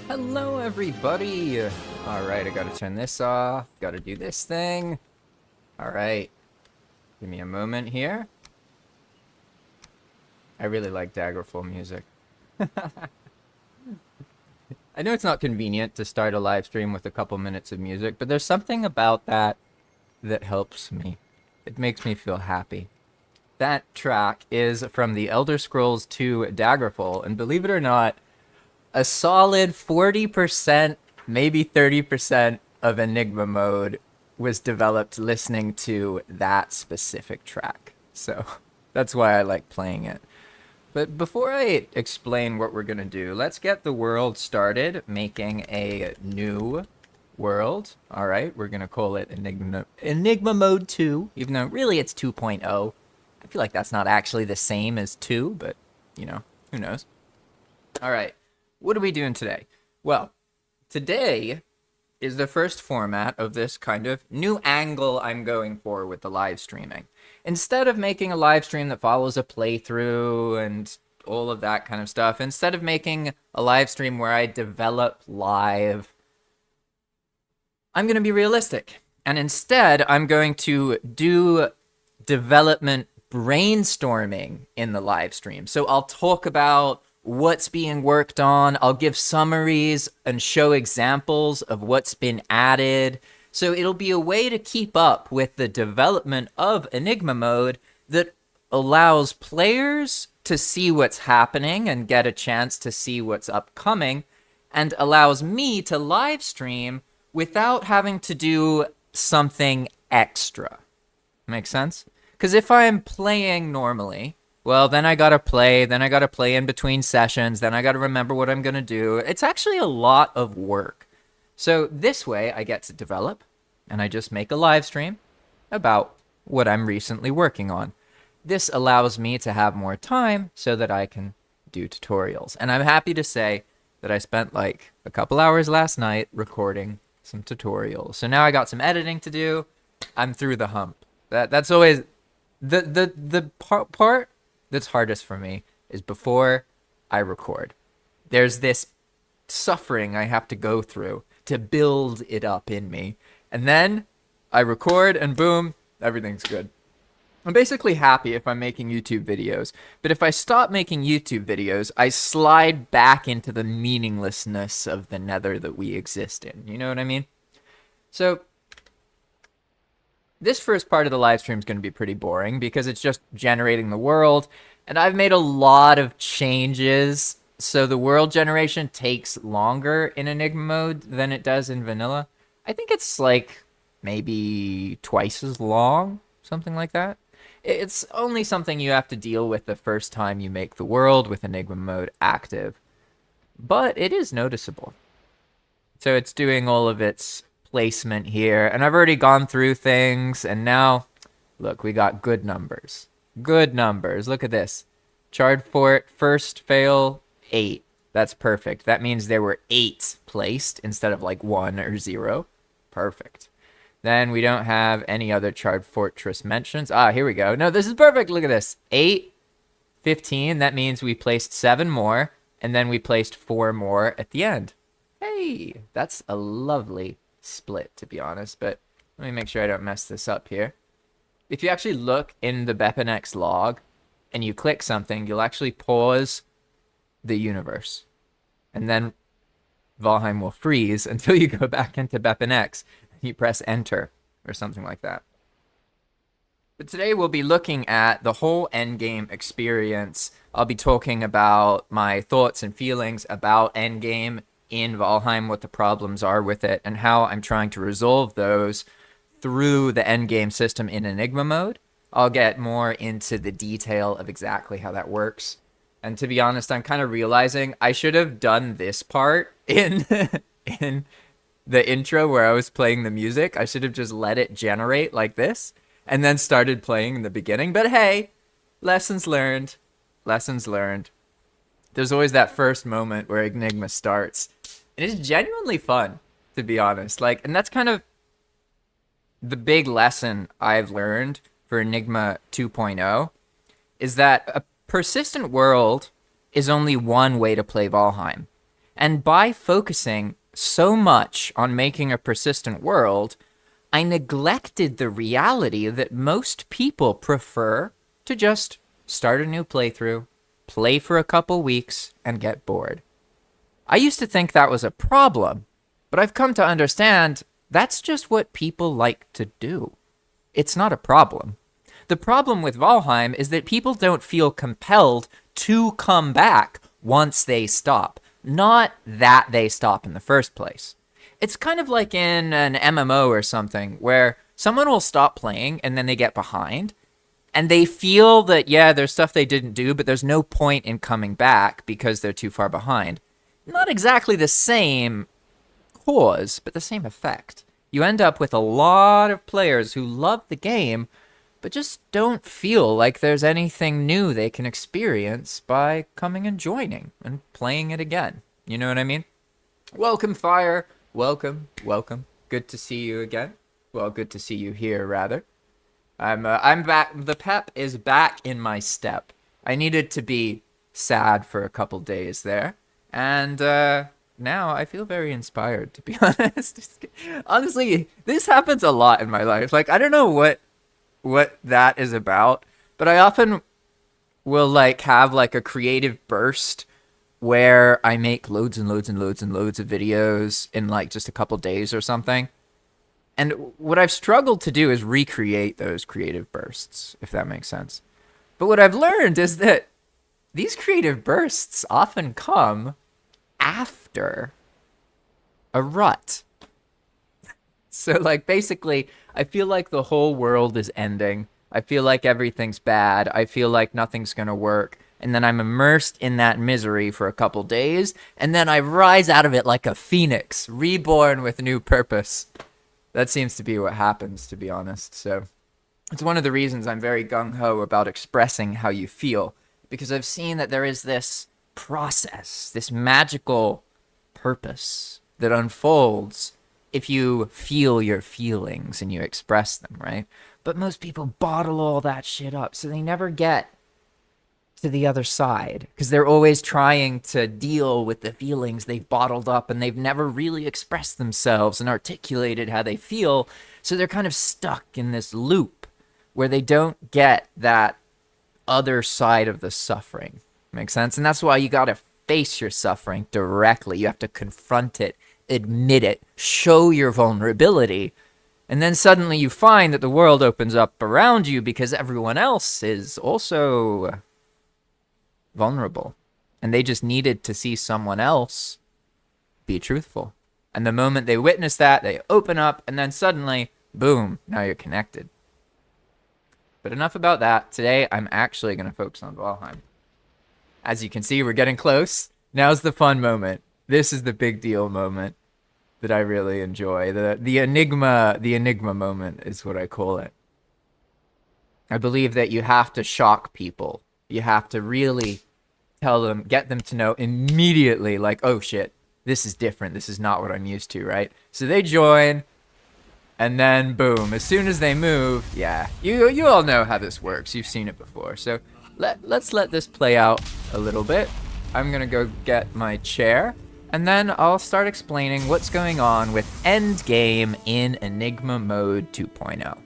Hello, everybody. All right, I gotta turn this off. Gotta do this thing. All right, give me a moment here. I really like Daggerful music. I know it's not convenient to start a live stream with a couple minutes of music, but there's something about that that helps me. It makes me feel happy. That track is from the Elder Scrolls 2 Daggerfall, and believe it or not, a solid 40%, maybe 30% of Enigma Mode was developed listening to that specific track. So that's why I like playing it. But before I explain what we're going to do, let's get the world started making a new world. All right, we're going to call it Enigma Mode 2, even though really it's 2.0. I feel like that's not actually the same as 2, but, you know, who knows. All right. What are we doing today? Well, today is the first format of this kind of new angle I'm going for with the live streaming. Instead of making a live stream that follows a playthrough and all of that kind of stuff, instead of making a live stream where I develop live, I'm going to be realistic. And instead, I'm going to do development brainstorming in the live stream. So I'll talk about what's being worked on. I'll give summaries and show examples of what's been added. So it'll be a way to keep up with the development of Enigma Mode that allows players to see what's happening and get a chance to see what's upcoming, and allows me to live stream without having to do something extra. Make sense? Because if I'm playing normally, well, then I gotta play in between sessions, then I gotta remember what I'm gonna do. It's actually a lot of work. So this way, I get to develop, and I just make a live stream about what I'm recently working on. This allows me to have more time so that I can do tutorials. And I'm happy to say that I spent like a couple hours last night recording some tutorials. So now I got some editing to do. I'm through the hump. That's always the part that's hardest for me is before I record. There's this suffering I have to go through to build it up in me. And then I record and boom, everything's good. I'm basically happy if I'm making YouTube videos. But if I stop making YouTube videos, I slide back into the meaninglessness of the nether that we exist in. You know what I mean? So this first part of the live stream is going to be pretty boring because it's just generating the world, and I've made a lot of changes, so the world generation takes longer in Enigma Mode than it does in Vanilla. I think it's like maybe twice as long, something like that. It's only something you have to deal with the first time you make the world with Enigma Mode active, but it is noticeable. So it's doing all of its placement here, and I've already gone through things, and now look, we got good numbers. Good numbers. Look at this. Charred fort, first fail, 8. That's perfect. That means there were 8 placed instead of like 1 or 0. Perfect. Then we don't have any other charred fortress mentions. Ah, here we go. No, this is perfect. Look at this. 8, 15. That means we placed 7 more, and then we placed 4 more at the end. Hey, that's a lovely split, to be honest, but let me make sure I don't mess this up here. If you actually look in the BepInEx log and you click something, you'll actually pause the universe, and then Valheim will freeze until you go back into BepInEx and you press enter or something like that. But today we'll be looking at the whole endgame experience. I'll be talking about my thoughts and feelings about endgame in Valheim, what the problems are with it, and how I'm trying to resolve those through the endgame system in Enigma Mode. I'll get more into the detail of exactly how that works. And to be honest, I'm kind of realizing I should have done this part in in the intro where I was playing the music. I should have just let it generate like this and then started playing in the beginning. But hey, lessons learned. Lessons learned. There's always that first moment where Enigma starts. And it's genuinely fun, to be honest. Like, and that's kind of the big lesson I've learned for Enigma 2.0 is that a persistent world is only one way to play Valheim. And by focusing so much on making a persistent world, I neglected the reality that most people prefer to just start a new playthrough, play for a couple weeks, and get bored. I used to think that was a problem, but I've come to understand that's just what people like to do. It's not a problem. The problem with Valheim is that people don't feel compelled to come back once they stop. Not that they stop in the first place. It's kind of like in an MMO or something where someone will stop playing and then they get behind and they feel that, yeah, there's stuff they didn't do, but there's no point in coming back because they're too far behind. Not exactly the same cause, but the same effect. You end up with a lot of players who love the game, but just don't feel like there's anything new they can experience by coming and joining and playing it again. You know what I mean? Welcome, Fire. Welcome, welcome. Good to see you again. Well, good to see you here, rather. I'm back. The pep is back in my step. I needed to be sad for a couple days there, and now I feel very inspired, to be honest. Honestly, this happens a lot in my life. Like, I don't know what that is about, but I often will like have like a creative burst where I make loads and loads and loads and loads of videos in like just a couple days or something. And what I've struggled to do is recreate those creative bursts, if that makes sense. But what I've learned is that these creative bursts often come after a rut. So like basically, I feel like the whole world is ending. I feel like everything's bad. I feel like nothing's gonna work. And then I'm immersed in that misery for a couple days, and then I rise out of it like a phoenix, reborn with new purpose. That seems to be what happens, to be honest. So it's one of the reasons I'm very gung-ho about expressing how you feel, because I've seen that there is this process, this magical purpose that unfolds if you feel your feelings and you express them, right? But most people bottle all that shit up, so they never get to the other side because they're always trying to deal with the feelings they've bottled up, and they've never really expressed themselves and articulated how they feel. So they're kind of stuck in this loop where they don't get that other side of the suffering. Make sense? And that's why you got to face your suffering directly. You have to confront it, admit it, show your vulnerability. And then suddenly you find that the world opens up around you because everyone else is also vulnerable. And they just needed to see someone else be truthful. And the moment they witness that, they open up, and then suddenly, boom, now you're connected. But enough about that. Today, I'm actually going to focus on Valheim. As you can see, we're getting close. Now's the fun moment. This is the big deal moment that I really enjoy. The Enigma moment is what I call it. I believe that you have to shock people. You have to really tell them, get them to know immediately, like, oh shit, this is different. This is not what I'm used to, right? So they join, and then boom, as soon as they move, yeah, you all know how this works. You've seen it before. So let's let this play out a little bit. I'm gonna go get my chair, and then I'll start explaining what's going on with endgame in Enigma Mode 2.0.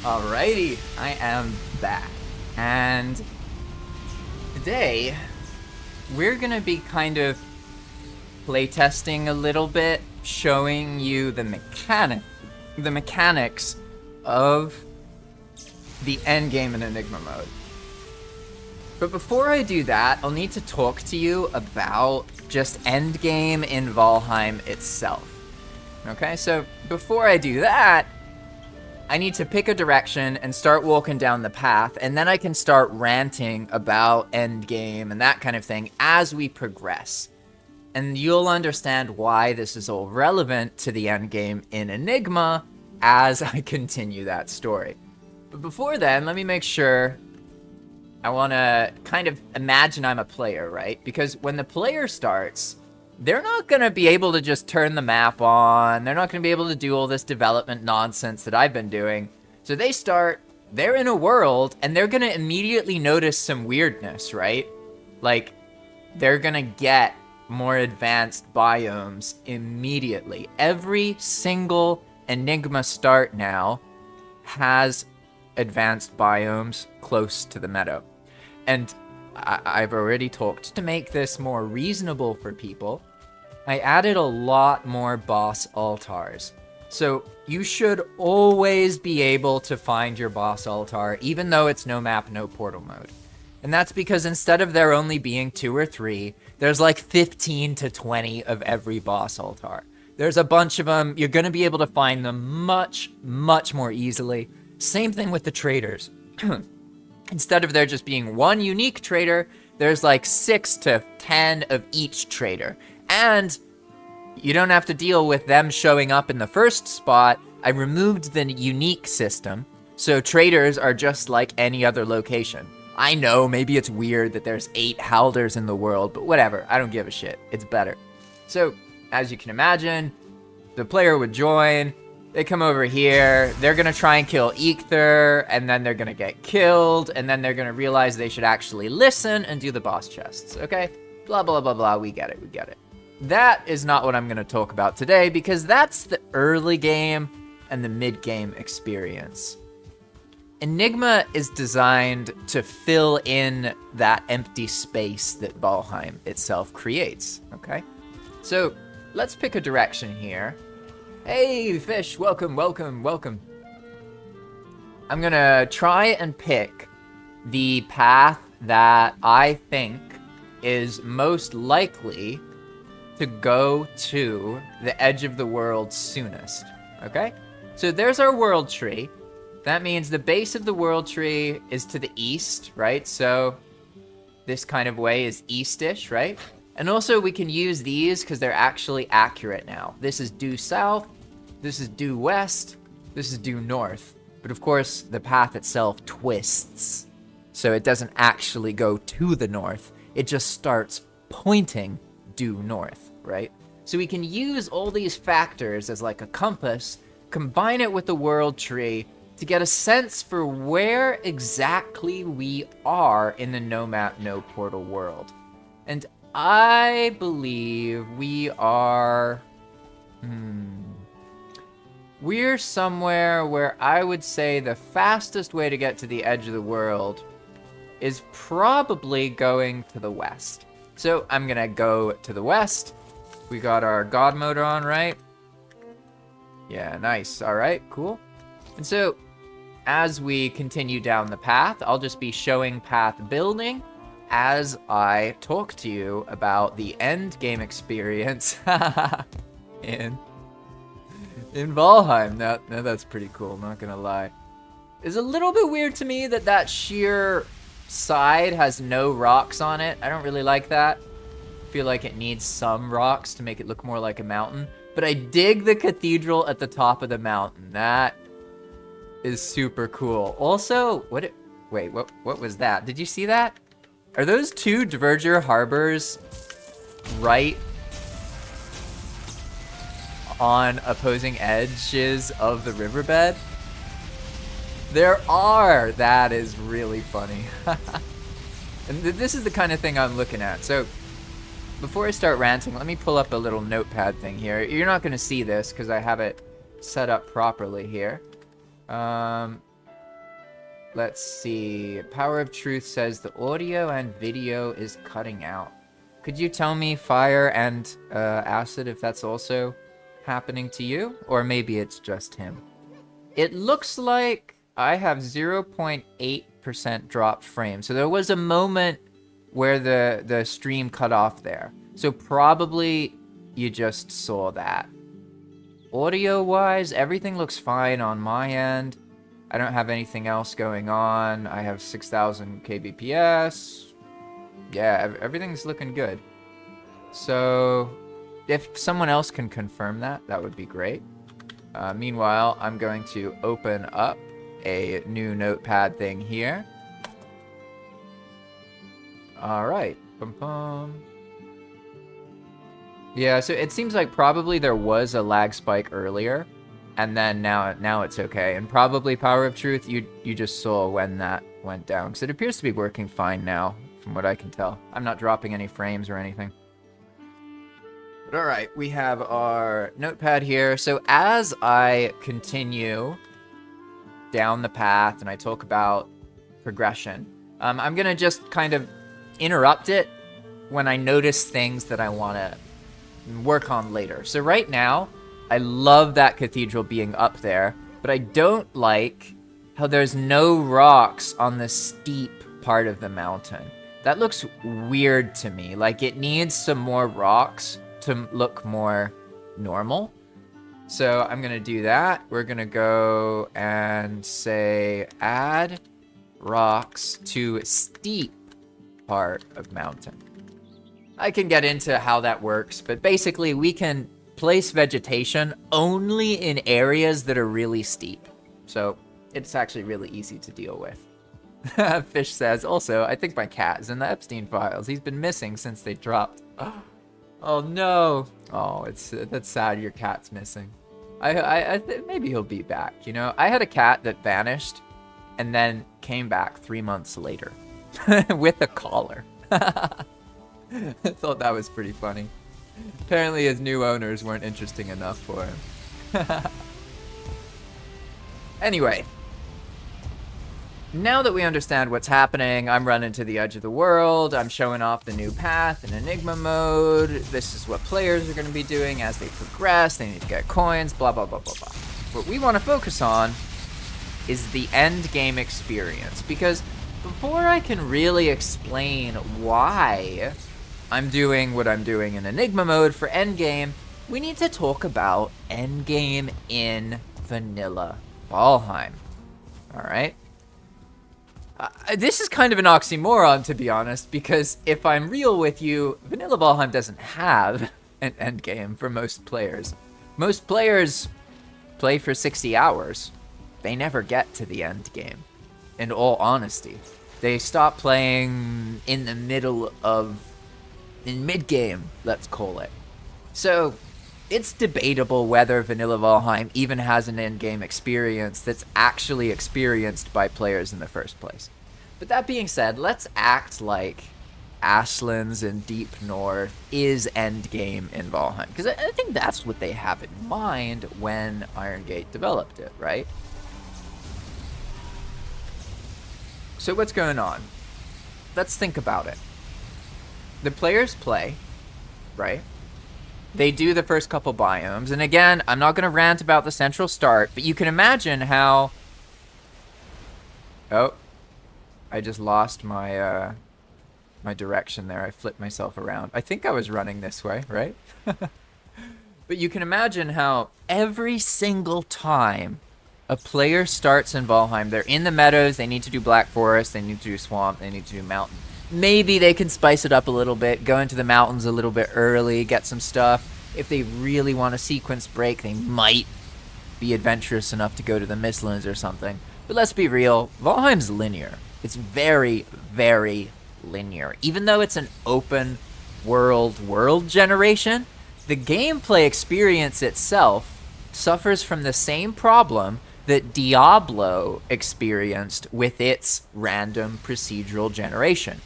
Alrighty, I am back, and today we're gonna be kind of playtesting a little bit, showing you the mechanics of the endgame in Enigma Mode. But before I do that, I'll need to talk to you about just endgame in Valheim itself. Okay, so before I do that, I need to pick a direction and start walking down the path, and then I can start ranting about endgame and that kind of thing as we progress. And you'll understand why this is all relevant to the endgame in Enigma as I continue that story. But before then, let me make sure. I want to kind of imagine I'm a player, right? Because when the player starts, they're not going to be able to just turn the map on. They're not going to be able to do all this development nonsense that I've been doing. So they start, they're in a world, and they're going to immediately notice some weirdness, right? Like, they're going to get more advanced biomes immediately. Every single Enigma start now has advanced biomes close to the meadow. And I've already talked to make this more reasonable for people. I added a lot more boss altars. So you should always be able to find your boss altar, even though it's no map, no portal mode. And that's because instead of there only being 2 or 3, there's like 15 to 20 of every boss altar. There's a bunch of them. You're going to be able to find them much, much more easily. Same thing with the traders. Instead of there just being one unique trader, there's like 6 to 10 of each trader. And you don't have to deal with them showing up in the first spot. I removed the unique system, so traders are just like any other location. I know, maybe it's weird that there's 8 Halders in the world, but whatever, I don't give a shit. It's better. So, as you can imagine, the player would join, they come over here, they're gonna try and kill Eikthyr, and then they're gonna get killed, and then they're gonna realize they should actually listen and do the boss chests, okay? Blah, blah, blah, blah, we get it, we get it. That is not what I'm gonna talk about today, because that's the early game and the mid-game experience. Enigma is designed to fill in that empty space that Valheim itself creates, okay? So, let's pick a direction here. Hey, fish, welcome, welcome, welcome. I'm gonna try and pick the path that I think is most likely to go to the edge of the world soonest, okay? So there's our world tree. That means the base of the world tree is to the east, right? So this kind of way is eastish, right? And also we can use these because they're actually accurate now. This is due south, this is due west, this is due north. But of course, the path itself twists. So it doesn't actually go to the north. It just starts pointing due north, right? So we can use all these factors as like a compass, combine it with the world tree, to get a sense for where exactly we are in the no map, no portal world. And I believe we are... We're somewhere where I would say the fastest way to get to the edge of the world is probably going to the west. So I'm gonna go to the west. We got our God mode on, right? Yeah, nice. All right, cool. And so, as we continue down the path, I'll just be showing path building as I talk to you about the end game experience in Valheim. Now that's pretty cool, not gonna lie. It's a little bit weird to me that that sheer side has no rocks on it. I don't really like that. I feel like it needs some rocks to make it look more like a mountain. But I dig the cathedral at the top of the mountain. That is super cool. Also, what was that? Did you see that? Are those 2 Diverger harbors right on opposing edges of the riverbed? There are. That is really funny. And this is the kind of thing I'm looking at. So before I start ranting, let me pull up a little notepad thing here. You're not going to see this because I have it set up properly here. Let's see. Power of Truth says the audio and video is cutting out. Could you tell me, Fire and Acid, if that's also happening to you? Or maybe it's just him. It looks like I have 0.8% dropped frames. So there was a moment where the stream cut off there. So probably you just saw that. Audio-wise, everything looks fine on my end. I don't have anything else going on. I have 6,000 kbps. Yeah, everything's looking good. So if someone else can confirm that, that would be great. Meanwhile, I'm going to open up a new notepad thing here. All right. Bum-bum. Yeah, so it seems like probably there was a lag spike earlier, and then now it's okay. And probably Power of Truth, you just saw when that went down, because it appears to be working fine now, from what I can tell. I'm not dropping any frames or anything. But all right, we have our notepad here. So as I continue down the path and I talk about progression, I'm going to just kind of interrupt it when I notice things that I want to work on later. So right now, I love that cathedral being up there, but I don't like how there's no rocks on the steep part of the mountain. That looks weird to me. Like, it needs some more rocks to look more normal. So I'm gonna do that. We're gonna go and say add rocks to steep part of mountain. I can get into how that works, but basically we can place vegetation only in areas that are really steep. So it's actually really easy to deal with. Fish says, also, I think my cat is in the Epstein files. He's been missing since they dropped. Oh no. Oh, that's sad your cat's missing. I maybe he'll be back, you know? I had a cat that vanished and then came back 3 months later with a collar. I thought that was pretty funny. Apparently his new owners weren't interesting enough for him. Anyway, now that we understand what's happening, I'm running to the edge of the world. I'm showing off the new path in Enigma Mode. This is what players are going to be doing as they progress. They need to get coins, blah, blah, blah, blah, blah. What we want to focus on is the end game experience, because before I can really explain why I'm doing what I'm doing in Enigma Mode for endgame, we need to talk about endgame in vanilla Valheim. Alright? This is kind of an oxymoron, to be honest, because if I'm real with you, vanilla Valheim doesn't have an endgame for most players. Most players play for 60 hours. They never get to the endgame, in all honesty. They stop playing in the middle of... in mid-game, let's call it. So, it's debatable whether Vanilla Valheim even has an endgame experience that's actually experienced by players in the first place. But that being said, let's act like Ashlands and Deep North is endgame in Valheim, because I think that's what they have in mind when Iron Gate developed it, right? So what's going on? Let's think about it. The players play, right? They do the first couple biomes, and again, I'm not going to rant about the central start, but you can imagine how... Oh, I just lost my my direction there. I flipped myself around. I think I was running this way, right? But you can imagine how every single time a player starts in Valheim, they're in the meadows, they need to do Black Forest, they need to do Swamp, they need to do Mountain. Maybe they can spice it up a little bit, go into the mountains a little bit early, get some stuff. If they really want a sequence break, they might be adventurous enough to go to the Mistlands or something. But let's be real, Valheim's linear. It's very, very linear. Even though it's an open world generation, the gameplay experience itself suffers from the same problem that Diablo experienced with its random procedural generation.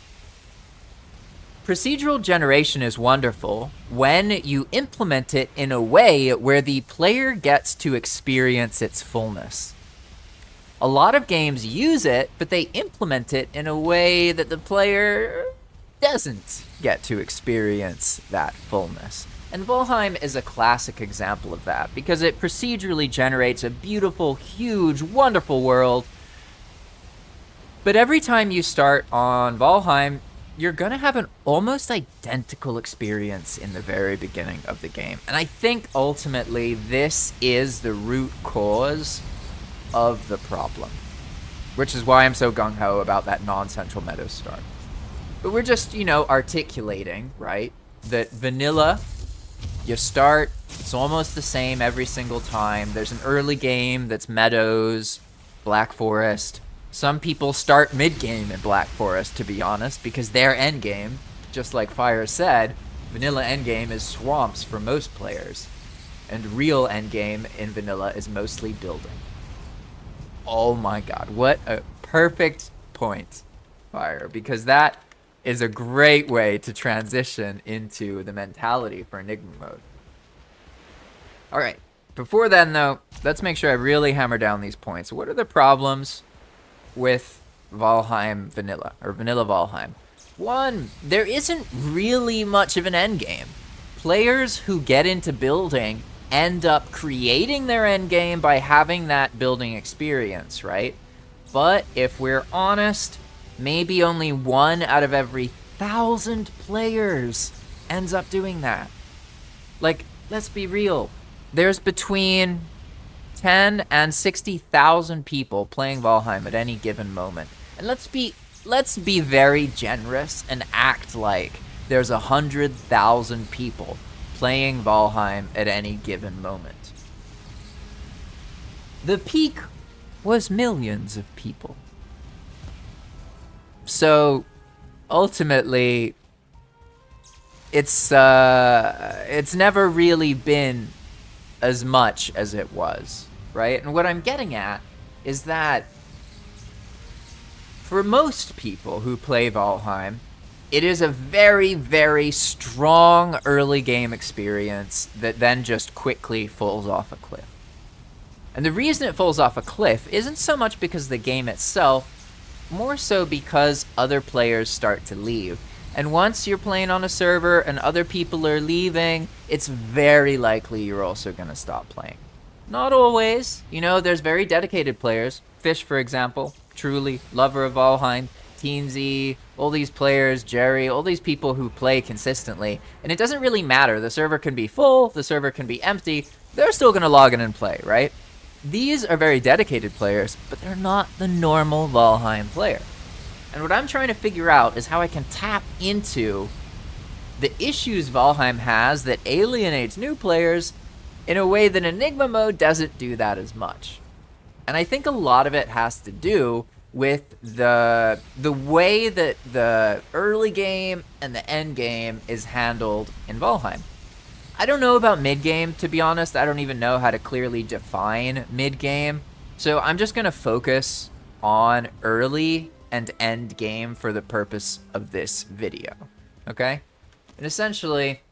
Procedural generation is wonderful when you implement it in a way where the player gets to experience its fullness. A lot of games use it, but they implement it in a way that the player doesn't get to experience that fullness. And Valheim is a classic example of that, because it procedurally generates a beautiful, huge, wonderful world. But every time you start on Valheim, you're going to have an almost identical experience in the very beginning of the game. And I think ultimately this is the root cause of the problem, which is why I'm so gung-ho about that non-central meadow start. But we're just, you know, articulating, right, that vanilla, you start, it's almost the same every single time. There's an early game that's meadows, Black Forest. Some people start mid-game in Black Forest, to be honest, because their endgame, just like Fire said, vanilla endgame is swamps for most players. And real endgame in vanilla is mostly building. Oh my god, what a perfect point, Fire, because that is a great way to transition into the mentality for Enigma Mode. Alright, before then though, let's make sure I really hammer down these points. What are the problems with Valheim vanilla, or vanilla Valheim? One, there isn't really much of an endgame. Players who get into building end up creating their endgame by having that building experience, right? But if we're honest, maybe only 1 out of every 1,000 players ends up doing that. Like, let's be real. There's between 10 and 60,000 people playing Valheim at any given moment. And let's be very generous and act like there's 100,000 people playing Valheim at any given moment. The peak was millions of people. So ultimately, it's never really been as much as it was, right? And what I'm getting at is that for most people who play Valheim, it is a very, very strong early game experience that then just quickly falls off a cliff. And the reason it falls off a cliff isn't so much because the game itself, more so because other players start to leave. And once you're playing on a server and other people are leaving, it's very likely you're also going to stop playing. Not always. You know, there's very dedicated players. Fish, for example, truly, lover of Valheim, Teensy, all these players, Jerry, all these people who play consistently. And it doesn't really matter. The server can be full, the server can be empty. They're still going to log in and play, right? These are very dedicated players, but they're not the normal Valheim player. And what I'm trying to figure out is how I can tap into the issues Valheim has that alienates new players in a way that Enigma Mode doesn't do that as much. And I think a lot of it has to do with the way that the early game and the end game is handled in Valheim. I don't know about mid-game, to be honest. I don't even know how to clearly define mid-game. So I'm just going to focus on early and end game for the purpose of this video. Okay? And essentially,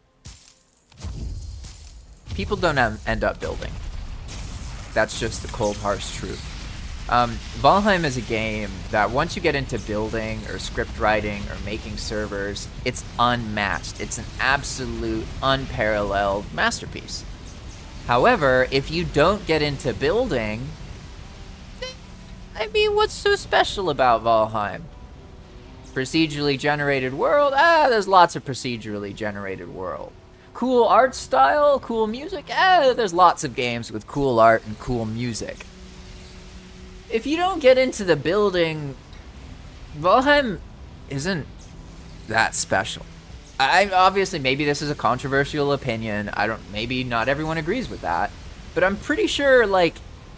people don't end up building. That's just the cold, harsh truth. Valheim is a game that once you get into building or script writing or making servers, it's unmatched. It's an absolute unparalleled masterpiece. However, if you don't get into building, I mean, what's so special about Valheim? Procedurally generated world? There's lots of procedurally generated world. Cool art style, cool music? There's lots of games with cool art and cool music. If you don't get into the building, Valheim isn't that special. I obviously, maybe this is a controversial opinion. Maybe not everyone agrees with that, but I'm pretty sure, like,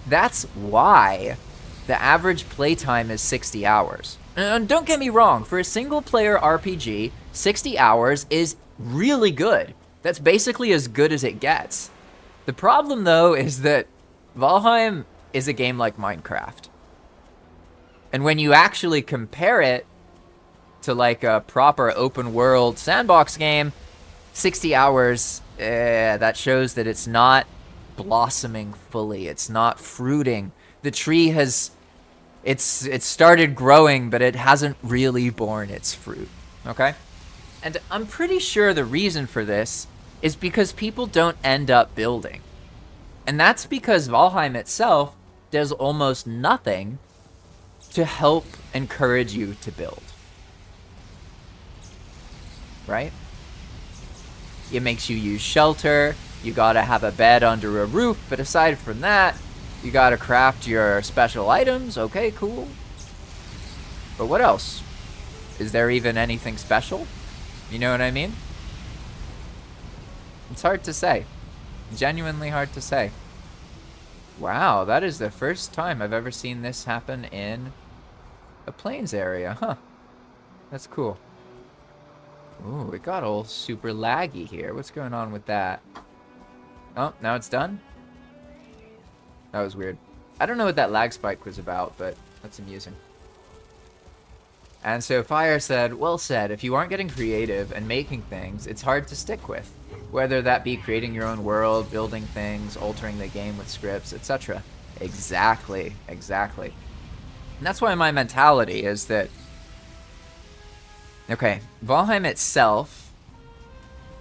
that's why the average playtime is 60 hours. And don't get me wrong, for a single player RPG, 60 hours is really good. That's basically as good as it gets. The problem, though, is that Valheim is a game like Minecraft. And when you actually compare it to like a proper open world sandbox game, 60 hours, that shows that it's not blossoming fully. It's not fruiting. The tree has, it's started growing, but it hasn't really borne its fruit, okay? And I'm pretty sure the reason for this is because people don't end up building. And that's because Valheim itself does almost nothing to help encourage you to build. Right? It makes you use shelter, you gotta have a bed under a roof, but aside from that, You gotta craft your special items. Okay, cool. But what else? Is there even anything special? You know what I mean? It's hard to say. Genuinely hard to say. Wow, that is the first time I've ever seen this happen in a plains area. Huh. That's cool. Ooh, it got all super laggy here. What's going on with that? Oh, now it's done? That was weird. I don't know what that lag spike was about, but that's amusing. And so Fire said, well said, if you aren't getting creative and making things, it's hard to stick with. Whether that be creating your own world, building things, altering the game with scripts, etc. Exactly, exactly. And that's why my mentality is that, okay, Valheim itself,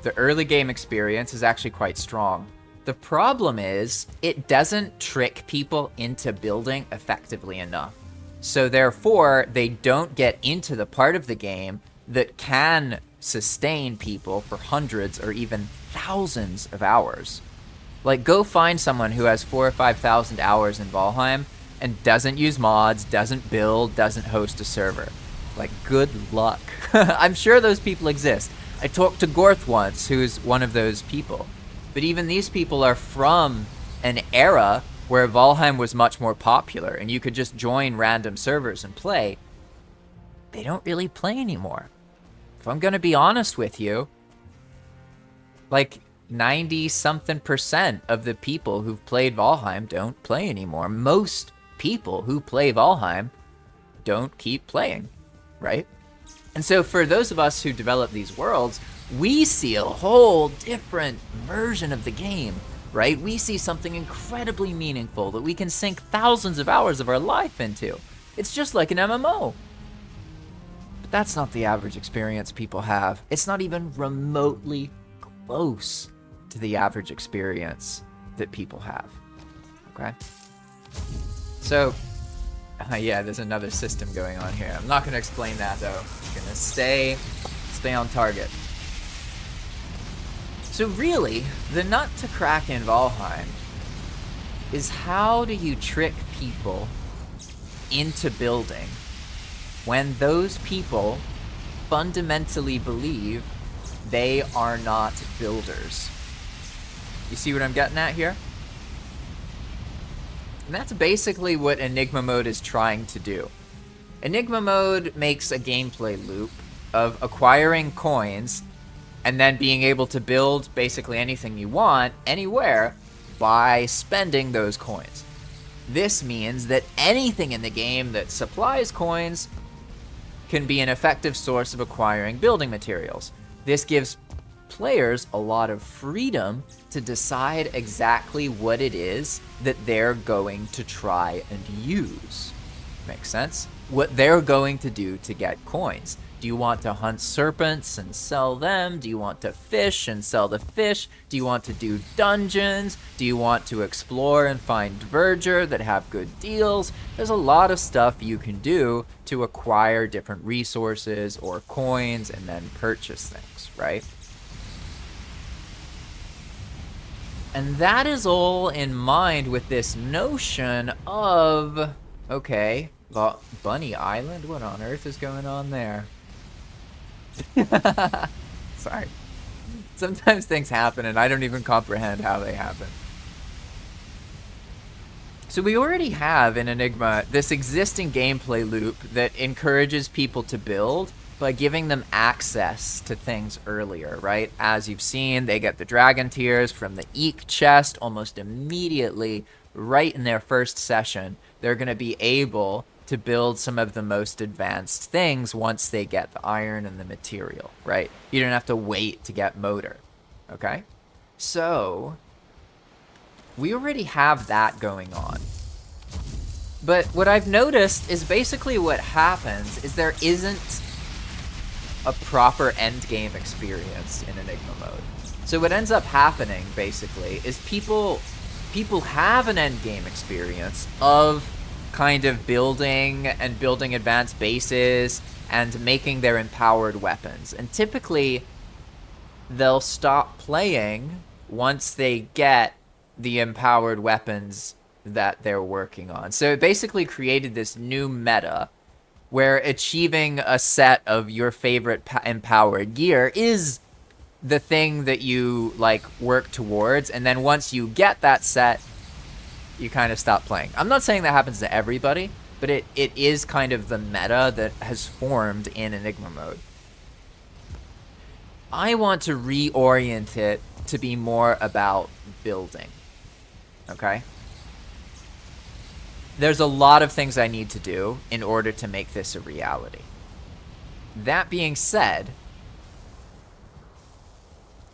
the early game experience is actually quite strong. The problem is, it doesn't trick people into building effectively enough. So therefore, they don't get into the part of the game that can sustain people for hundreds or even thousands of hours. Like, go find someone who has 4,000 or 5,000 hours in Valheim and doesn't use mods, doesn't build, doesn't host a server. Like, good luck. I'm sure those people exist. I talked to Gorth once, who's one of those people. But even these people are from an era where Valheim was much more popular and you could just join random servers and play. They don't really play anymore. If I'm gonna be honest with you, like 90-something% of the people who've played Valheim don't play anymore. Most people who play Valheim don't keep playing, right? And so for those of us who develop these worlds, we see a whole different version of the game, right? We see something incredibly meaningful that we can sink thousands of hours of our life into. It's just like an MMO. But that's not the average experience people have. It's not even remotely close to the average experience that people have, okay? So, yeah, there's another system going on here. I'm not going to explain that, though. I'm going to stay on target. So really, the nut to crack in Valheim is how do you trick people into building when those people fundamentally believe they are not builders? You see what I'm getting at here? And that's basically what Enigma Mode is trying to do. Enigma Mode makes a gameplay loop of acquiring coins and then being able to build basically anything you want, anywhere, by spending those coins. This means that anything in the game that supplies coins can be an effective source of acquiring building materials. This gives players a lot of freedom to decide exactly what it is that they're going to try and use. Makes sense? What they're going to do to get coins. Do you want to hunt serpents and sell them? Do you want to fish and sell the fish? Do you want to do dungeons? Do you want to explore and find verdure that have good deals? There's a lot of stuff you can do to acquire different resources or coins and then purchase things, right? And that is all in mind with this notion of, okay, Bunny Island? What on earth is going on there? Sorry. Sometimes things happen and I don't even comprehend how they happen. So we already have in Enigma this existing gameplay loop that encourages people to build by giving them access to things earlier, right? As you've seen, they get the dragon tears from the Eek chest almost immediately, right in their first session. They're going to be able to build some of the most advanced things once they get the iron and the material, right? You don't have to wait to get motor, okay? So, we already have that going on. But what I've noticed is basically what happens is there isn't a proper endgame experience in Enigma Mode. So what ends up happening, basically, is people have an endgame experience of kind of building advanced bases and making their empowered weapons. And typically, they'll stop playing once they get the empowered weapons that they're working on. So it basically created this new meta where achieving a set of your favorite empowered gear is the thing that you like work towards, and then once you get that set, you kind of stop playing. I'm not saying that happens to everybody, but it is kind of the meta that has formed in Enigma Mode. I want to reorient it to be more about building. Okay? There's a lot of things I need to do in order to make this a reality. That being said,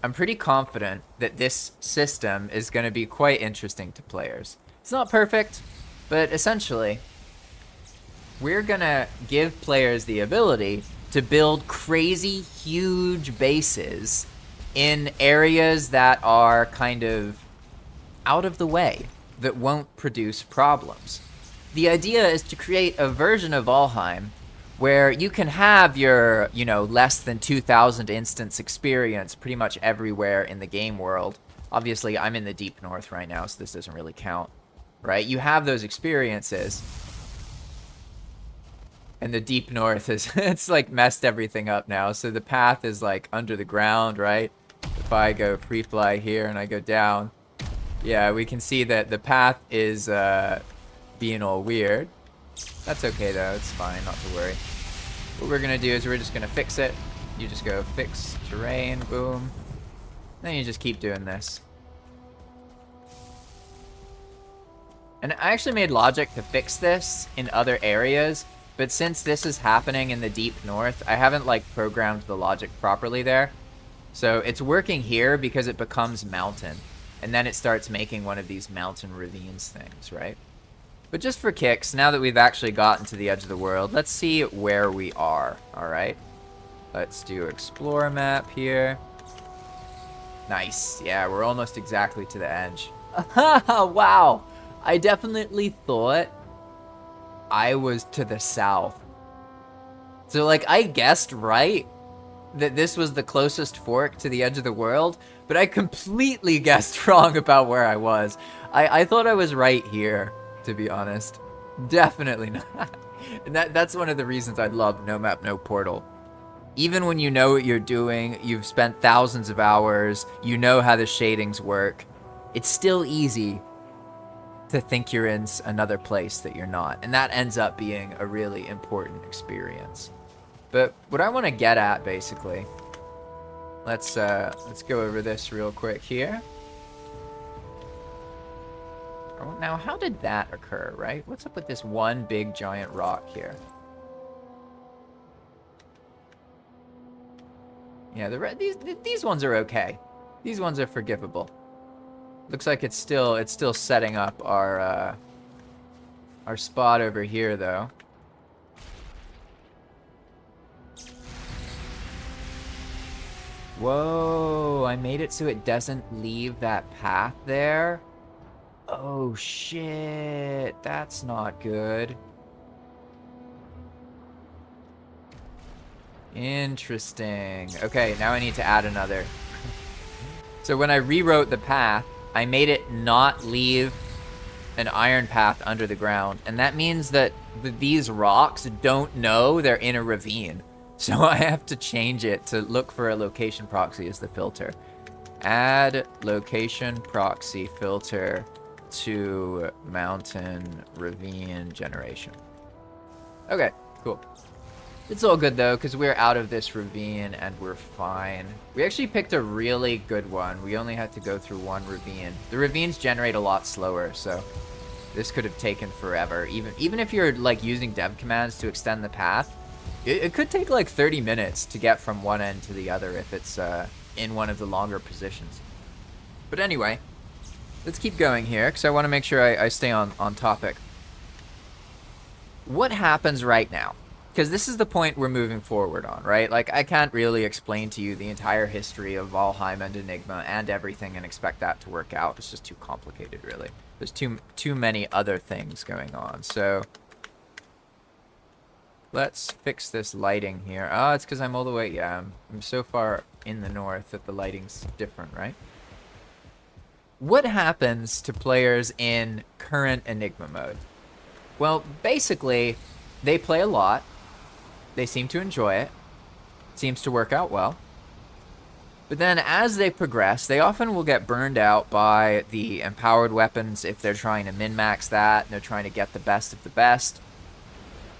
I'm pretty confident that this system is going to be quite interesting to players. It's not perfect, but essentially, we're going to give players the ability to build crazy, huge bases in areas that are kind of out of the way, that won't produce problems. The idea is to create a version of Valheim where you can have your, you know, less than 2,000 instance experience pretty much everywhere in the game world. Obviously, I'm in the deep north right now, so this doesn't really count, right? You have those experiences. And the deep north is, it's like messed everything up now. So the path is like under the ground, right? If I go free fly here and I go down, yeah, we can see that the path is being all weird. That's okay though, it's fine, not to worry. What we're gonna do is we're just gonna fix it. You just go fix terrain, boom. Then you just keep doing this. And I actually made logic to fix this in other areas, but since this is happening in the deep north, I haven't like programmed the logic properly there. So it's working here because it becomes mountain, and then it starts making one of these mountain ravines things, right? But just for kicks, now that we've actually gotten to the edge of the world, let's see where we are, alright? Let's do explore map here. Nice, yeah, we're almost exactly to the edge. Wow, I definitely thought I was to the south. So like, I guessed right that this was the closest fork to the edge of the world, but I completely guessed wrong about where I was. I thought I was right here, to be honest. Definitely not. And that's one of the reasons I love No Map, No Portal. Even when you know what you're doing, you've spent thousands of hours, you know how the shadings work, it's still easy to think you're in another place that you're not. And that ends up being a really important experience. But what I want to get at, basically, let's go over this real quick here. Now, how did that occur, right? What's up with this one big giant rock here? Yeah, these ones are okay. These ones are forgivable. Looks like it's still setting up our spot over here, though. Whoa, I made it so it doesn't leave that path there. Oh shit, that's not good. Interesting. Okay, now I need to add another. So when I rewrote the path, I made it not leave an iron path under the ground. And that means that these rocks don't know they're in a ravine. So I have to change it to look for a location proxy as the filter. Add location proxy filter to mountain ravine generation. Okay, cool. It's all good though, because we're out of this ravine and we're fine. We actually picked a really good one. We only had to go through one ravine. The ravines generate a lot slower, so this could have taken forever. Even if you're like using Devcommands to extend the path, it could take like 30 minutes to get from one end to the other if it's in one of the longer positions. But anyway, let's keep going here, because I want to make sure I stay on topic. What happens right now? Because this is the point we're moving forward on, right? Like, I can't really explain to you the entire history of Valheim and Enigma and everything and expect that to work out. It's just too complicated, really. There's too many other things going on. So let's fix this lighting here. Oh, it's because I'm all the way... Yeah, I'm so far in the north that the lighting's different, right? what happens to players in current Enigma mode? Well, basically, they play a lot. They seem to enjoy it. Seems to work out well. But then as they progress, they often will get burned out by the empowered weapons if they're trying to min-max that, and they're trying to get the best of the best.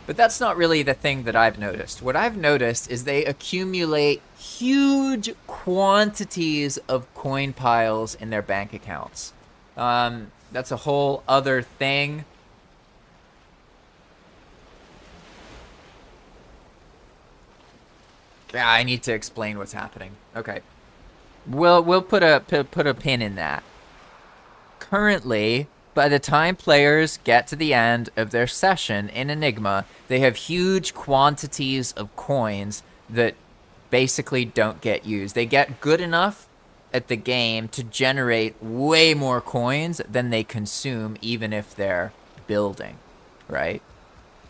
But that's not really the thing that I've noticed. What I've noticed is they accumulate huge quantities of coin piles in their bank accounts. That's a whole other thing. Yeah, I need to explain what's happening. Okay. We'll put a pin in that. Currently, by the time players get to the end of their session in Enigma, they have huge quantities of coins that basically don't get used. They get good enough at the game to generate way more coins than they consume, even if they're building, right?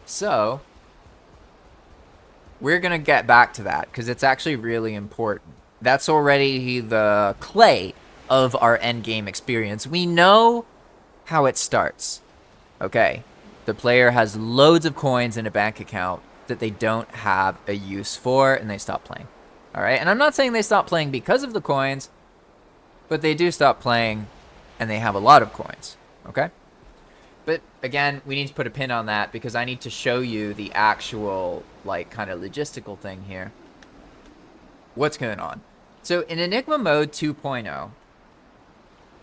So, we're going to get back to that because it's actually really important. That's already the clay of our endgame experience. We know how it starts. Okay, the player has loads of coins in a bank account that they don't have a use for, and they stop playing. All right, and I'm not saying they stop playing because of the coins, but they do stop playing, and they have a lot of coins. Okay, but again, we need to put a pin on that because I need to show you the actual, like, kind of logistical thing here. What's going on? So in Enigma Mode 2.0,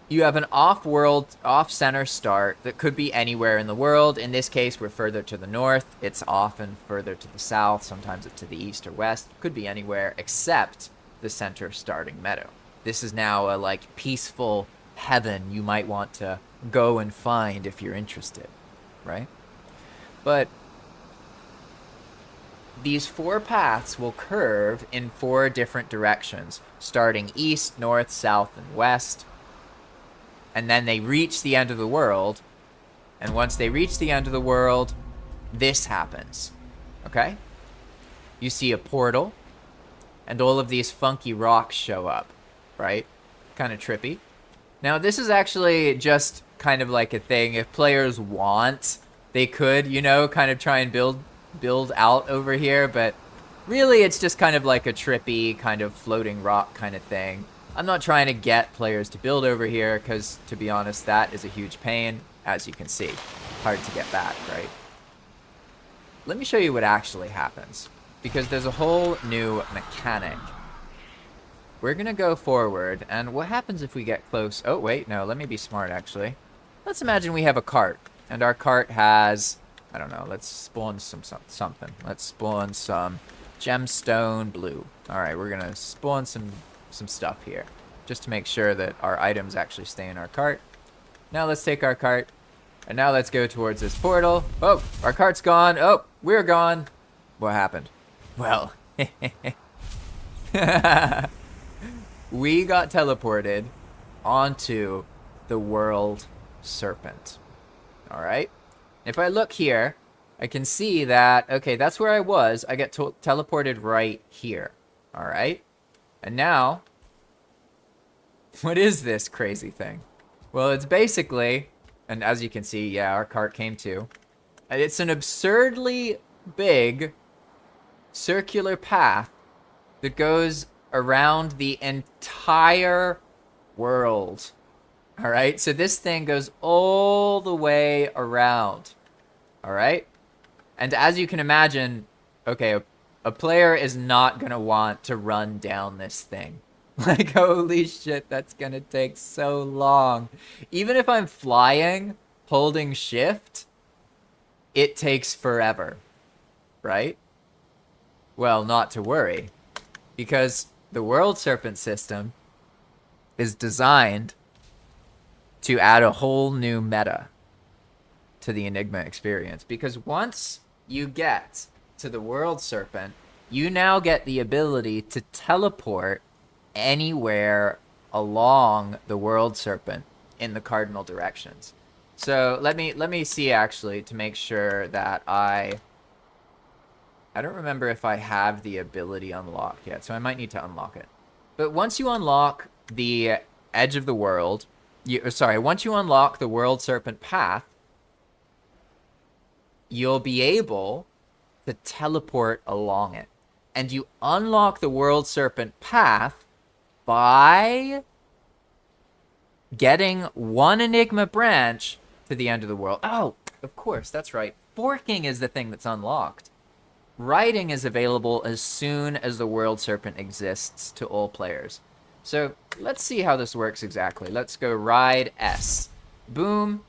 you have an off-world, off-center start that could be anywhere in the world. In this case, we're further to the north. It's often further to the south. Sometimes it's to the east or west. Could be anywhere except the center starting meadow. This is now a, like, peaceful heaven you might want to go and find if you're interested, right? But these 4 paths will curve in 4 different directions, starting east, north, south, and west. And then they reach the end of the world. And once they reach the end of the world, this happens. Okay? You see a portal, and all of these funky rocks show up, right? Kind of trippy. Now, this is actually just kind of like a thing. If players want, they could, you know, kind of try and build out over here, but really it's just kind of like a trippy kind of floating rock kind of thing. I'm not trying to get players to build over here because, to be honest, that is a huge pain, as you can see. Hard to get back, right? Let me show you what actually happens, because there's a whole new mechanic. We're gonna go forward, and what happens if we get close? Oh, wait, no, let me be smart, actually. Let's imagine we have a cart, and our cart has, I don't know, let's spawn something. Let's spawn some gemstone blue. All right, we're gonna spawn some stuff here, just to make sure that our items actually stay in our cart. Now let's take our cart, and now let's go towards this portal. Oh, our cart's gone. Oh, we're gone. What happened? Well, we got teleported onto the World Serpent. All right. If I look here, I can see that, okay, that's where I was. I get teleported right here. All right. And now, what is this crazy thing? Well, it's basically, and as you can see, yeah, our cart came too. And it's an absurdly big circular path that goes around the entire world. All right, so this thing goes all the way around. All right, and as you can imagine, okay, a player is not going to want to run down this thing. Like, holy shit, that's going to take so long. Even if I'm flying, holding shift, it takes forever, right? Well, not to worry, because the World Serpent system is designed to add a whole new meta to the Enigma experience. Because once you get to the World Serpent, you now get the ability to teleport anywhere along the World Serpent in the cardinal directions. So let me see actually to make sure that I don't remember if I have the ability unlocked yet, so I might need to unlock it. But once you unlock the edge of the world, once you unlock the World Serpent path, you'll be able to teleport along it. And you unlock the World Serpent path by getting one Enigma branch to the end of the world. Oh, of course, that's right. Forking is the thing that's unlocked. Riding is available as soon as the World Serpent exists to all players. So let's see how this works exactly. Let's go ride S. Boom.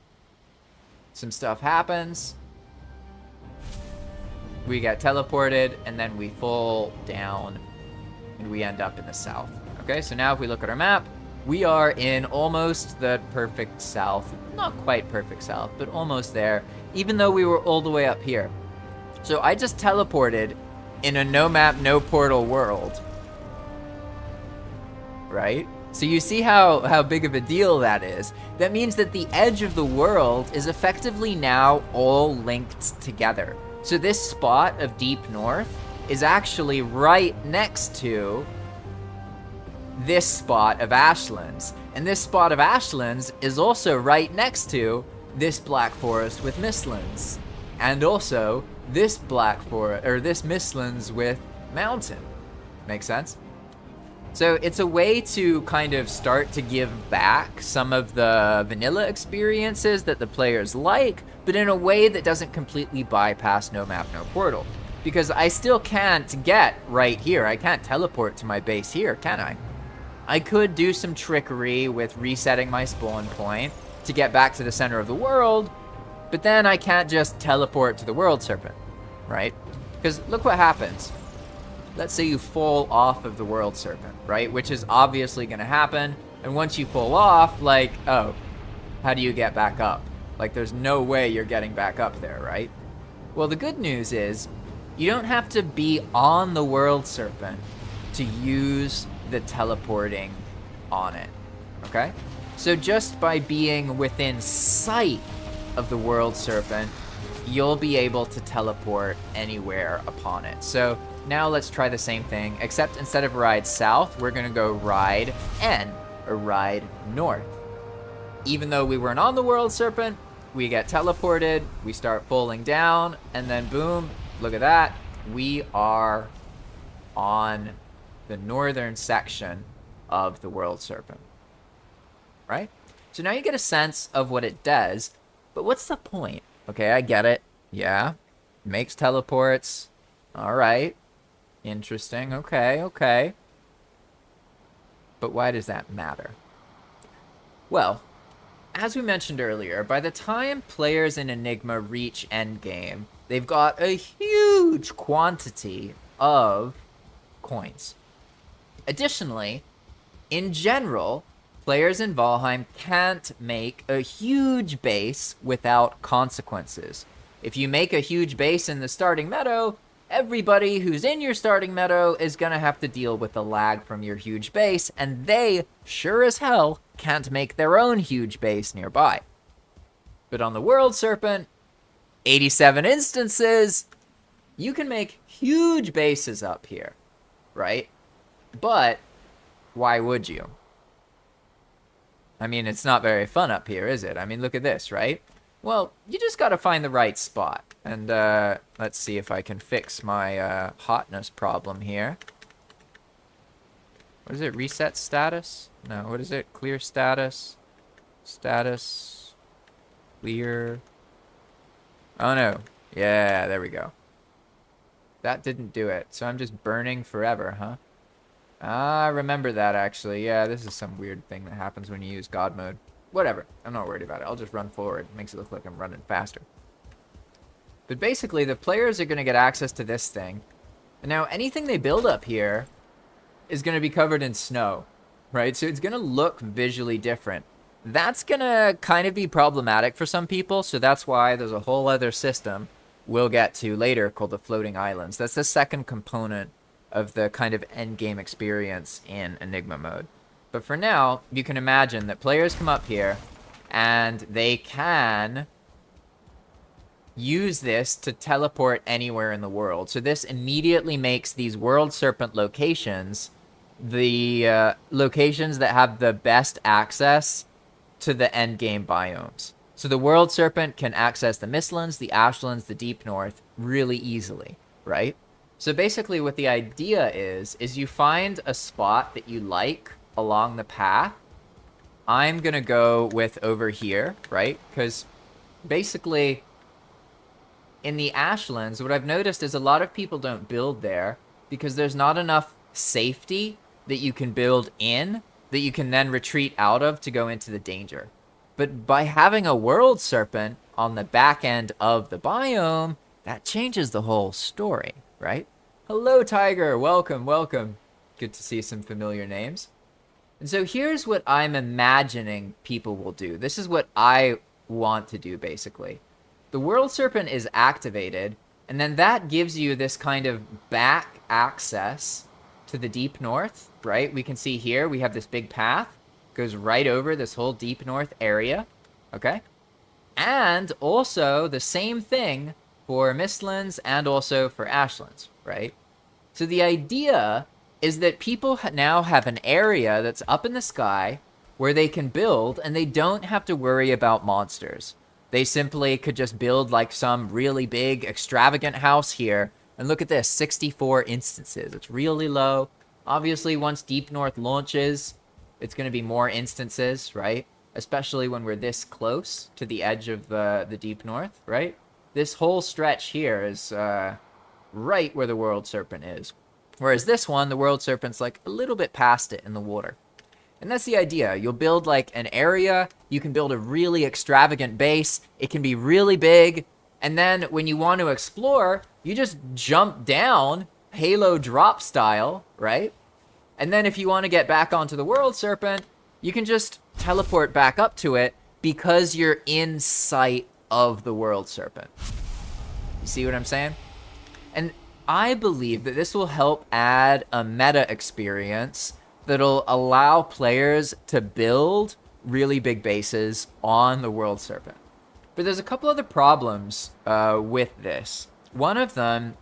Some stuff happens. We get teleported, and then we fall down, and we end up in the south. Okay, so now if we look at our map, we are in almost the perfect south. Not quite perfect south, but almost there, even though we were all the way up here. So I just teleported in a no map, no portal world. Right? So you see how big of a deal that is. That means that the edge of the world is effectively now all linked together. So this spot of Deep North is actually right next to this spot of Ashlands. And this spot of Ashlands is also right next to this Black Forest with Mistlands. And also this Black Forest, or this Mistlands with Mountain. Make sense? So it's a way to kind of start to give back some of the vanilla experiences that the players like, but in a way that doesn't completely bypass no map, no portal. Because I still can't get right here. I can't teleport to my base here, can I? I could do some trickery with resetting my spawn point to get back to the center of the world, but then I can't just teleport to the World Serpent, right? Because look what happens. Let's say you fall off of the World Serpent, right? Which is obviously going to happen. And once you fall off, like, oh, how do you get back up? Like, there's no way you're getting back up there, right? Well, the good news is you don't have to be on the World Serpent to use the teleporting on it, okay? So just by being within sight of the World Serpent, you'll be able to teleport anywhere upon it. So now let's try the same thing, except instead of ride south, we're gonna go ride N, or ride north. Even though we weren't on the World Serpent, we get teleported, we start falling down, and then boom, look at that, we are on the northern section of the World Serpent, right? So now you get a sense of what it does, but what's the point? Okay, I get it. Yeah, makes teleports. All right. Interesting. Okay. But why does that matter? Well, as we mentioned earlier, by the time players in Enigma reach endgame, they've got a huge quantity of coins. Additionally, in general, players in Valheim can't make a huge base without consequences. If you make a huge base in the starting meadow, everybody who's in your starting meadow is going to have to deal with the lag from your huge base, and they, sure as hell, can't make their own huge base nearby. But on the World Serpent, 87 instances, you can make huge bases up here, right? But why would you? I mean, it's not very fun up here, is it? I mean, look at this, right? Well, you just got to find the right spot. And let's see if I can fix my hotness problem here. What is it? Reset status? No, what is it? Clear status? Status? Clear? Oh, no. Yeah, there we go. That didn't do it. So I'm just burning forever, huh? Ah, I remember that, actually. Yeah, this is some weird thing that happens when you use God mode. Whatever. I'm not worried about it. I'll just run forward. It makes it look like I'm running faster. But basically, the players are going to get access to this thing. And now, anything they build up here is going to be covered in snow, right? So it's going to look visually different. That's going to kind of be problematic for some people, so that's why there's a whole other system we'll get to later called the floating islands. That's the second component of the kind of endgame experience in Enigma mode. But for now, you can imagine that players come up here and they can use this to teleport anywhere in the world. So this immediately makes these World Serpent locations the locations that have the best access to the endgame biomes. So the World Serpent can access the Mistlands, the Ashlands, the Deep North really easily, right? So basically what the idea is you find a spot that you like along the path. I'm going to go with over here, right? Because basically in the Ashlands, what I've noticed is a lot of people don't build there because there's not enough safety that you can build in that you can then retreat out of to go into the danger. But by having a World Serpent on the back end of the biome, that changes the whole story, right? Hello, Tiger. Welcome, welcome. Good to see some familiar names. And so here's what I'm imagining people will do. This is what I want to do, basically. The World Serpent is activated, and then that gives you this kind of back access to the Deep North, right? We can see here we have this big path. Goes right over this whole Deep North area, okay? And also the same thing for Mistlands and also for Ashlands, right? So the idea is that people now have an area that's up in the sky where they can build and they don't have to worry about monsters. They simply could just build like some really big extravagant house here. And look at this, 64 instances. It's really low. Obviously, once Deep North launches, it's going to be more instances, right? Especially when we're this close to the edge of the Deep North, right? This whole stretch here is right where the World Serpent is. Whereas this one, the World Serpent's like a little bit past it in the water. And that's the idea. You'll build like an area. You can build a really extravagant base. It can be really big. And then when you want to explore, you just jump down Halo drop style, right? And then if you want to get back onto the World Serpent, you can just teleport back up to it because you're in sight of the World Serpent. You see what I'm saying? And I believe that this will help add a meta experience that'll allow players to build really big bases on the World Serpent. But there's a couple other problems with this. One of them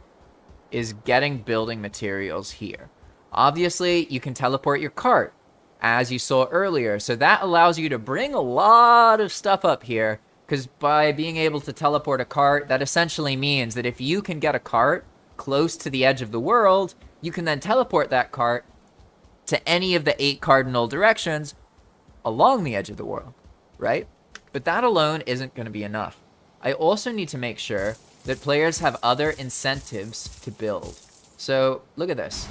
is getting building materials here. Obviously, you can teleport your cart, as you saw earlier. So that allows you to bring a lot of stuff up here, because by being able to teleport a cart, that essentially means that if you can get a cart close to the edge of the world, you can then teleport that cart to any of the 8 cardinal directions along the edge of the world, right? But that alone isn't going to be enough. I also need to make sure that players have other incentives to build. So look at this.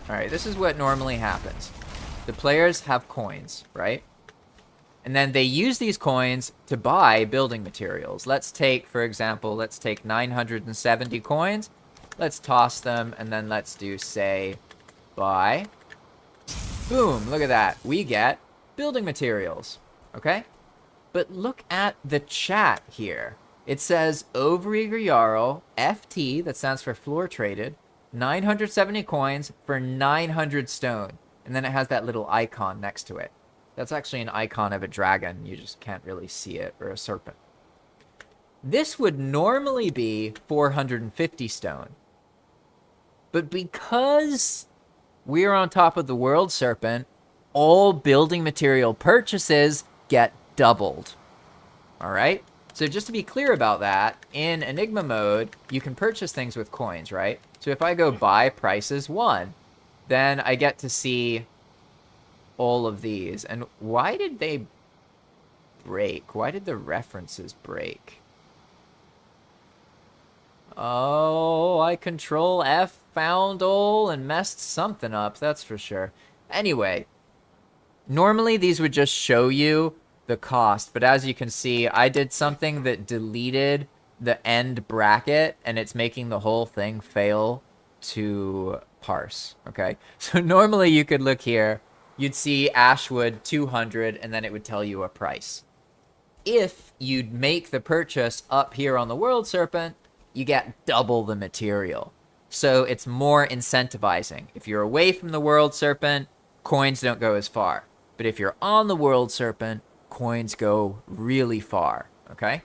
All right, this is what normally happens. The players have coins, right? And then they use these coins to buy building materials. Let's take, for example, let's take 970 coins. Let's toss them, and then let's do, say, buy. Boom, look at that. We get building materials, okay? But look at the chat here. It says Overeager Jarl, FT, that stands for floor traded, 970 coins for 900 stone. And then it has that little icon next to it. That's actually an icon of a dragon. You just can't really see it, or a serpent. This would normally be 450 stone. But because we're on top of the World Serpent, all building material purchases get doubled. All right? So just to be clear about that, in Enigma Mode, you can purchase things with coins, right? So if I go buy prices 1, then I get to see all of these. And why did they break? Why did the references break? Oh, I Control F found all and messed something up, that's for sure. Anyway, normally these would just show you the cost, but as you can see, I did something that deleted the end bracket, and it's making the whole thing fail to parse, okay? So normally you could look here, you'd see Ashwood 200, and then it would tell you a price. If you'd make the purchase up here on the World Serpent, you get double the material. So it's more incentivizing. If you're away from the World Serpent, coins don't go as far. But if you're on the World Serpent, coins go really far, okay?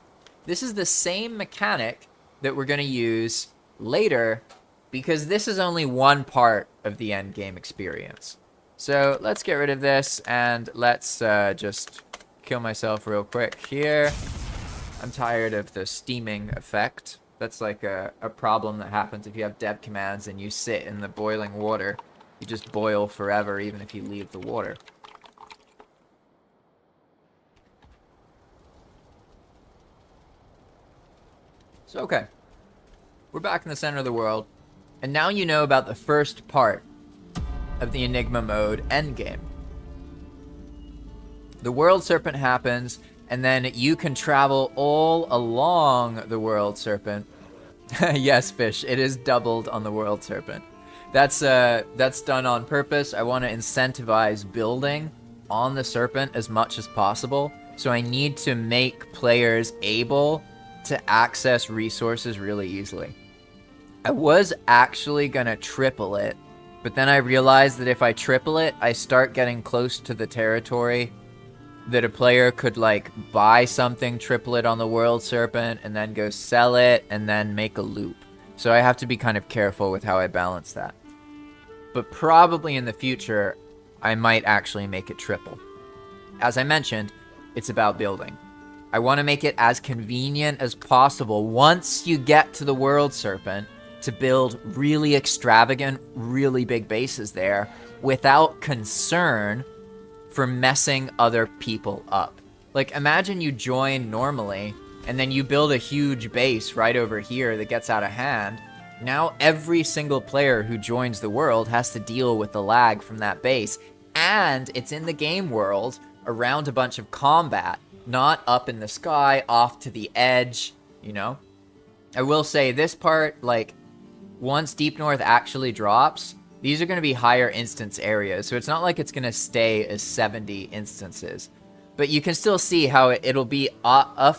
This is the same mechanic that we're going to use later, because this is only one part of the end game experience. So let's get rid of this, and let's just kill myself real quick here. I'm tired of the steaming effect. That's like a problem that happens if you have Devcommands and you sit in the boiling water. You just boil forever even if you leave the water. So okay, we're back in the center of the world, and now you know about the first part of the Enigma Mode endgame. The World Serpent happens, and then you can travel all along the World Serpent. Yes, Fish, it is doubled on the World Serpent. That's done on purpose. I want to incentivize building on the Serpent as much as possible, so I need to make players able to access resources really easily. I was actually gonna triple it, but then I realized that if I triple it, I start getting close to the territory that a player could like buy something, triple it on the World Serpent, and then go sell it, and then make a loop. So I have to be kind of careful with how I balance that. But probably in the future, I might actually make it triple. As I mentioned, it's about building. I want to make it as convenient as possible once you get to the World Serpent to build really extravagant, really big bases there without concern for messing other people up. Like, imagine you join normally, and then you build a huge base right over here that gets out of hand. Now every single player who joins the world has to deal with the lag from that base, and it's in the game world around a bunch of combat, not up in the sky, off to the edge, you know? I will say this part, like, once Deep North actually drops, these are going to be higher instance areas, so it's not like it's going to stay as 70 instances. But you can still see how it'll be it'll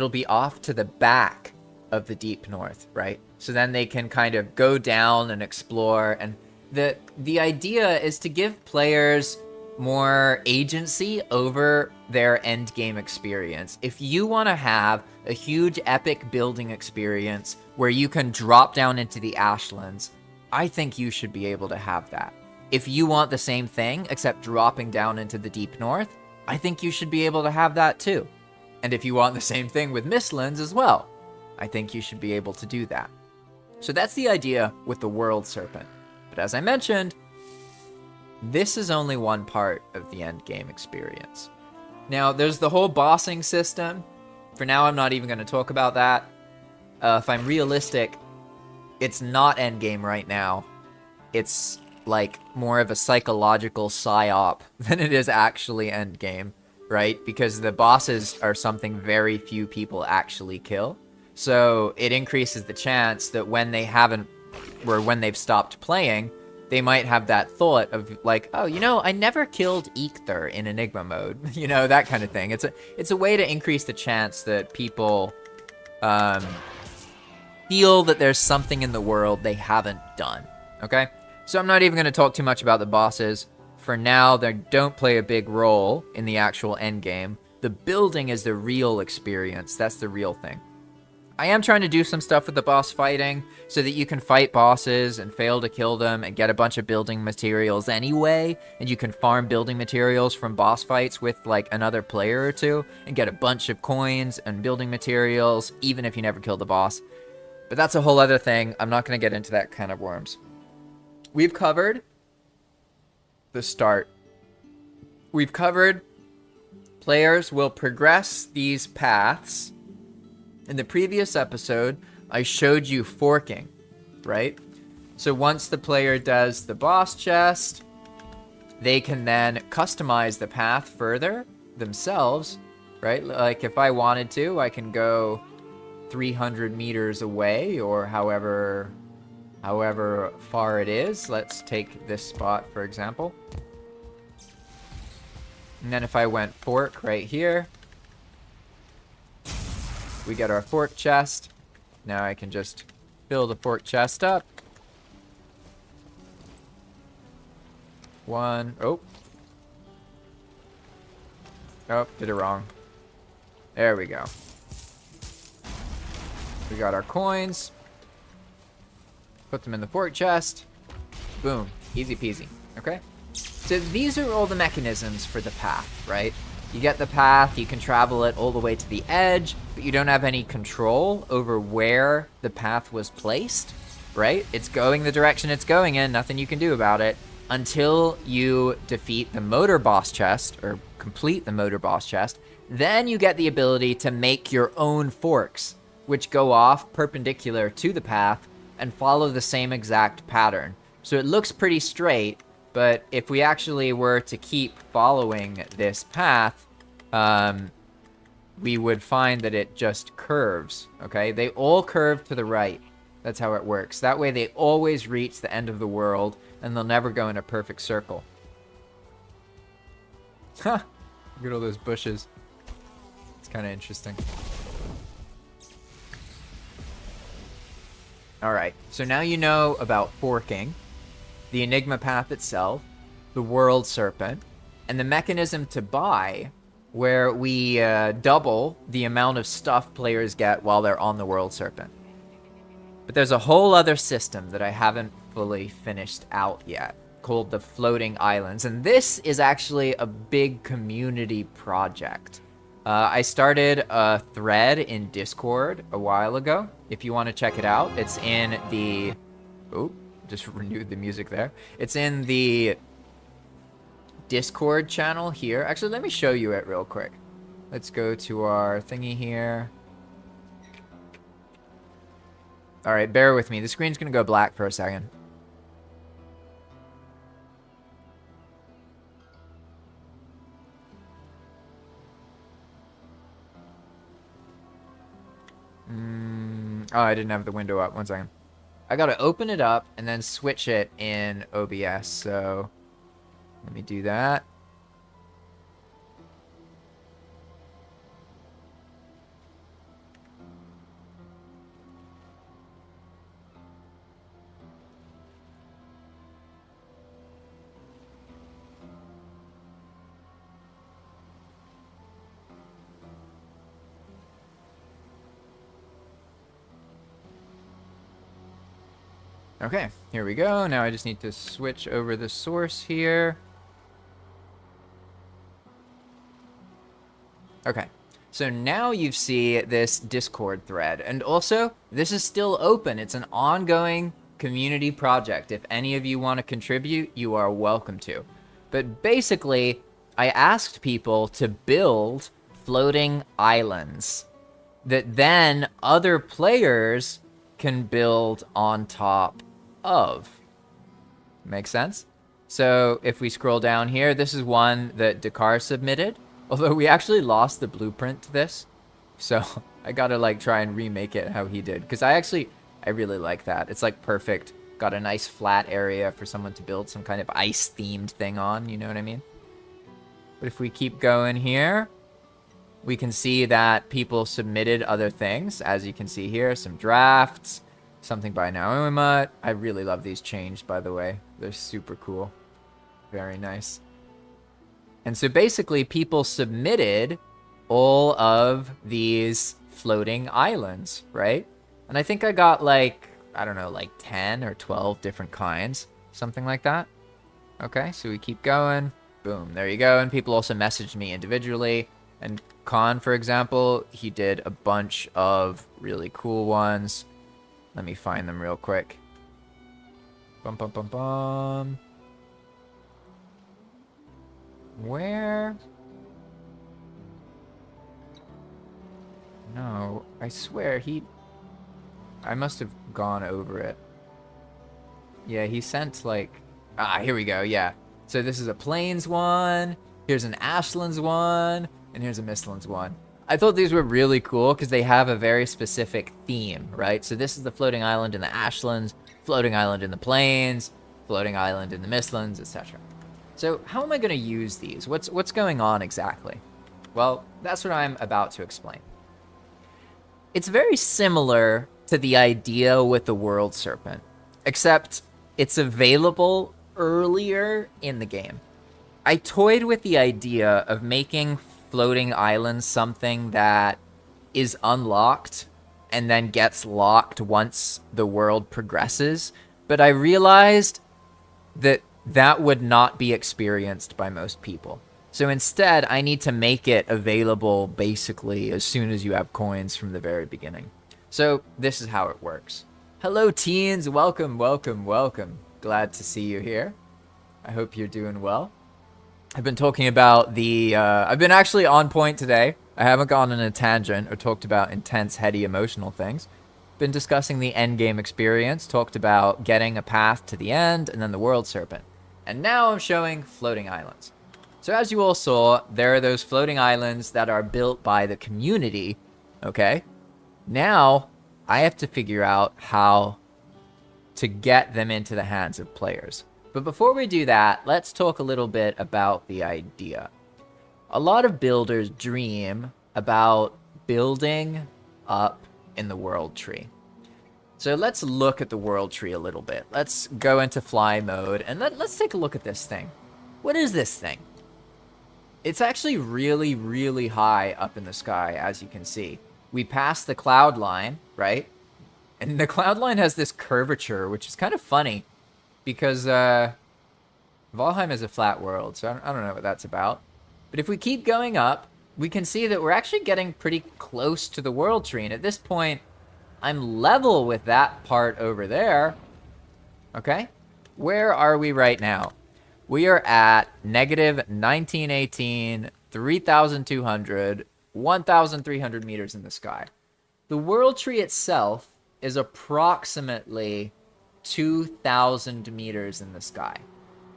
be off to the back of the Deep North, right? So then they can kind of go down and explore, and the idea is to give players more agency over their end game experience. If you want to have a huge epic building experience where you can drop down into the Ashlands, I think you should be able to have that. If you want the same thing, except dropping down into the Deep North, I think you should be able to have that too. And if you want the same thing with Mistlands as well, I think you should be able to do that. So that's the idea with the World Serpent. But as I mentioned, this is only one part of the end game experience. Now, there's the whole bossing system. For now, I'm not even going to talk about that. If I'm realistic, it's not endgame right now. It's like more of a psychological psyop than it is actually endgame, right? Because the bosses are something very few people actually kill. So it increases the chance that when they haven't, or when they've stopped playing, they might have that thought of like, oh, you know, I never killed Eikthyr in Enigma Mode. You know, that kind of thing. It's a way to increase the chance that people feel that there's something in the world they haven't done, okay? So I'm not even going to talk too much about the bosses. For now, they don't play a big role in the actual endgame. The building is the real experience. That's the real thing. I am trying to do some stuff with the boss fighting so that you can fight bosses and fail to kill them and get a bunch of building materials anyway, and you can farm building materials from boss fights with like another player or two and get a bunch of coins and building materials even if you never kill the boss. But that's a whole other thing. I'm not going to get into that kind of worms. We've covered the start. We've covered players will progress these paths. In the previous episode, I showed you forking, right? So once the player does the boss chest, they can then customize the path further themselves, right? Like if I wanted to, I can go 300 meters away or however far it is. Let's take this spot, for example. And then if I went fork right here, we get our fork chest. Now I can just fill the fork chest up. Oh, did it wrong. There we go. We got our coins. Put them in the fork chest. Boom. Easy peasy. Okay? So these are all the mechanisms for the path, right? You get the path, you can travel it all the way to the edge, but you don't have any control over where the path was placed, right? It's going the direction it's going in, nothing you can do about it, until you defeat the motor boss chest, or complete the motor boss chest. Then you get the ability to make your own forks, which go off perpendicular to the path and follow the same exact pattern. So it looks pretty straight, but if we actually were to keep following this path, we would find that it just curves, okay? They all curve to the right. That's how it works. That way they always reach the end of the world, and they'll never go in a perfect circle. Huh. Look at all those bushes. It's kind of interesting. Alright, so now you know about forking, the Enigma path itself, the World Serpent, and the mechanism to buy, where we double the amount of stuff players get while they're on the World Serpent. But there's a whole other system that I haven't fully finished out yet, called the Floating Islands, and this is actually a big community project. I started a thread in Discord a while ago. If you want to check it out, it's in the... Oh, just renewed the music there. It's in the Discord channel here. Actually, let me show you it real quick. Let's go to our thingy here. Alright, bear with me. The screen's gonna go black for a second. Oh, I didn't have the window up. One second. I gotta open it up and then switch it in OBS, so let me do that. Okay, here we go. Now I just need to switch over the source here. Okay, so now you see this Discord thread. And also, this is still open. It's an ongoing community project. If any of you want to contribute, you are welcome to. But basically, I asked people to build floating islands that then other players can build on top of. Makes sense? So if we scroll down here, this is one that Dakar submitted. Although we actually lost the blueprint to this. So I gotta like try and remake it how he did. Because I really like that. It's like perfect. Got a nice flat area for someone to build some kind of ice themed thing on. You know what I mean? But if we keep going here, we can see that people submitted other things. As you can see here, some drafts. Something by Enigma. I really love these changed, by the way. They're super cool. Very nice. And so basically, people submitted all of these floating islands, right? And I think I got like, I don't know, like 10 or 12 different kinds. Something like that. Okay, so we keep going. Boom, there you go. And people also messaged me individually. And Khan, for example, he did a bunch of really cool ones. Let me find them real quick. Bum, bum, bum, bum. Where? No, I swear I must have gone over it. Yeah, he sent like... Ah, here we go, yeah. So this is a Plains one, here's an Ashlands one, and here's a Mistlands one. I thought these were really cool because they have a very specific theme, right? So this is the floating island in the Ashlands, floating island in the Plains, floating island in the Mistlands, etc. So how am I going to use these? What's going on exactly? Well, that's what I'm about to explain. It's very similar to the idea with the World Serpent, except it's available earlier in the game. I toyed with the idea of making floating islands something that is unlocked and then gets locked once the world progresses, but I realized that would not be experienced by most people. So instead, I need to make it available basically as soon as you have coins from the very beginning. So this is how it works. Hello, teens. Welcome, welcome, welcome. Glad to see you here. I hope you're doing well. I've been talking about I've been actually on point today. I haven't gone on a tangent or talked about intense, heady, emotional things. Been discussing the endgame experience, talked about getting a path to the end, and then the World Serpent. And now I'm showing floating islands. So as you all saw, there are those floating islands that are built by the community, okay? Now, I have to figure out how to get them into the hands of players. But before we do that, let's talk a little bit about the idea. A lot of builders dream about building up in the world tree. So let's look at the world tree a little bit. Let's go into fly mode and let's take a look at this thing. What is this thing? It's actually really, really high up in the sky, as you can see. We passed the cloud line, right? And the cloud line has this curvature, which is kind of funny because Valheim is a flat world, so I don't know what that's about. But if we keep going up, we can see that we're actually getting pretty close to the world tree. And at this point, I'm level with that part over there. Okay? Where are we right now? We are at negative 1918, 3,200, 1,300 meters in the sky. The world tree itself is approximately 2,000 meters in the sky.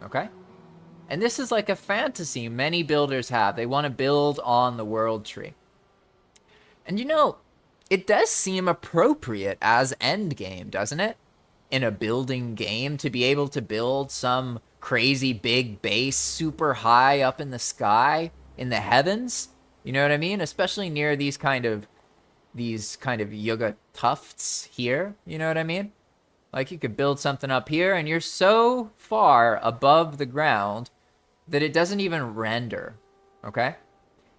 Okay? And this is like a fantasy many builders have. They want to build on the world tree. And you know, it does seem appropriate as endgame, doesn't it? In a building game, to be able to build some crazy big base super high up in the sky, in the heavens. You know what I mean? Especially near these kind of yucca tufts here. You know what I mean? Like you could build something up here and you're so far above the ground that it doesn't even render. Okay?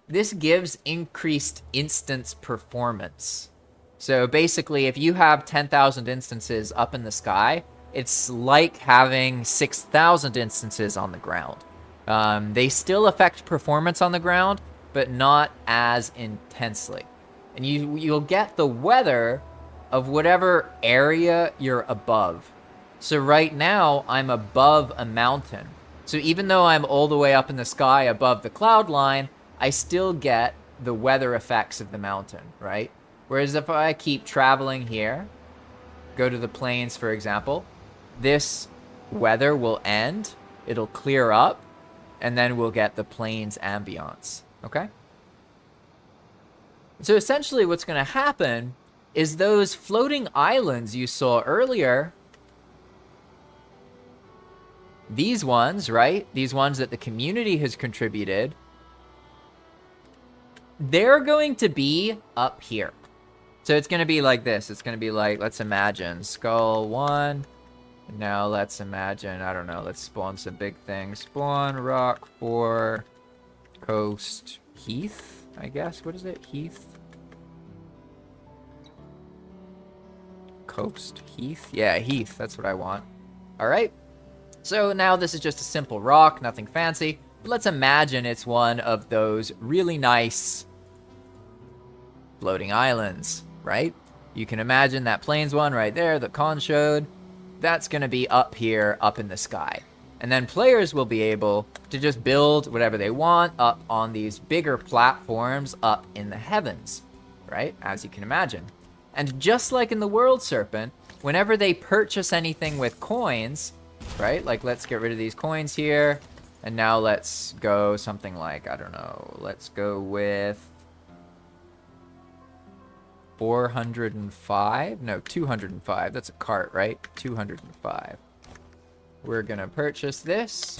This gives increased instance performance. So basically, if you have 10,000 instances up in the sky, it's like having 6,000 instances on the ground. They still affect performance on the ground, but not as intensely. And you'll get the weather of whatever area you're above. So right now, I'm above a mountain. So even though I'm all the way up in the sky above the cloud line, I still get the weather effects of the mountain, right? Whereas if I keep traveling here, go to the plains, for example, this weather will end, it'll clear up, and then we'll get the plains ambiance, okay? So essentially what's going to happen is those floating islands you saw earlier, these ones, right? These ones that the community has contributed, they're going to be up here. So it's going to be like this. It's going to be like, let's imagine skull 1. Now let's imagine, I don't know, let's spawn some big things. Spawn rock 4, coast heath, I guess. What is it? Heath? Coast heath? Yeah, heath. That's what I want. All right. So now this is just a simple rock, nothing fancy. But let's imagine it's one of those really nice floating islands, right? You can imagine that plains one right there that Khan showed. That's going to be up here, up in the sky. And then players will be able to just build whatever they want up on these bigger platforms up in the heavens, right? As you can imagine. And just like in the World Serpent, whenever they purchase anything with coins, right? Like, let's get rid of these coins here. And now let's go something like, I don't know, let's go with 405? No, 205. That's a cart, right? 205. We're gonna purchase this.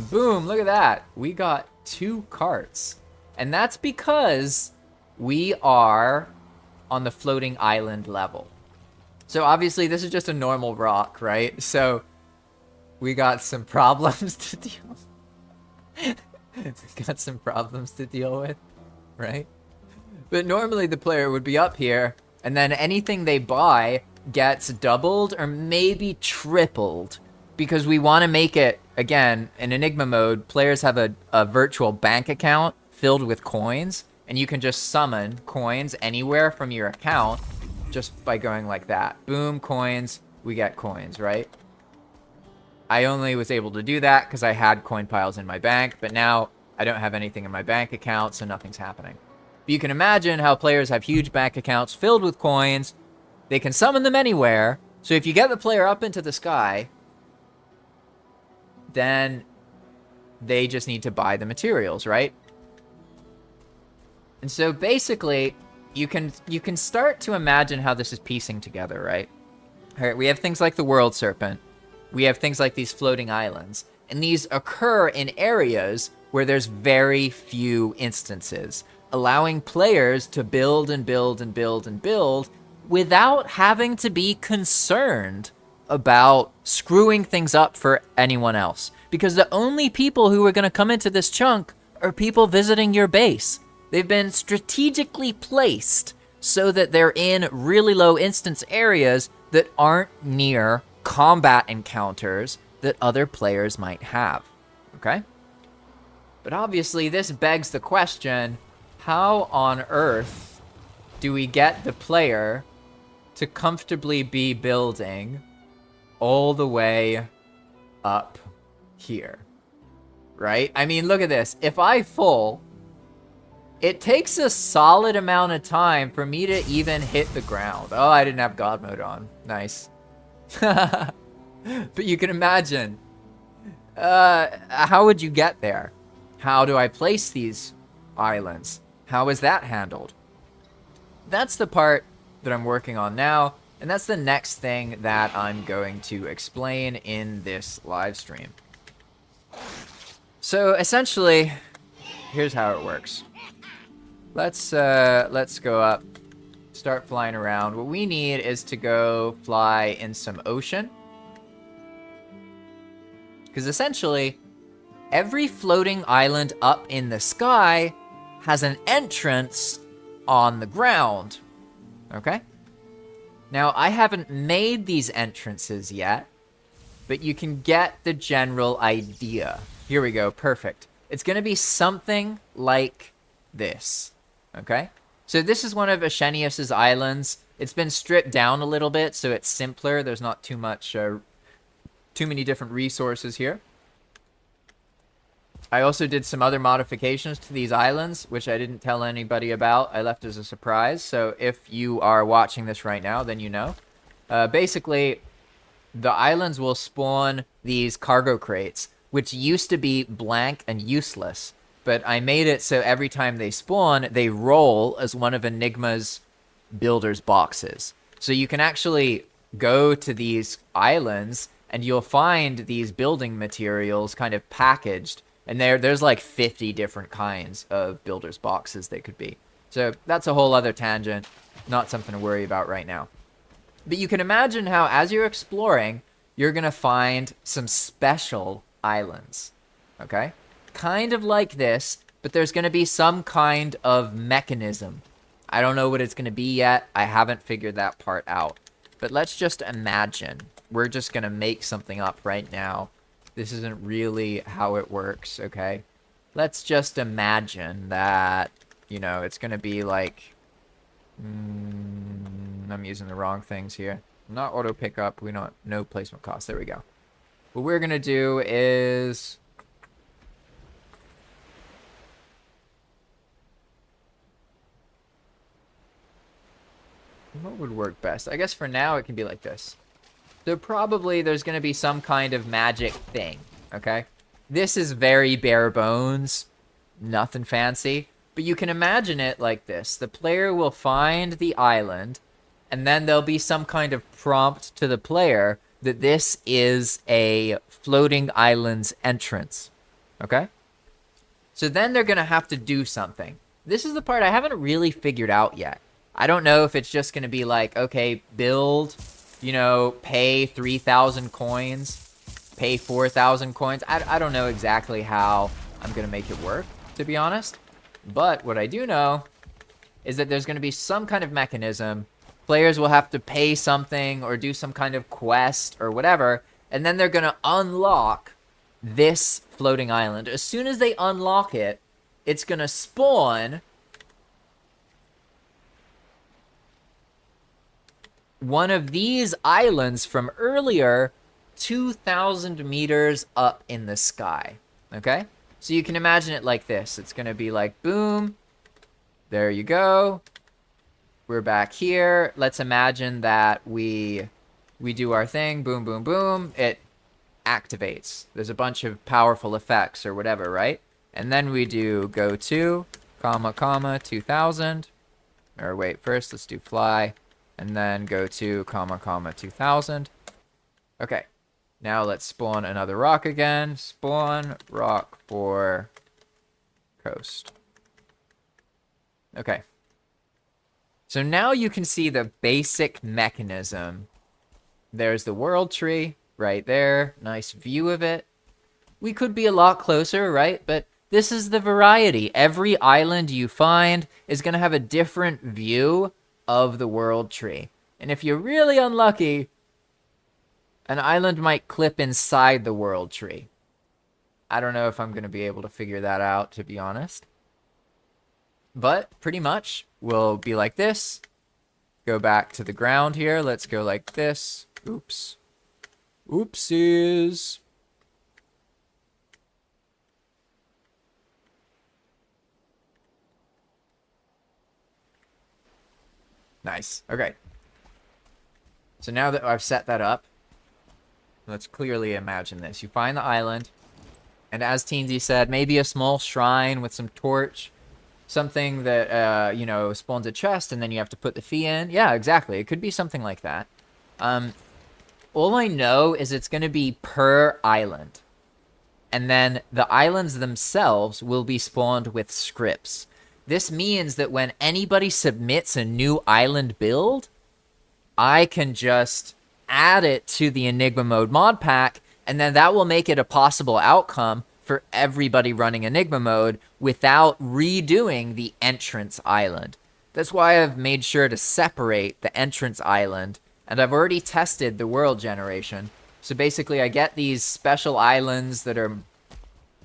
Boom, look at that. We got 2 carts. And that's because we are on the floating island level. So obviously this is just a normal rock, right? So we got some problems to deal got some problems to deal with, right? But normally the player would be up here, and then anything they buy gets doubled or maybe tripled because we want to make it, again, in Enigma mode, players have a virtual bank account filled with coins, and you can just summon coins anywhere from your account just by going like that. Boom, coins, we get coins, right? I only was able to do that because I had coin piles in my bank, but now I don't have anything in my bank account, so nothing's happening. But you can imagine how players have huge bank accounts filled with coins. They can summon them anywhere. So if you get the player up into the sky, then they just need to buy the materials, right? And so basically, you can start to imagine how this is piecing together, right? All right, we have things like the World Serpent. We have things like these floating islands. And these occur in areas where there's very few instances, allowing players to build and build and build and build without having to be concerned about screwing things up for anyone else. Because the only people who are going to come into this chunk are people visiting your base. They've been strategically placed so that they're in really low instance areas that aren't near combat encounters that other players might have, okay? But obviously this begs the question, how on earth do we get the player to comfortably be building all the way up here, right? I mean, look at this. If I full, it takes a solid amount of time for me to even hit the ground. Oh, I didn't have God mode on. Nice. But you can imagine, how would you get there? How do I place these islands? How is that handled? That's the part that I'm working on now, and that's the next thing that I'm going to explain in this live stream. So essentially, here's how it works. Let's go up, start flying around. What we need is to go fly in some ocean. Because essentially, every floating island up in the sky has an entrance on the ground. Okay? Now, I haven't made these entrances yet, but you can get the general idea. Here we go, perfect. It's going to be something like this. Okay? So this is one of Ashenius's islands. It's been stripped down a little bit, so it's simpler. There's not too many different resources here. I also did some other modifications to these islands, which I didn't tell anybody about. I left as a surprise, so if you are watching this right now, then you know. Basically, the islands will spawn these cargo crates, which used to be blank and useless. But I made it so every time they spawn, they roll as one of Enigma's builder's boxes. So you can actually go to these islands, and you'll find these building materials kind of packaged. And there's like 50 different kinds of builder's boxes they could be. So that's a whole other tangent, not something to worry about right now. But you can imagine how, as you're exploring, you're going to find some special islands, okay? Kind of like this, but there's going to be some kind of mechanism. I don't know what it's going to be yet. I haven't figured that part out. But let's just imagine. We're just going to make something up right now. This isn't really how it works, okay? Let's just imagine that, you know, it's going to be like... I'm using the wrong things here. Not auto pickup. We don't... No placement cost. There we go. What we're going to do is... What would work best? I guess for now it can be like this. So probably there's going to be some kind of magic thing, okay? This is very bare bones, nothing fancy, but you can imagine it like this. The player will find the island, and then there'll be some kind of prompt to the player that this is a floating island's entrance, okay? So then they're going to have to do something. This is the part I haven't really figured out yet. I don't know if it's just going to be like, okay, build... You know, pay 3,000 coins, pay 4,000 coins. I don't know exactly how I'm going to make it work, to be honest. But what I do know is that there's going to be some kind of mechanism. Players will have to pay something or do some kind of quest or whatever. And then they're going to unlock this floating island. As soon as they unlock it, it's going to spawn one of these islands from earlier 2,000 meters up in the sky. Okay? So you can imagine it like this. It's going to be like, boom. There you go. We're back here. Let's imagine that we do our thing. Boom, boom, boom. It activates. There's a bunch of powerful effects or whatever, right? And then we do go to, comma, comma, 2000. Or wait, first let's do fly. And then go to, comma, comma, 2000. Okay. Now let's spawn another rock again. Spawn rock for coast. Okay. So now you can see the basic mechanism. There's the world tree right there. Nice view of it. We could be a lot closer, right? But this is the variety. Every island you find is going to have a different view of the world tree. And if you're really unlucky, an island might clip inside the world tree. I don't know if I'm going to be able to figure that out, to be honest. But pretty much we'll be like this. Go back to the ground here. Let's go like this. Oops. Oopsies. Nice. Okay. So now that I've set that up, let's clearly imagine this. You find the island, and as Teensy said, maybe a small shrine with some torch. Something that, you know, spawns a chest, and then you have to put the fee in. Yeah, exactly. It could be something like that. All I know is it's going to be per island. And then the islands themselves will be spawned with scripts. This means that when anybody submits a new island build, I can just add it to the Enigma Mode mod pack, and then that will make it a possible outcome for everybody running Enigma Mode without redoing the entrance island. That's why I've made sure to separate the entrance island, and I've already tested the world generation. So basically I get these special islands that are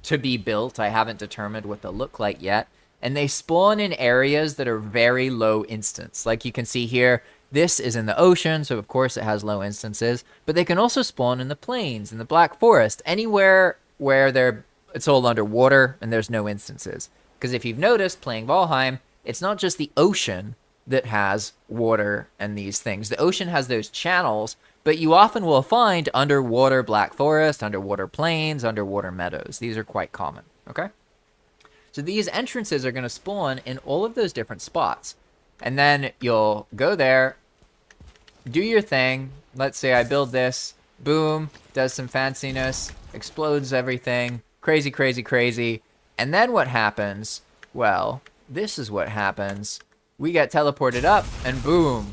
to be built. I haven't determined what they'll look like yet. And they spawn in areas that are very low instance. Like you can see here, this is in the ocean, so of course it has low instances. But they can also spawn in the plains, in the Black Forest, anywhere where it's all underwater and there's no instances. Because if you've noticed, playing Valheim, it's not just the ocean that has water and these things. The ocean has those channels, but you often will find underwater Black Forest, underwater plains, underwater meadows. These are quite common, okay? So these entrances are going to spawn in all of those different spots. And then you'll go there, do your thing. Let's say I build this, boom, does some fanciness, explodes everything, crazy, crazy, crazy. And then what happens? Well, this is what happens. We get teleported up, and boom.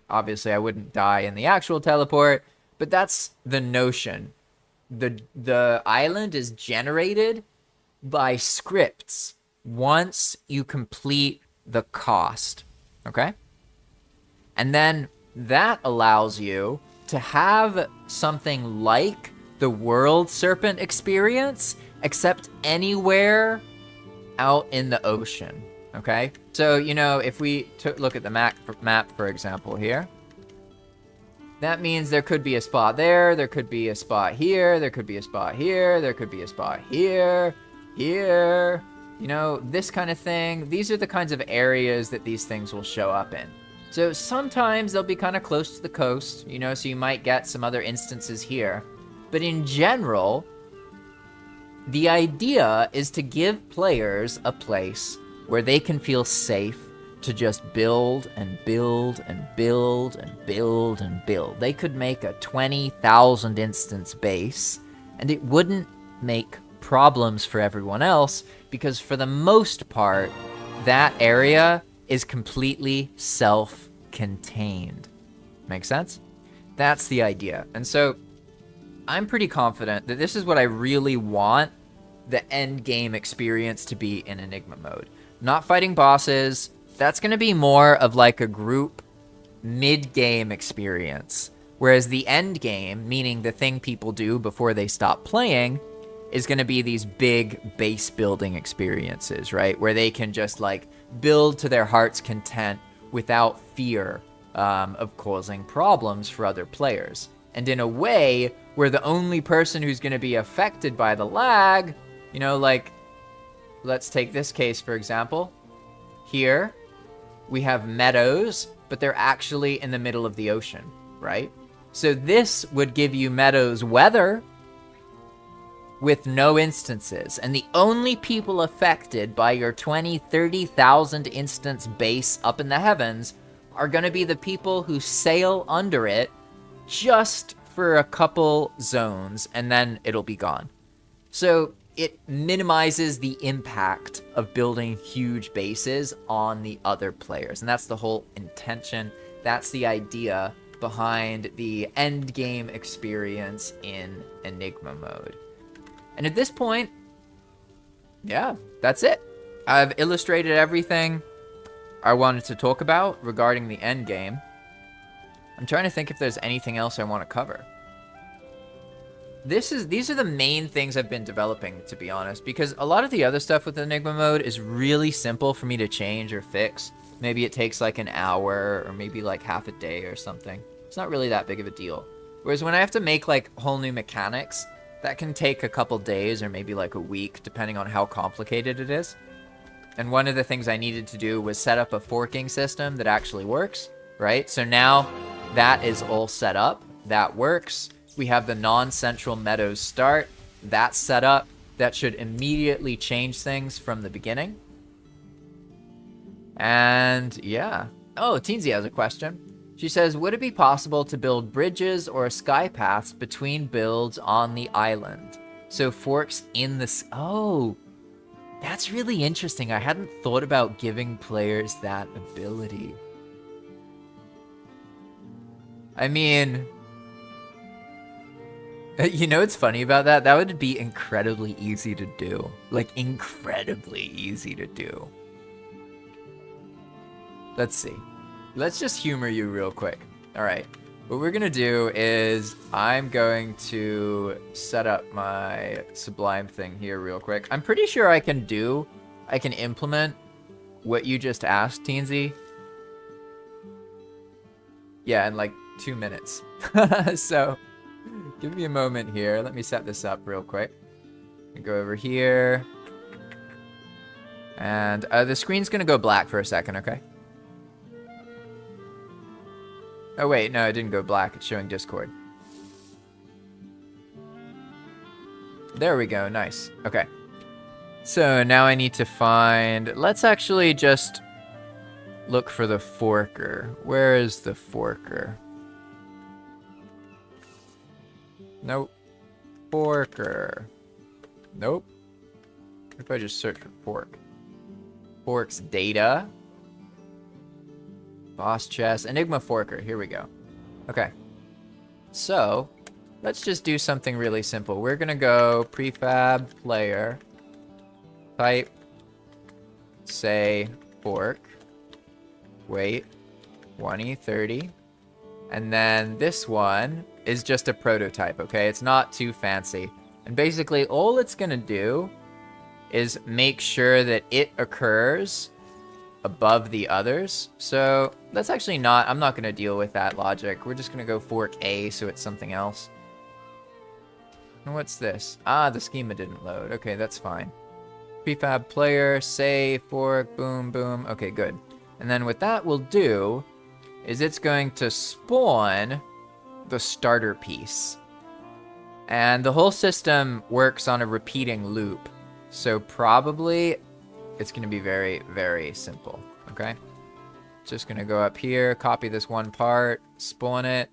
Obviously, I wouldn't die in the actual teleport, but that's the notion. The island is generated by scripts once you complete the cost, okay? And then that allows you to have something like the World Serpent experience, except anywhere out in the ocean, okay? So, you know, if we look at the map, for example, here, that means there could be a spot there could be a spot here, there could be a spot here, there could be a spot here, here, you know, this kind of thing. These are the kinds of areas that these things will show up in. So sometimes they'll be kind of close to the coast, you know, so you might get some other instances here. But in general, the idea is to give players a place where they can feel safe to just build and build and build and build and build. They could make a 20,000 instance base, and it wouldn't make problems for everyone else, because for the most part, that area is completely self-contained. Make sense? That's the idea. And so I'm pretty confident that this is what I really want the end game experience to be in Enigma Mode. Not fighting bosses. That's going to be more of like a group mid-game experience. Whereas the end game, meaning the thing people do before they stop playing, is going to be these big base building experiences, right? Where they can just like build to their heart's content without fear of causing problems for other players. And in a way, where the only person who's going to be affected by the lag, you know, like, let's take this case, for example. Here, we have meadows, but they're actually in the middle of the ocean, right? So this would give you meadows weather with no instances. And the only people affected by your 20, 30,000 instance base up in the heavens are going to be the people who sail under it just for a couple zones, and then it'll be gone. So it minimizes the impact of building huge bases on the other players. And that's the whole intention. That's the idea behind the end game experience in Enigma mode. And at this point, yeah, that's it. I've illustrated everything I wanted to talk about regarding the end game. I'm trying to think if there's anything else I want to cover. These are the main things I've been developing, to be honest, because a lot of the other stuff with Enigma mode is really simple for me to change or fix. Maybe it takes like an hour or maybe like half a day or something. It's not really that big of a deal. Whereas when I have to make like whole new mechanics, that can take a couple days or maybe like a week, depending on how complicated it is. And one of the things I needed to do was set up a forking system that actually works, right? So now that is all set up. That works. We have the non-central meadows start. That's set up. That should immediately change things from the beginning. And yeah. Oh, Teensy has a question. She says, would it be possible to build bridges or sky paths between builds on the island? So forks in the... Oh, that's really interesting. I hadn't thought about giving players that ability. I mean... You know what's funny about that? That would be incredibly easy to do. Like, incredibly easy to do. Let's see. Let's just humor you real quick. All right. What we're going to do is I'm going to set up my Sublime thing here real quick. I'm pretty sure I can implement what you just asked, Teensy. Yeah, in like 2 minutes. So give me a moment here. Let me set this up real quick. Go over here. And the screen's going to go black for a second, okay? Oh, wait, no, it didn't go black. It's showing Discord. There we go. Nice. Okay. So now I need to find... Let's actually just look for the forker. Where is the forker? Nope. Forker. Nope. What if I just search for fork? Forks data. Boss chest. Enigma forker. Here we go. Okay. So, let's just do something really simple. We're going to go prefab player. Type. Say fork. Wait. 2030. And then this one is just a prototype, okay? It's not too fancy. And basically, all it's going to do is make sure that it occurs above the others. So that's actually not, I'm not going to deal with that logic. We're just going to go fork A so it's something else. And what's this? Ah, the schema didn't load. Okay, that's fine. Prefab player, say, fork, boom, boom. Okay, good. And then what that will do is it's going to spawn the starter piece. And the whole system works on a repeating loop. So probably it's going to be very, very simple, okay? Just going to go up here, copy this one part, spawn it,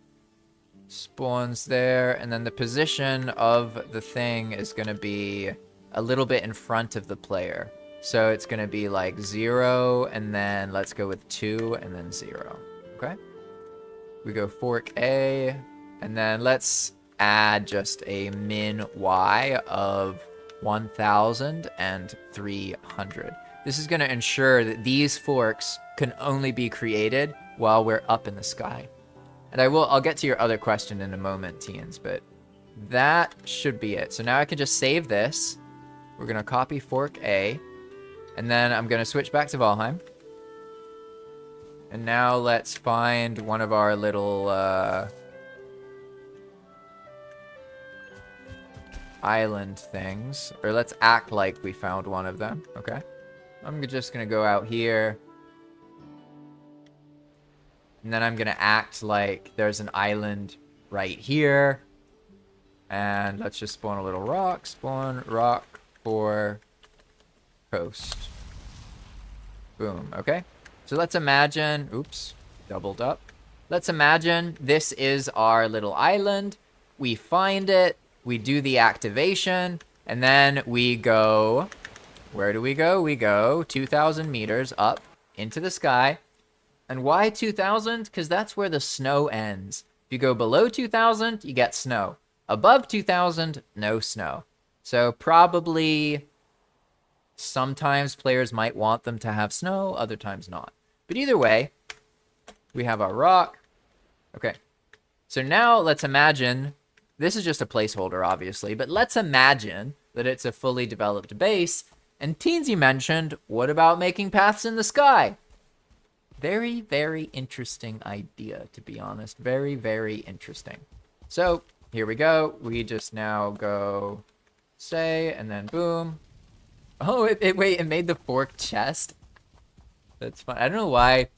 spawns there, and then the position of the thing is going to be a little bit in front of the player. So it's going to be like 0, and then let's go with 2, and then 0, okay? We go fork A, and then let's add just a min Y of 1,300. This is going to ensure that these forks can only be created while we're up in the sky. And I'll get to your other question in a moment, teens, but that should be it. So now I can just save this. We're gonna copy fork A, and then I'm gonna switch back to Valheim. And now let's find one of our little island things. Or let's act like we found one of them, okay? I'm just gonna go out here. And then I'm gonna act like there's an island right here. And let's just spawn a little rock. Spawn rock for coast. Boom, okay? So let's imagine, oops, doubled up. Let's imagine this is our little island. We find it, we do the activation, and then we go, where do we go? We go 2,000 meters up into the sky. And why 2,000? Because that's where the snow ends. If you go below 2,000, you get snow. Above 2,000, no snow. So probably sometimes players might want them to have snow, other times not. But either way, we have our rock. Okay. So now let's imagine, this is just a placeholder, obviously, but let's imagine that it's a fully developed base. And Teensy mentioned, what about making paths in the sky? Very, very interesting idea, to be honest. Very, very interesting. So here we go. We just now go say, and then boom. Oh, wait, it made the fork chest. That's fun. I don't know why.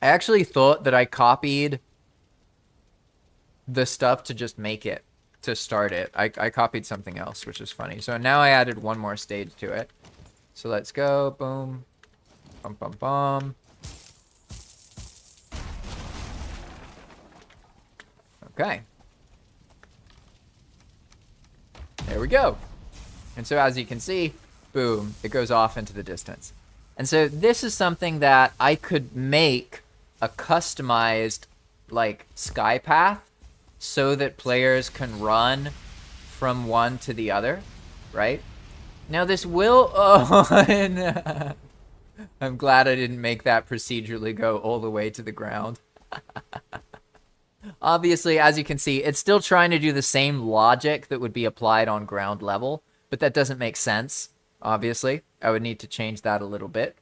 I actually thought that I copied the stuff to just make it, to start it. I copied something else, which is funny. So now I added one more stage to it. So let's go. Boom. Bum, bum, bum. Okay. There we go. And so as you can see, boom, it goes off into the distance. And so this is something that I could make a customized, like, sky path so that players can run from one to the other, right? Now this will, I'm glad I didn't make that procedurally go all the way to the ground. Obviously, as you can see, it's still trying to do the same logic that would be applied on ground level, but that doesn't make sense, obviously. I would need to change that a little bit.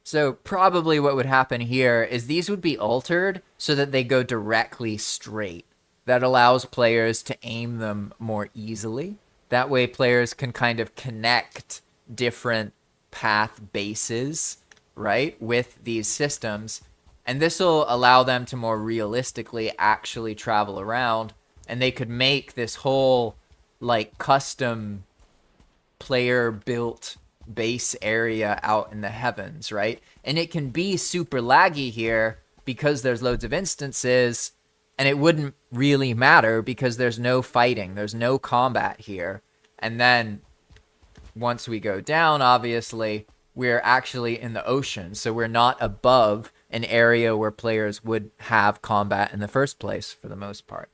So probably what would happen here is these would be altered so that they go directly straight. That allows players to aim them more easily. That way players can kind of connect different path bases, right, with these systems. And this will allow them to more realistically actually travel around. And they could make this whole, like, custom player-built base area out in the heavens, right? And it can be super laggy here because there's loads of instances, and it wouldn't really matter because there's no fighting, there's no combat here. And then once we go down, obviously, we're actually in the ocean, so we're not above an area where players would have combat in the first place for the most part.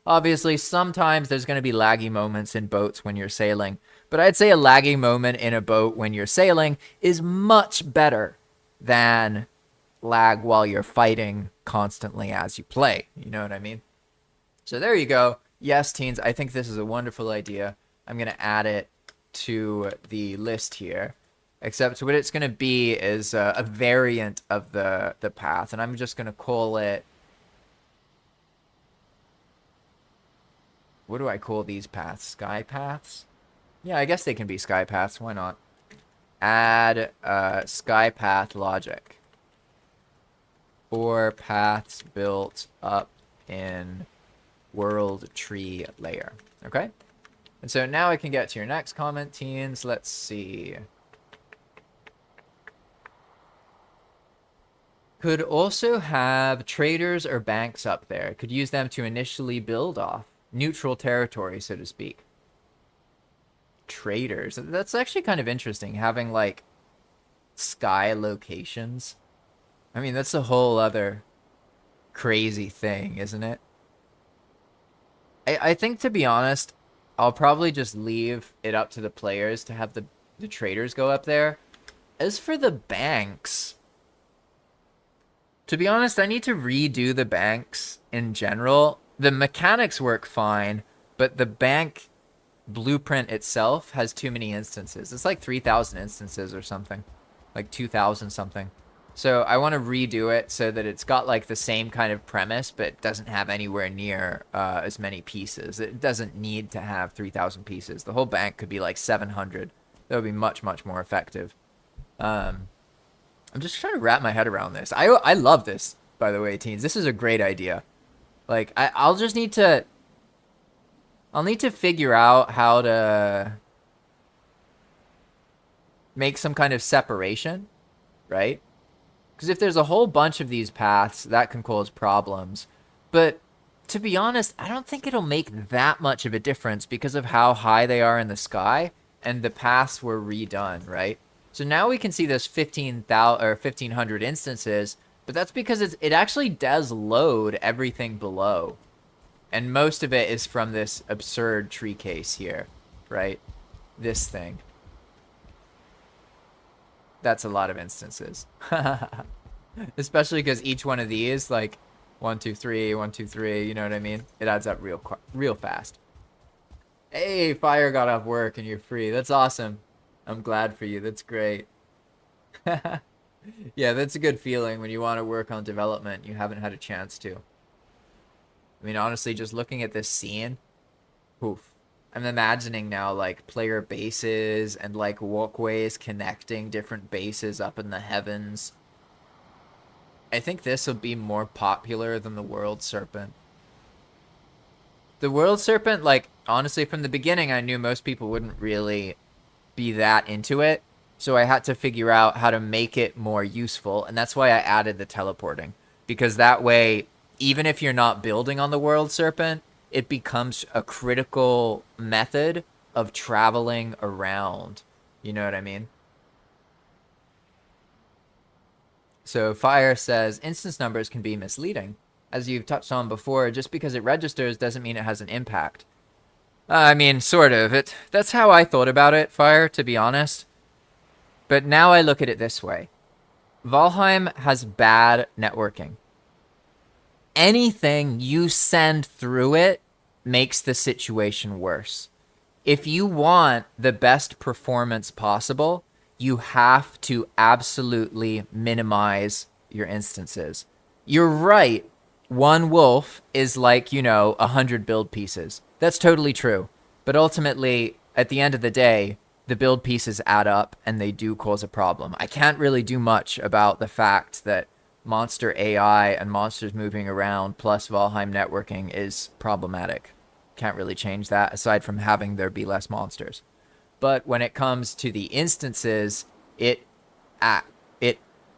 Obviously, sometimes there's going to be laggy moments in boats when you're sailing, but I'd say a laggy moment in a boat when you're sailing is much better than lag while you're fighting constantly as you play. You know what I mean? So there you go. Yes, teens, I think this is a wonderful idea. I'm going to add it to the list here. Except what it's going to be is a variant of the path, and I'm just going to call it... What do I call these paths? Sky paths? Yeah, I guess they can be sky paths. Why not? Add sky path logic. For paths built up in world tree layer. Okay? And so now I can get to your next comment, teens. Let's see. Could also have traders or banks up there. Could use them to initially build off. Neutral territory, so to speak. Traders. That's actually kind of interesting, having, like, sky locations. I mean, that's a whole other crazy thing, isn't it? I think, to be honest, I'll probably just leave it up to the players to have the traders go up there. As for the banks... To be honest, I need to redo the banks in general. The mechanics work fine, but the bank blueprint itself has too many instances. It's like 3,000 instances or something, like 2,000 something. So I want to redo it so that it's got like the same kind of premise, but it doesn't have anywhere near as many pieces. It doesn't need to have 3,000 pieces. The whole bank could be like 700. That would be much, much more effective. I'm just trying to wrap my head around this. I love this, by the way, teens. This is a great idea. Like, I'll just need to... I'll need to figure out how to make some kind of separation, right? Because if there's a whole bunch of these paths, that can cause problems. But to be honest, I don't think it'll make that much of a difference because of how high they are in the sky and the paths were redone, right? So now we can see this 15,000 or 1,500 instances, but that's because it actually does load everything below. And most of it is from this absurd tree case here, right? This thing. That's a lot of instances. Especially because each one of these, like 1, 2, 3, 1, 2, 3, you know what I mean? It adds up real fast. Hey, Fire got off work and you're free. That's awesome. I'm glad for you. That's great. Yeah, that's a good feeling when you want to work on development and you haven't had a chance to. I mean, honestly, just looking at this scene, oof. I'm imagining now, like, player bases and, like, walkways connecting different bases up in the heavens. I think this will be more popular than the World Serpent. The World Serpent, like, honestly, from the beginning, I knew most people wouldn't really be that into it. So I had to figure out how to make it more useful. And that's why I added the teleporting. Because that way, even if you're not building on the World Serpent, it becomes a critical method of traveling around. You know what I mean? So Fire says, instance numbers can be misleading. As you've touched on before, just because it registers doesn't mean it has an impact. I mean, sort of. That's how I thought about it, Fire, to be honest. But now I look at it this way. Valheim has bad networking. Anything you send through it makes the situation worse. If you want the best performance possible, you have to absolutely minimize your instances. You're right. One wolf is like, 100 build pieces. That's totally true. But ultimately, at the end of the day, the build pieces add up and they do cause a problem. I can't really do much about the fact that monster AI and monsters moving around plus Valheim networking is problematic. Can't really change that aside from having there be less monsters. But when it comes to the instances, it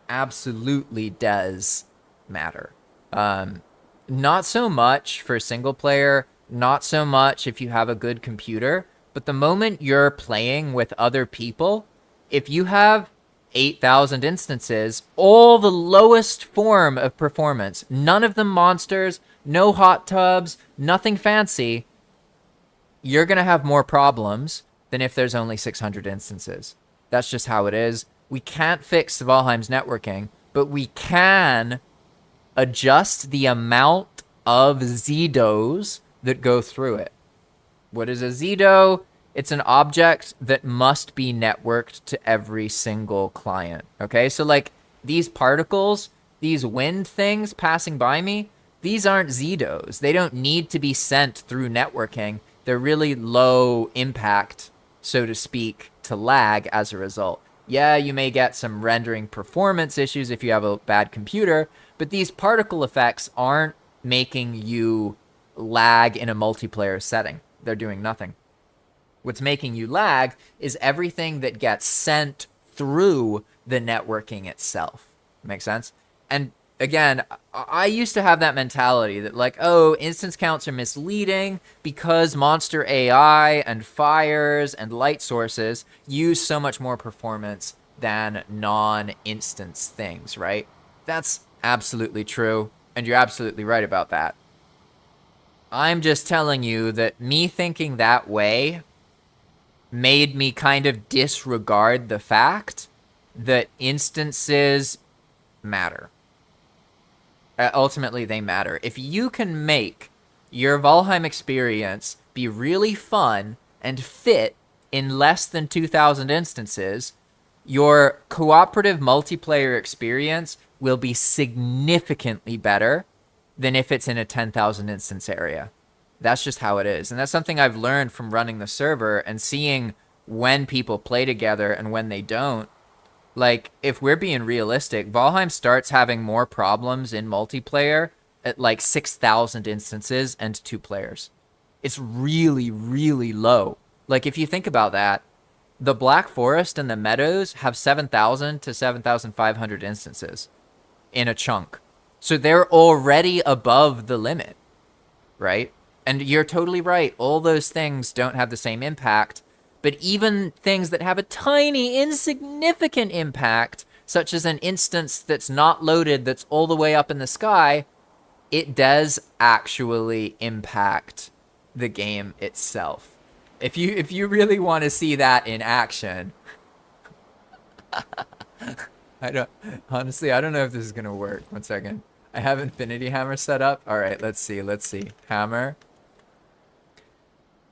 absolutely does matter. Not so much for single player, not so much if you have a good computer, but the moment you're playing with other people, if you have 8,000 instances, all the lowest form of performance, none of them monsters, no hot tubs, nothing fancy, you're going to have more problems than if there's only 600 instances. That's just how it is. We can't fix Valheim's networking, but we can adjust the amount of Zedos that go through it. What is a Zedo? It's an object that must be networked to every single client. Okay, so like these particles, these wind things passing by me, these aren't Zedos. They don't need to be sent through networking. They're really low impact, so to speak, to lag as a result. Yeah, you may get some rendering performance issues if you have a bad computer, but these particle effects aren't making you lag in a multiplayer setting. They're doing nothing. What's making you lag is everything that gets sent through the networking itself. Make sense? And again, I used to have that mentality that like, oh, instance counts are misleading because monster AI and fires and light sources use so much more performance than non-instance things, right? That's absolutely true, and you're absolutely right about that. I'm just telling you that me thinking that way made me kind of disregard the fact that instances matter. ultimately they matter. If you can make your Valheim experience be really fun and fit in less than 2,000 instances, your cooperative multiplayer experience will be significantly better than if it's in a 10,000 instance area. That's just how it is. And that's something I've learned from running the server and seeing when people play together and when they don't. Like, if we're being realistic, Valheim starts having more problems in multiplayer at like 6,000 instances and 2 players. It's really, really low. Like, if you think about that, the Black Forest and the Meadows have 7,000 to 7,500 instances in a chunk. So they're already above the limit, right? And you're totally right. All those things don't have the same impact. But even things that have a tiny, insignificant impact, such as an instance that's not loaded, that's all the way up in the sky, it does actually impact the game itself. If you really want to see that in action, I don't know if this is gonna work. 1 second. I have Infinity Hammer set up. All right, let's see. Hammer.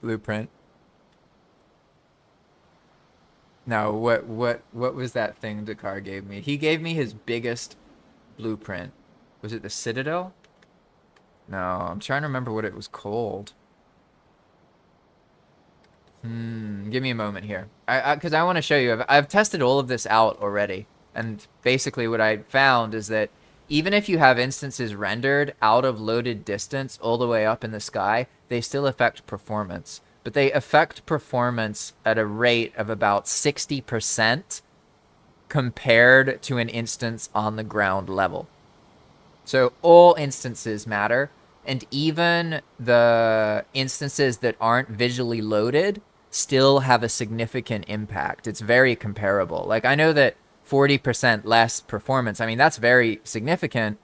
Blueprint. Now, what was that thing Dakar gave me? He gave me his biggest blueprint. Was it the Citadel? No, I'm trying to remember what it was called. Give me a moment here. Because I want to show you. I've tested all of this out already. And basically what I found is that even if you have instances rendered out of loaded distance all the way up in the sky, they still affect performance. But they affect performance at a rate of about 60% compared to an instance on the ground level. So all instances matter, and even the instances that aren't visually loaded still have a significant impact. It's very comparable. Like, I know that 40% less performance, I mean, that's very significant,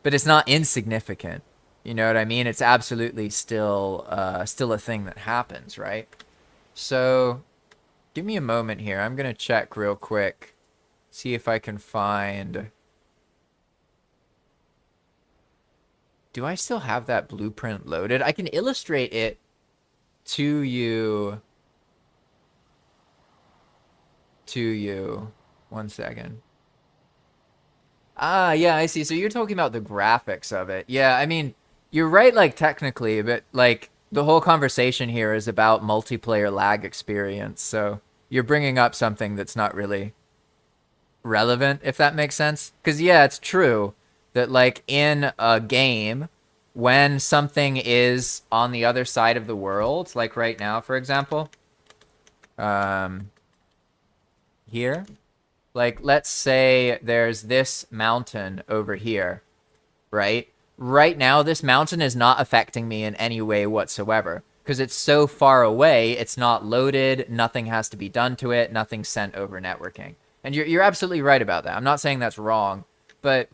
but it's not insignificant. You know what I mean? It's absolutely still a thing that happens, right? So give me a moment here. I'm going to check real quick, see if I can find... Do I still have that blueprint loaded? I can illustrate it to you. 1 second. Ah, yeah, I see. So you're talking about the graphics of it. Yeah, I mean, you're right, like, technically, but, like, the whole conversation here is about multiplayer lag experience. So you're bringing up something that's not really relevant, if that makes sense. Because, yeah, it's true that, like, in a game, when something is on the other side of the world, like right now, for example, here, like, let's say there's this mountain over here, right? Right now, this mountain is not affecting me in any way whatsoever because it's so far away, it's not loaded, nothing has to be done to it, nothing's sent over networking. And you're absolutely right about that. I'm not saying that's wrong, but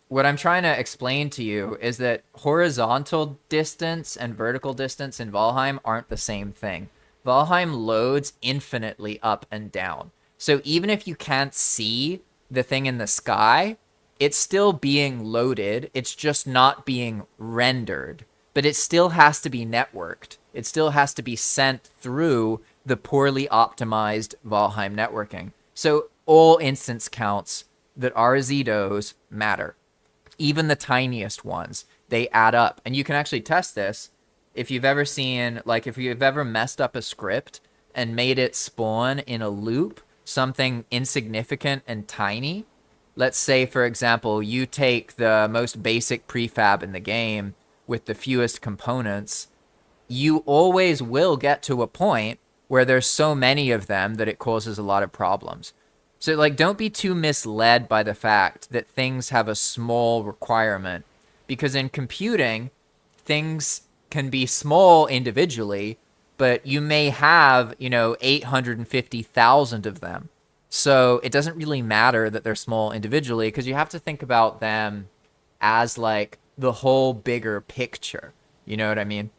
what I'm trying to explain to you is that horizontal distance and vertical distance in Valheim aren't the same thing. Valheim loads infinitely up and down. So even if you can't see the thing in the sky, it's still being loaded. It's just not being rendered. But it still has to be networked. It still has to be sent through the poorly optimized Valheim networking. So all instance counts that are Zetos matter. Even the tiniest ones, they add up. And you can actually test this if you've ever seen, like, if you've ever messed up a script and made it spawn in a loop something insignificant and tiny. Let's say, for example, you take the most basic prefab in the game with the fewest components. You always will get to a point where there's so many of them that it causes a lot of problems. So, like, don't be too misled by the fact that things have a small requirement, because in computing, things can be small individually, but you may have, 850,000 of them. So it doesn't really matter that they're small individually, because you have to think about them as, like, the whole bigger picture. You know what I mean?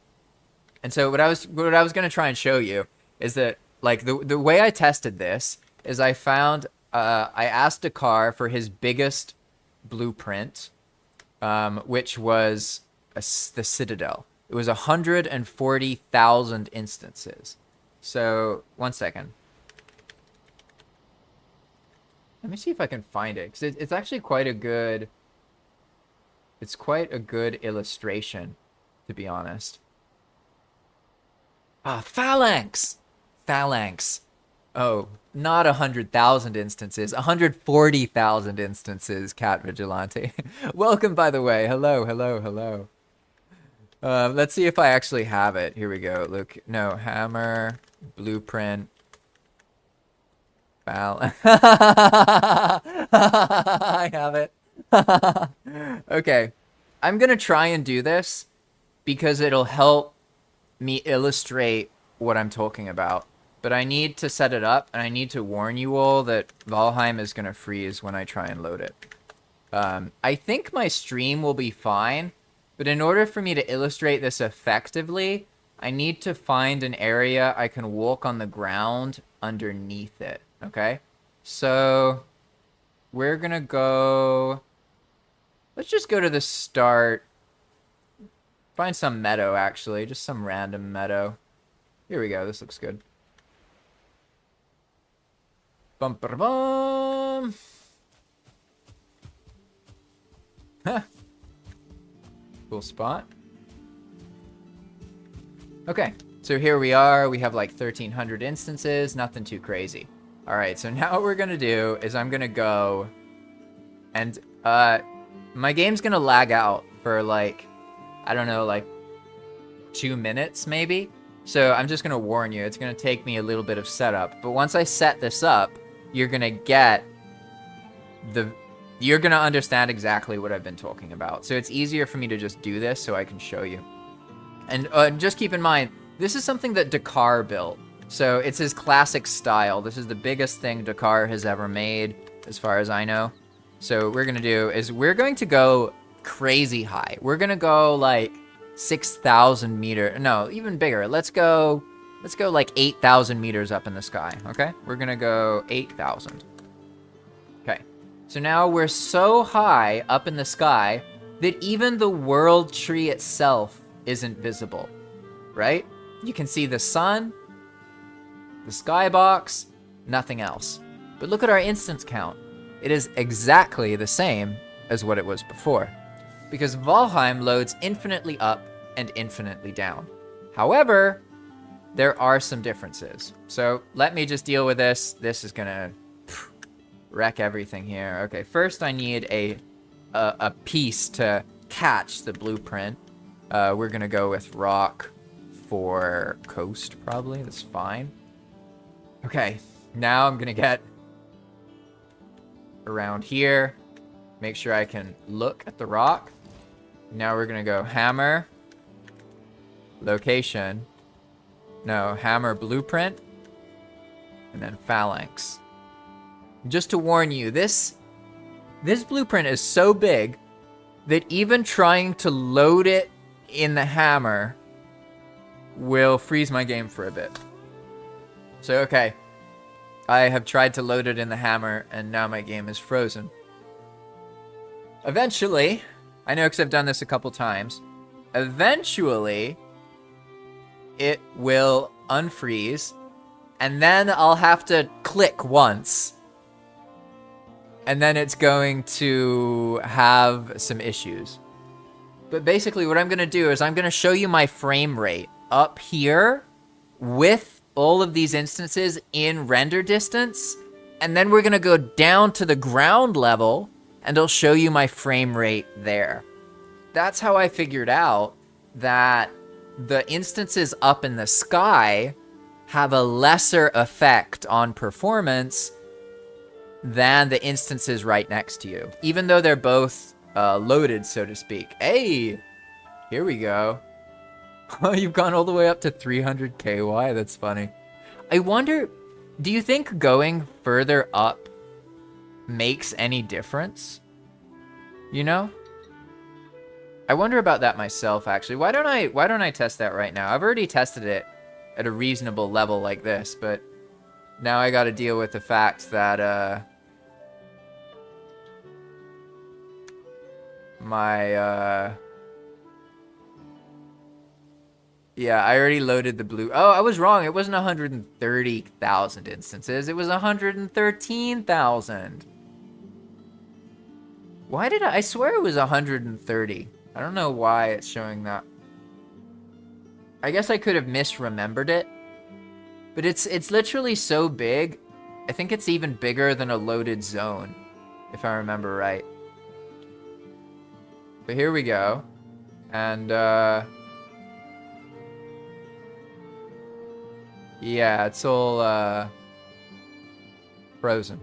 And so what I was going to try and show you is that, like, the way I tested this is I asked Dakar for his biggest blueprint, which was the Citadel. It was 140,000 instances. So, one second. Let me see if I can find it, because it's actually quite a good... It's quite a good illustration, to be honest. Ah, Phalanx! Phalanx. Oh, not 100,000 instances, 140,000 instances, Cat Vigilante. Welcome, by the way. Hello, hello, hello. Let's see if I actually have it. Here we go. Look, no, hammer, blueprint, I have it. Okay. I'm gonna try and do this because it'll help me illustrate what I'm talking about. But I need to set it up, and I need to warn you all that Valheim is gonna freeze when I try and load it. I think my stream will be fine, but in order for me to illustrate this effectively, I need to find an area I can walk on the ground underneath it, okay? So, we're gonna go... Let's just go to the start. Find some meadow, actually. Just some random meadow. Here we go. This looks good. Bum ba bum. Huh. Cool spot. Okay, so here we are. We have like 1,300 instances. Nothing too crazy. All right, so now what we're gonna do is I'm gonna go and my game's gonna lag out for like, I don't know, like 2 minutes maybe. So I'm just gonna warn you, it's gonna take me a little bit of setup. But once I set this up, you're gonna understand exactly what I've been talking about. So it's easier for me to just do this so I can show you. And just keep in mind, this is something that Dakar built. So it's his classic style. This is the biggest thing Dakar has ever made, as far as I know. So what we're gonna do is we're going to go crazy high. We're gonna go like 6,000 meter, no, even bigger. Let's go like 8,000 meters up in the sky, okay? We're gonna go 8,000. Okay, so now we're so high up in the sky that even the world tree itself isn't visible, right? You can see the sun, the skybox, nothing else. But look at our instance count. It is exactly the same as what it was before, because Valheim loads infinitely up and infinitely down. However, there are some differences. So let me just deal with this. This is gonna wreck everything here. Okay, first I need a piece to catch the blueprint. We're gonna go with rock for coast, probably. That's fine. Okay, now I'm gonna get around here, make sure I can look at the rock. Now we're gonna go hammer, location, no, hammer blueprint, and then phalanx. Just to warn you, this blueprint is so big that even trying to load it in the hammer will freeze my game for a bit. So, okay. I have tried to load it in the hammer, and now my game is frozen. Eventually, I know because I've done this a couple times, eventually, it will unfreeze, and then I'll have to click once, and then it's going to have some issues. But basically what I'm going to do is I'm going to show you my frame rate up here with all of these instances in render distance, and then we're gonna go down to the ground level, and I'll show you my frame rate there. That's how I figured out that the instances up in the sky have a lesser effect on performance than the instances right next to you, even though they're both loaded, so to speak. Hey, here we go. Oh, you've gone all the way up to 300 KY. That's funny. I wonder, do you think going further up makes any difference? You know? I wonder about that myself, actually. Why don't I test that right now? I've already tested it at a reasonable level like this, but now I got to deal with the fact that my, yeah, I already loaded the blue. Oh, I was wrong. It wasn't 130,000 instances. It was 113,000. Why did I swear it was 130. I don't know why it's showing that. I guess I could have misremembered it. But it's literally so big. I think it's even bigger than a loaded zone, if I remember right. But here we go. And, yeah, it's all, frozen.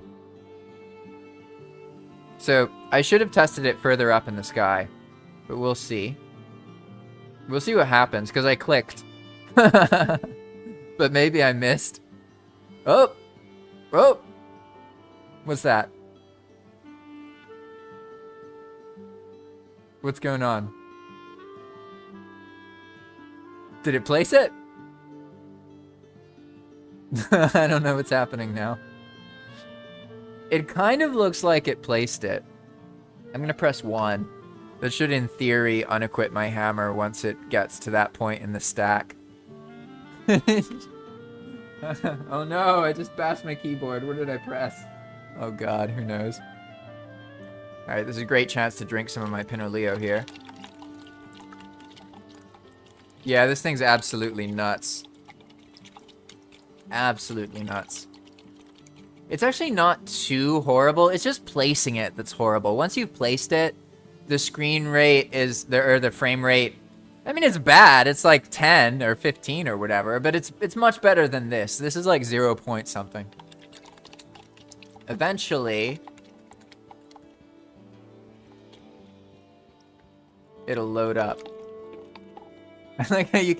So, I should have tested it further up in the sky. But we'll see. We'll see what happens, because I clicked. But maybe I missed. Oh! Oh! What's that? What's going on? Did it place it? I don't know what's happening now. It kind of looks like it placed it. I'm gonna press 1. That should, in theory, unequip my hammer once it gets to that point in the stack. Oh no, I just bashed my keyboard. What did I press? Oh god, who knows? Alright, this is a great chance to drink some of my Pinot Leo here. Yeah, this thing's absolutely nuts. Absolutely nuts. It's actually not too horrible. It's just placing it that's horrible. Once you've placed it, the screen rate is the frame rate. I mean, it's bad. It's like 10 or 15 or whatever, but it's much better than this. This is like 0 point something. Eventually, it'll load up. I like how you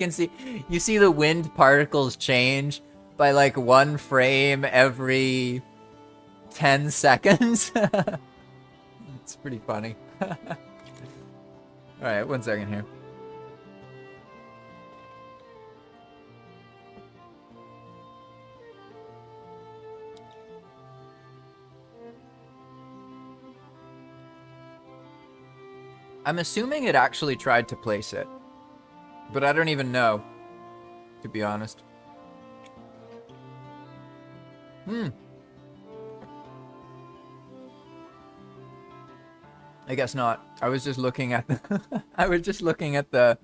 see the wind particles change by like 1 frame every 10 seconds. It's pretty funny. Alright, 1 second here. I'm assuming it actually tried to place it. But I don't even know, to be honest. I guess not. I was just looking at the I was just looking at the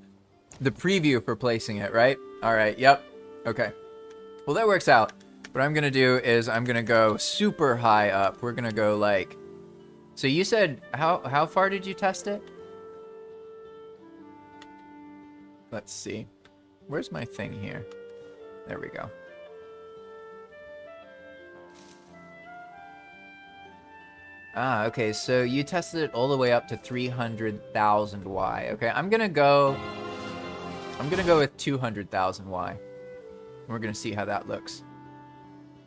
preview for placing it, right? All right, yep. Okay. Well, that works out. What I'm going to do is I'm going to go super high up. We're going to go like... So you said how far did you test it? Let's see. Where's my thing here? There we go. Ah, okay, so you tested it all the way up to 300,000 Y. Okay, I'm gonna go with 200,000 Y. We're gonna see how that looks.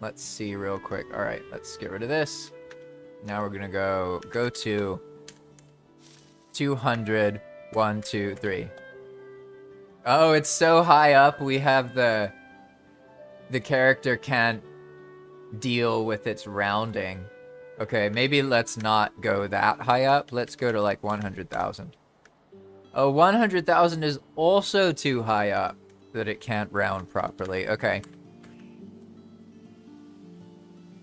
Let's see real quick. All right, let's get rid of this. Now we're gonna go to 200, 1, 2, 3. Oh, it's so high up. We have the character can't deal with its rounding. Okay, maybe let's not go that high up. Let's go to like 100,000. Oh, 100,000 is also too high up that it can't round properly. Okay.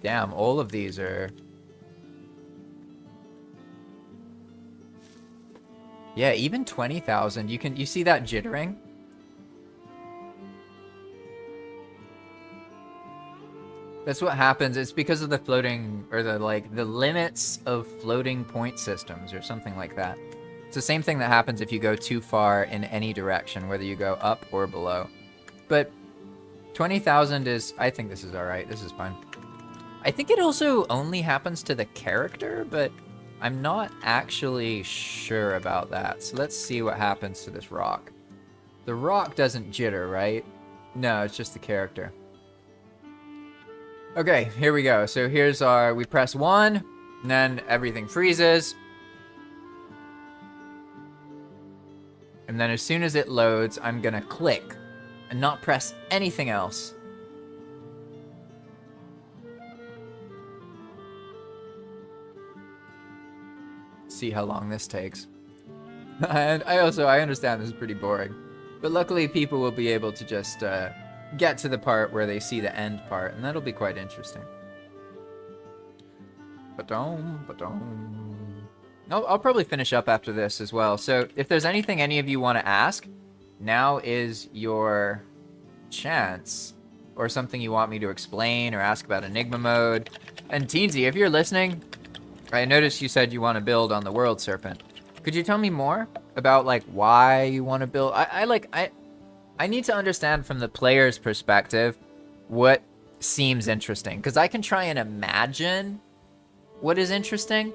Damn, all of these are... Yeah, even 20,000. You see that jittering? That's what happens. It's because of the floating, or the limits of floating point systems, or something like that. It's the same thing that happens if you go too far in any direction, whether you go up or below. But 20,000 is, I think this is alright. This is fine. I think it also only happens to the character, but I'm not actually sure about that. So let's see what happens to this rock. The rock doesn't jitter, right? No, it's just the character. Okay, here we go. So here's our, we press 1, and then everything freezes. And then as soon as it loads, I'm gonna click and not press anything else. See how long this takes. And I understand this is pretty boring. But luckily people will be able to just get to the part where they see the end part, and that'll be quite interesting. I'll probably finish up after this as well. So if there's anything any of you want to ask, now is your chance. Or something you want me to explain or ask about Enigma Mode. And Teensy, if you're listening, I noticed you said you want to build on the World Serpent. Could you tell me more about like why you want to build? I need to understand from the player's perspective what seems interesting, because I can try and imagine what is interesting,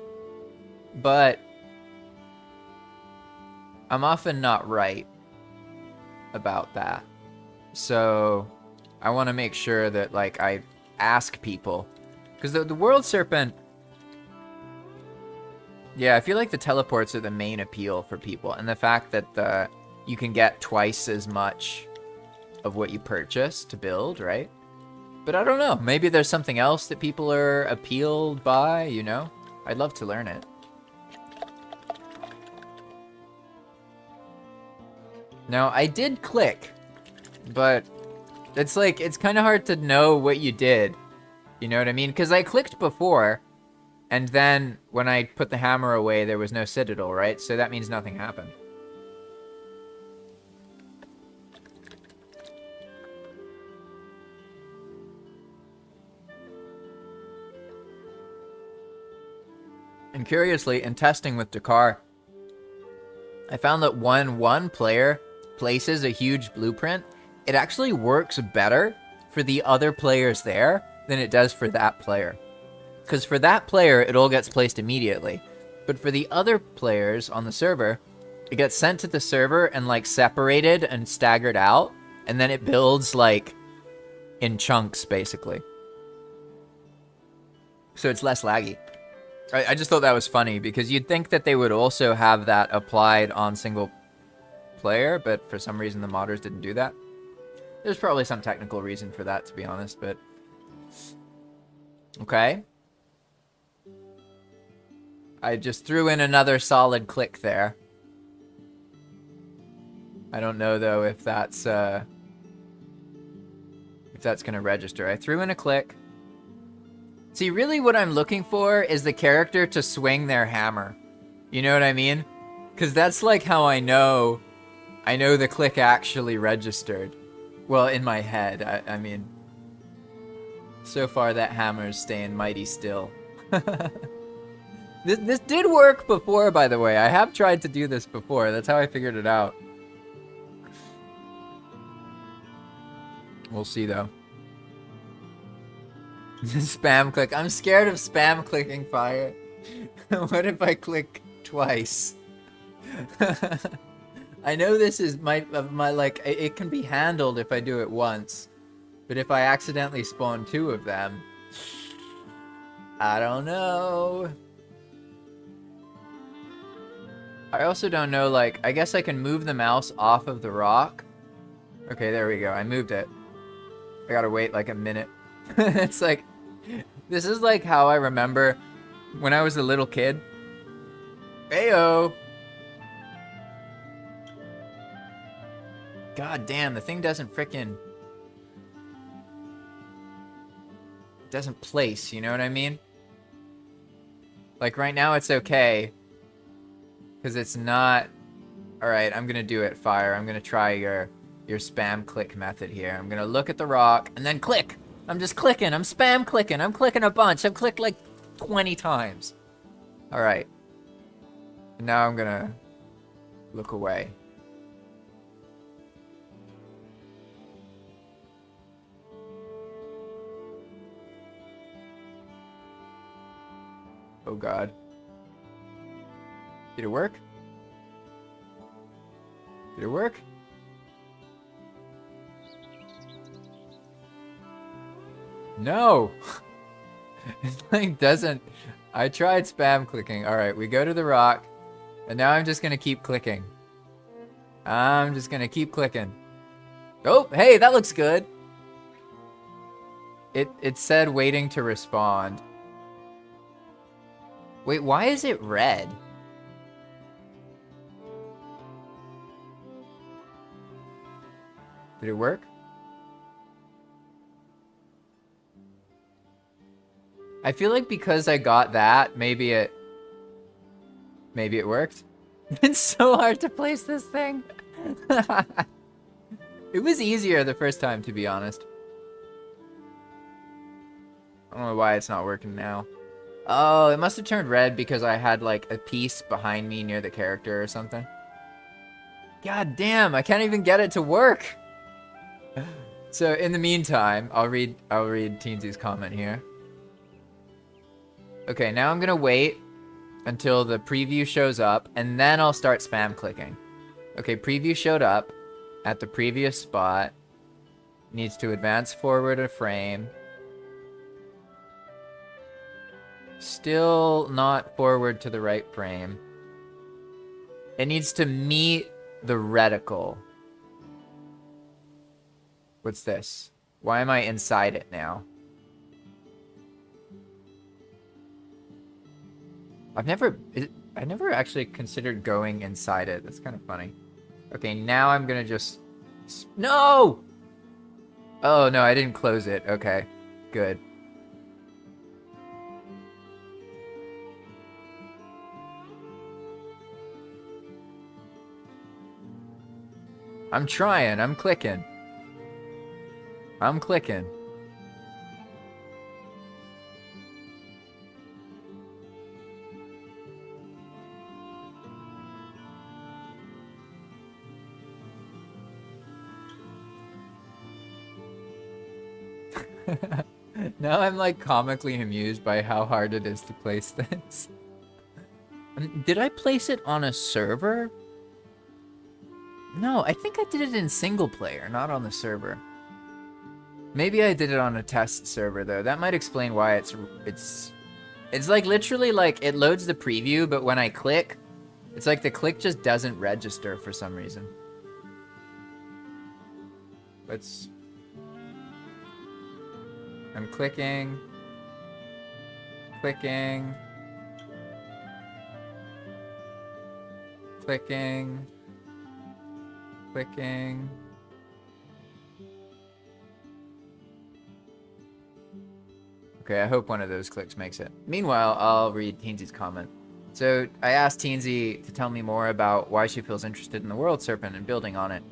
but I'm often not right about that. So I want to make sure that like I ask people, because the World Serpent, yeah, I feel like the teleports are the main appeal for people, and the fact that you can get twice as much of what you purchase to build, right? But I don't know, maybe there's something else that people are appealed by, you know? I'd love to learn it. Now, I did click, but it's like, it's kind of hard to know what you did. You know what I mean? Because I clicked before, and then when I put the hammer away, there was no citadel, right? So that means nothing happened. And curiously, in testing with Dakar, I found that when one player places a huge blueprint, it actually works better for the other players there than it does for that player. Because for that player, it all gets placed immediately. But for the other players on the server, it gets sent to the server and like separated and staggered out, and then it builds like in chunks, basically. So it's less laggy. I just thought that was funny, because you'd think that they would also have that applied on single player, but for some reason the modders didn't do that. There's probably some technical reason for that, to be honest, but... Okay. I just threw in another solid click there. I don't know, though, if that's gonna register. I threw in a click. See, really what I'm looking for is the character to swing their hammer. You know what I mean? Because that's like how I know the click actually registered. Well, in my head, I mean, so far that hammer's staying mighty still. This did work before, by the way. I have tried to do this before. That's how I figured it out. We'll see, though. Spam click. I'm scared of spam clicking, Fire. What if I click twice? I know this is my like, it can be handled if I do it once. But if I accidentally spawn two of them, I don't know. I also don't know, like, I guess I can move the mouse off of the rock. Okay, there we go. I moved it. I gotta wait like a minute. It's like, this is like how I remember when I was a little kid. Heyo! God damn, the thing doesn't frickin'... doesn't place, you know what I mean? Like right now it's okay, because it's not... Alright, I'm gonna do it, Fire. I'm gonna try your spam click method here. I'm gonna look at the rock, and then click! I'm just clicking, I'm spam clicking, I'm clicking a bunch. I've clicked like 20 times. Alright. Now I'm gonna look away. Oh god. Did it work? Did it work? No! It like doesn't... I tried spam clicking. Alright, we go to the rock. And now I'm just gonna keep clicking. I'm just gonna keep clicking. Oh, hey, that looks good! It said waiting to respond. Wait, why is it red? Did it work? I feel like because I got that, maybe it worked. It's so hard to place this thing. It was easier the first time, to be honest. I don't know why it's not working now. Oh, it must have turned red because I had like a piece behind me near the character or something. God damn, I can't even get it to work. So in the meantime, I'll read Teensy's comment here. Okay, now I'm gonna wait until the preview shows up, and then I'll start spam clicking. Okay, preview showed up at the previous spot. Needs to advance forward a frame. Still not forward to the right frame. It needs to meet the reticle. What's this? Why am I inside it now? I never actually considered going inside it. That's kind of funny. Okay, now I'm gonna just... No! Oh, no, I didn't close it. Okay, good. I'm trying. I'm clicking. I'm clicking. Now I'm like comically amused by how hard it is to place this. Did I place it on a server? No, I think I did it in single player, not on the server. Maybe I did it on a test server though. That might explain why it's like literally like it loads the preview, but when I click, it's like the click just doesn't register for some reason. I'm clicking. Clicking. Clicking. Clicking. Okay, I hope one of those clicks makes it. Meanwhile, I'll read Teensy's comment. So I asked Teensy to tell me more about why she feels interested in the World Serpent and building on it.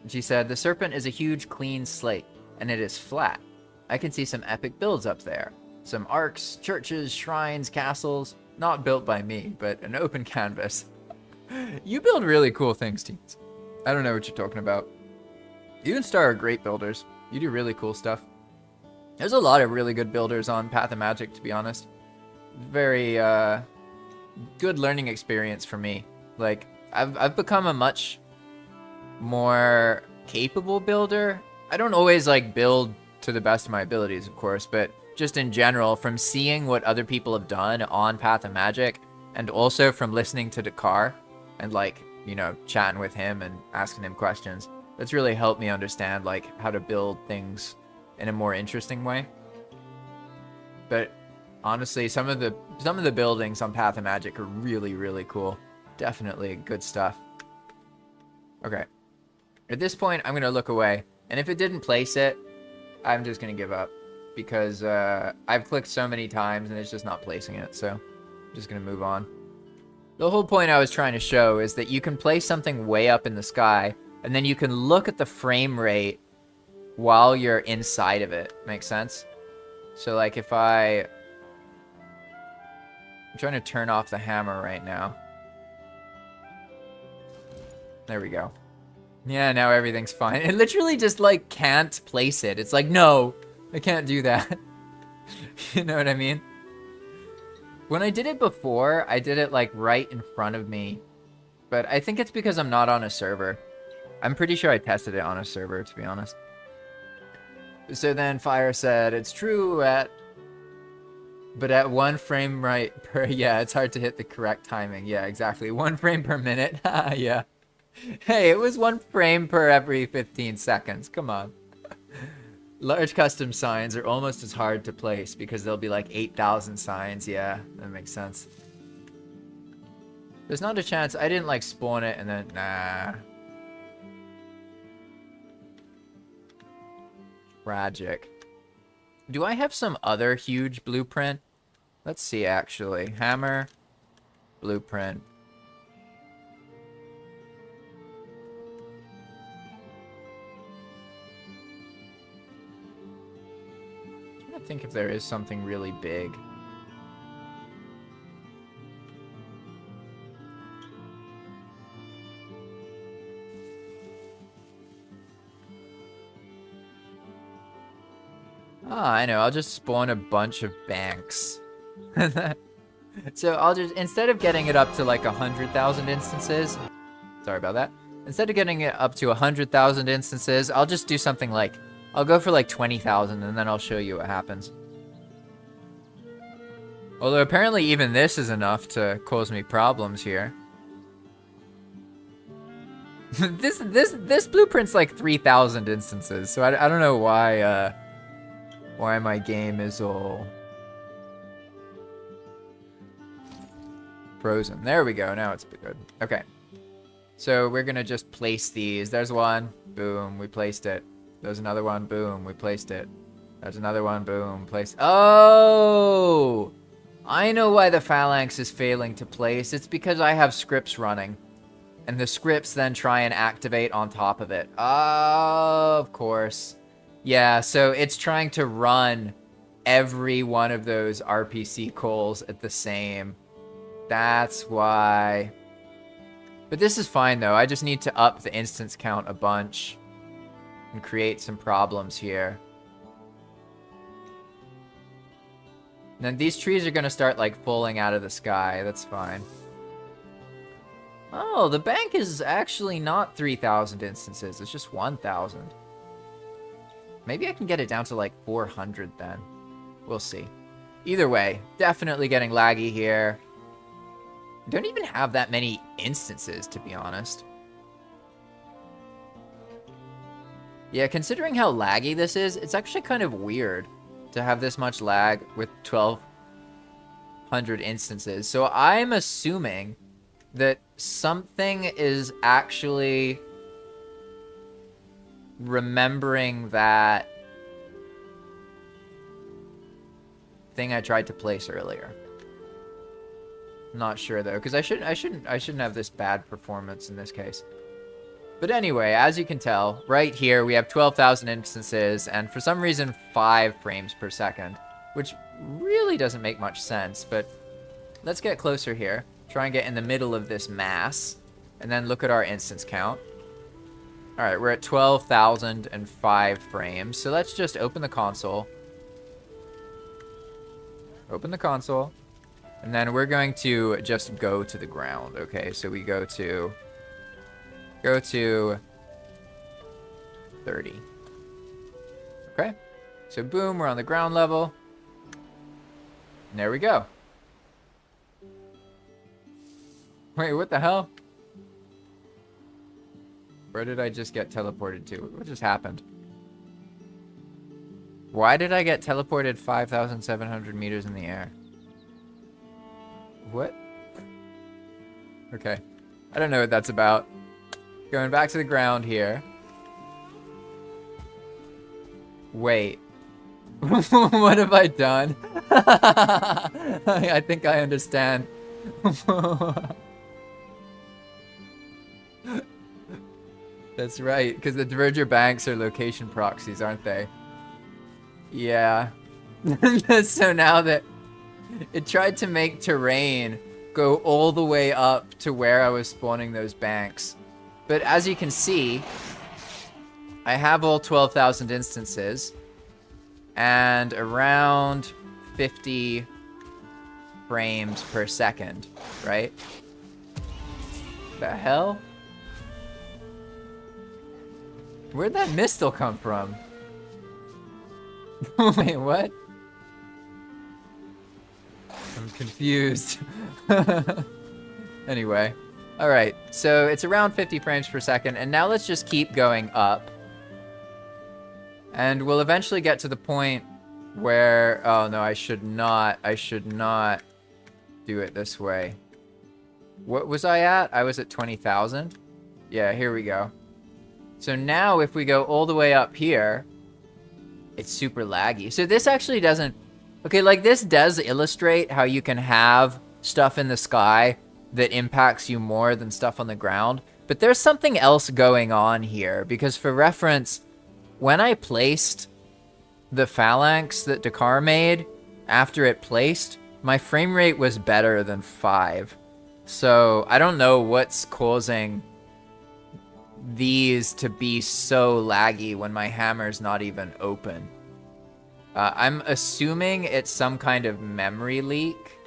And she said, the Serpent is a huge clean slate, and it is flat. I can see some epic builds up there. Some arcs, churches, shrines, castles. Not built by me, but an open canvas. You build really cool things, Teens. I don't know what you're talking about. You and Star are great builders. You do really cool stuff. There's a lot of really good builders on Path of Magic, to be honest. Very good learning experience for me. Like, I've become a much more capable builder. I don't always like build to the best of my abilities, of course, but just in general, from seeing what other people have done on Path of Magic, and also from listening to Dakar and like, you know, chatting with him and asking him questions, that's really helped me understand like how to build things in a more interesting way. But honestly, some of the buildings on Path of Magic are really, really cool. Definitely good stuff. Okay. At this point, I'm gonna look away, and if it didn't place it, I'm just gonna give up, because I've clicked so many times and it's just not placing it, so I'm just gonna move on. The whole point I was trying to show is that you can place something way up in the sky, and then you can look at the frame rate while you're inside of it. Makes sense? So like if I'm trying to turn off the hammer right now. There we go. Yeah, now everything's fine. It literally just like can't place it. It's like, no, I can't do that. You know what I mean? When I did it before, I did it like right in front of me. But I think it's because I'm not on a server. I'm pretty sure I tested it on a server, to be honest. So then Fire said, it's true but at 1 frame right per, yeah, it's hard to hit the correct timing. Yeah, exactly. 1 frame per minute. Yeah. Hey, it was 1 frame per every 15 seconds. Come on. Large custom signs are almost as hard to place because there'll be like 8,000 signs. Yeah, that makes sense. There's not a chance. I didn't like spawn it and then, nah. Tragic. Do I have some other huge blueprint? Let's see, actually. Hammer, blueprint. I'm trying to think if there is something really big. Ah, I know. I'll just spawn a bunch of banks. So I'll just, instead of getting it up to like 100,000 instances, sorry about that. Instead of getting it up to 100,000 instances, I'll just do something like, I'll go for like 20,000 and then I'll show you what happens. Although apparently even this is enough to cause me problems here. This blueprint's like 3,000 instances, so I don't know why my game is all frozen. There we go. Now it's good. Okay. So we're going to just place these. There's one. Boom. We placed it. There's another one. Boom. We placed it. There's another one. Boom. Place. Oh! I know why the phalanx is failing to place. It's because I have scripts running. And the scripts then try and activate on top of it. Oh, of course. Yeah, so it's trying to run every one of those RPC calls at the same. That's why. But this is fine, though. I just need to up the instance count a bunch and create some problems here. And then these trees are going to start, like, falling out of the sky. That's fine. Oh, the bank is actually not 3,000 instances. It's just 1,000. Maybe I can get it down to like 400 then. We'll see. Either way, definitely getting laggy here. Don't even have that many instances, to be honest. Yeah, considering how laggy this is, it's actually kind of weird to have this much lag with 1,200 instances. So I'm assuming that something is actually remembering that thing I tried to place earlier. Not sure though, because I shouldn't have this bad performance in this case. But anyway, as you can tell, right here we have 12,000 instances, and for some reason 5 frames per second, which really doesn't make much sense. But let's get closer here. Try and get in the middle of this mass, and then look at our instance count. Alright, we're at 12,005 frames, so let's just open the console. Open the console. And then we're going to just go to the ground, okay? So we go to 30. Okay? So boom, we're on the ground level. And there we go. Wait, what the hell? Where did I just get teleported to? What just happened? Why did I get teleported 5,700 meters in the air? What? Okay. I don't know what that's about. Going back to the ground here. Wait. What have I done? I think I understand. That's right, because the Diverger banks are location proxies, aren't they? Yeah. So now that it tried to make terrain go all the way up to where I was spawning those banks. But as you can see, I have all 12,000 instances and around 50 frames per second, right? The hell? Where'd that missile come from? Wait, what? I'm confused. Anyway. Alright, so it's around 50 frames per second, and now let's just keep going up. And we'll eventually get to the point where... Oh, no, I should not do it this way. What was I at? I was at 20,000? Yeah, here we go. So now if we go all the way up here, it's super laggy. So this actually doesn't... Okay, like this does illustrate how you can have stuff in the sky that impacts you more than stuff on the ground. But there's something else going on here, because for reference, when I placed the phalanx that Dakar made, after it placed, my frame rate was better than 5. So I don't know what's causing these to be so laggy when my hammer's not even open. I'm assuming it's some kind of memory leak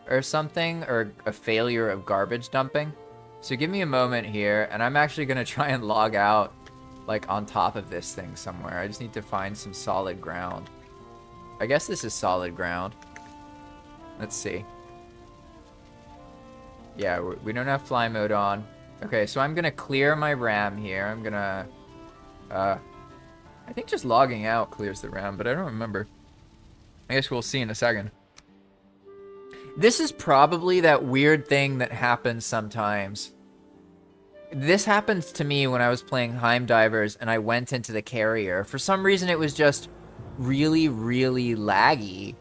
or something, or a failure of garbage dumping. So give me a moment here, and I'm actually going to try and log out, like, on top of this thing somewhere. I just need to find some solid ground. I guess this is solid ground. Let's see. Yeah, we don't have fly mode on. Okay, so I'm going to clear my RAM here. I'm going to... I think just logging out clears the RAM, but I don't remember. I guess we'll see in a second. This is probably that weird thing that happens sometimes. This happens to me when I was playing Heim Divers and I went into the carrier. For some reason, it was just really, really laggy.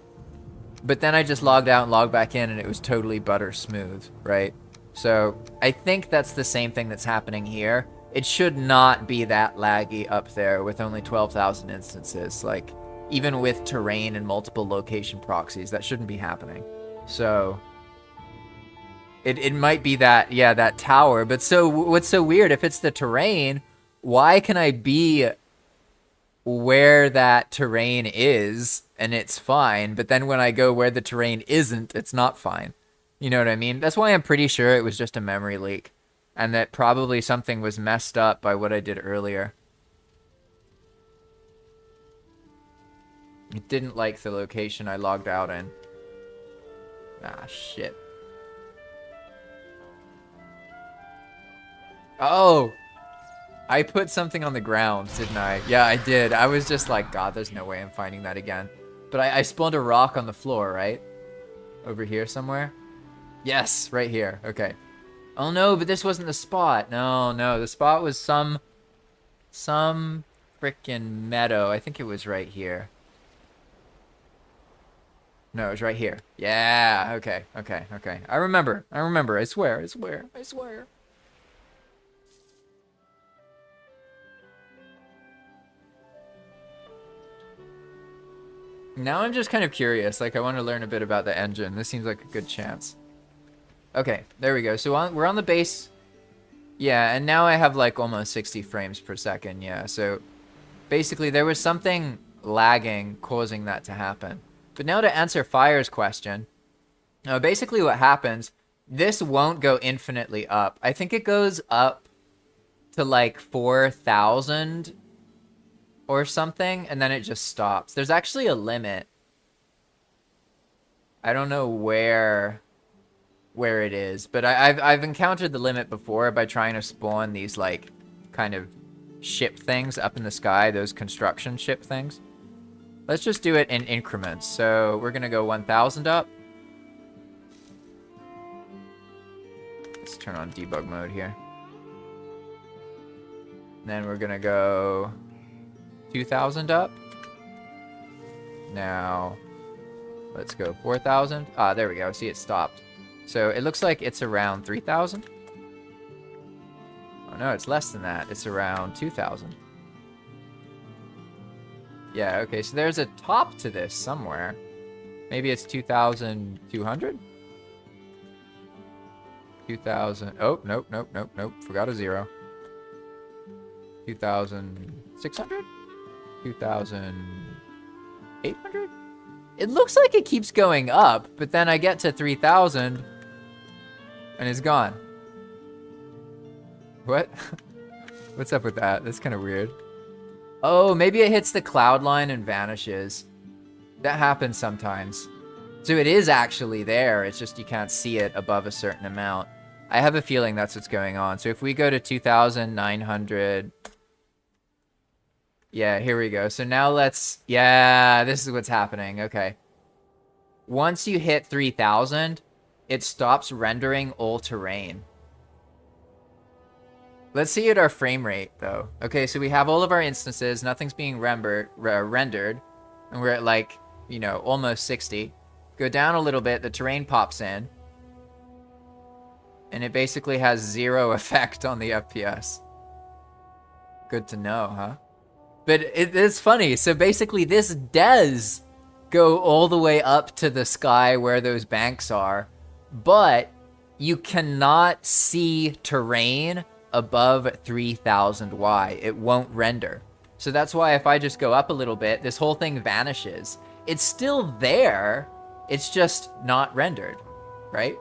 But then I just logged out and logged back in and it was totally butter smooth, right? So I think that's the same thing that's happening here. It should not be that laggy up there with only 12,000 instances. Like, even with terrain and multiple location proxies, that shouldn't be happening. So it might be that, yeah, that tower. But so what's so weird, if it's the terrain, why can I be where that terrain is and it's fine, but then when I go where the terrain isn't, it's not fine? You know what I mean? That's why I'm pretty sure it was just a memory leak, and that probably something was messed up by what I did earlier. It didn't like the location I logged out in. Ah, shit. Oh! I put something on the ground, didn't I? Yeah, I did. I was just like, God, there's no way I'm finding that again. But I spawned a rock on the floor, right? Over here somewhere? Yes, right here. Okay. Oh no, but this wasn't the spot. No, the spot was some frickin' meadow. I think it was right here. No, it was right here. Yeah, okay. I remember. I swear. Now I'm just kind of curious. Like, I want to learn a bit about the engine. This seems like a good chance. Okay, there we go. So we're on the base. Yeah, and now I have like almost 60 frames per second. Yeah, so basically there was something lagging causing that to happen. But now to answer Fire's question, basically what happens, this won't go infinitely up. I think it goes up to like 4,000 or something, and then it just stops. There's actually a limit. I don't know where it is, but I've encountered the limit before by trying to spawn these like kind of ship things up in the sky, those construction ship things. Let's just do it in increments. So we're gonna go 1,000 up. Let's turn on debug mode here. Then we're gonna go 2,000 up. Now let's go 4,000. Ah, there we go. See, it stopped. So it looks like it's around 3,000. Oh no, it's less than that. It's around 2,000. Yeah, okay, so there's a top to this somewhere. Maybe it's 2,200? 2,000. Oh, nope. Forgot a zero. 2,600? 2,800? It looks like it keeps going up, but then I get to 3,000 and it's gone. What? What's up with that? That's kind of weird. Oh, maybe it hits the cloud line and vanishes. That happens sometimes. So it is actually there. It's just you can't see it above a certain amount. I have a feeling that's what's going on. So if we go to 2,900... Yeah, here we go. So now let's... Yeah, this is what's happening. Okay. Once you hit 3,000, it stops rendering all terrain. Let's see at our frame rate, though. Okay, so we have all of our instances. Nothing's being rendered. And we're at, like, you know, almost 60. Go down a little bit. The terrain pops in. And it basically has 0 effect on the FPS. Good to know, huh? But it is funny. So basically, this does go all the way up to the sky where those banks are. But you cannot see terrain above 3000 Y. It won't render. So that's why if I just go up a little bit, this whole thing vanishes. It's still there. It's just not rendered, right?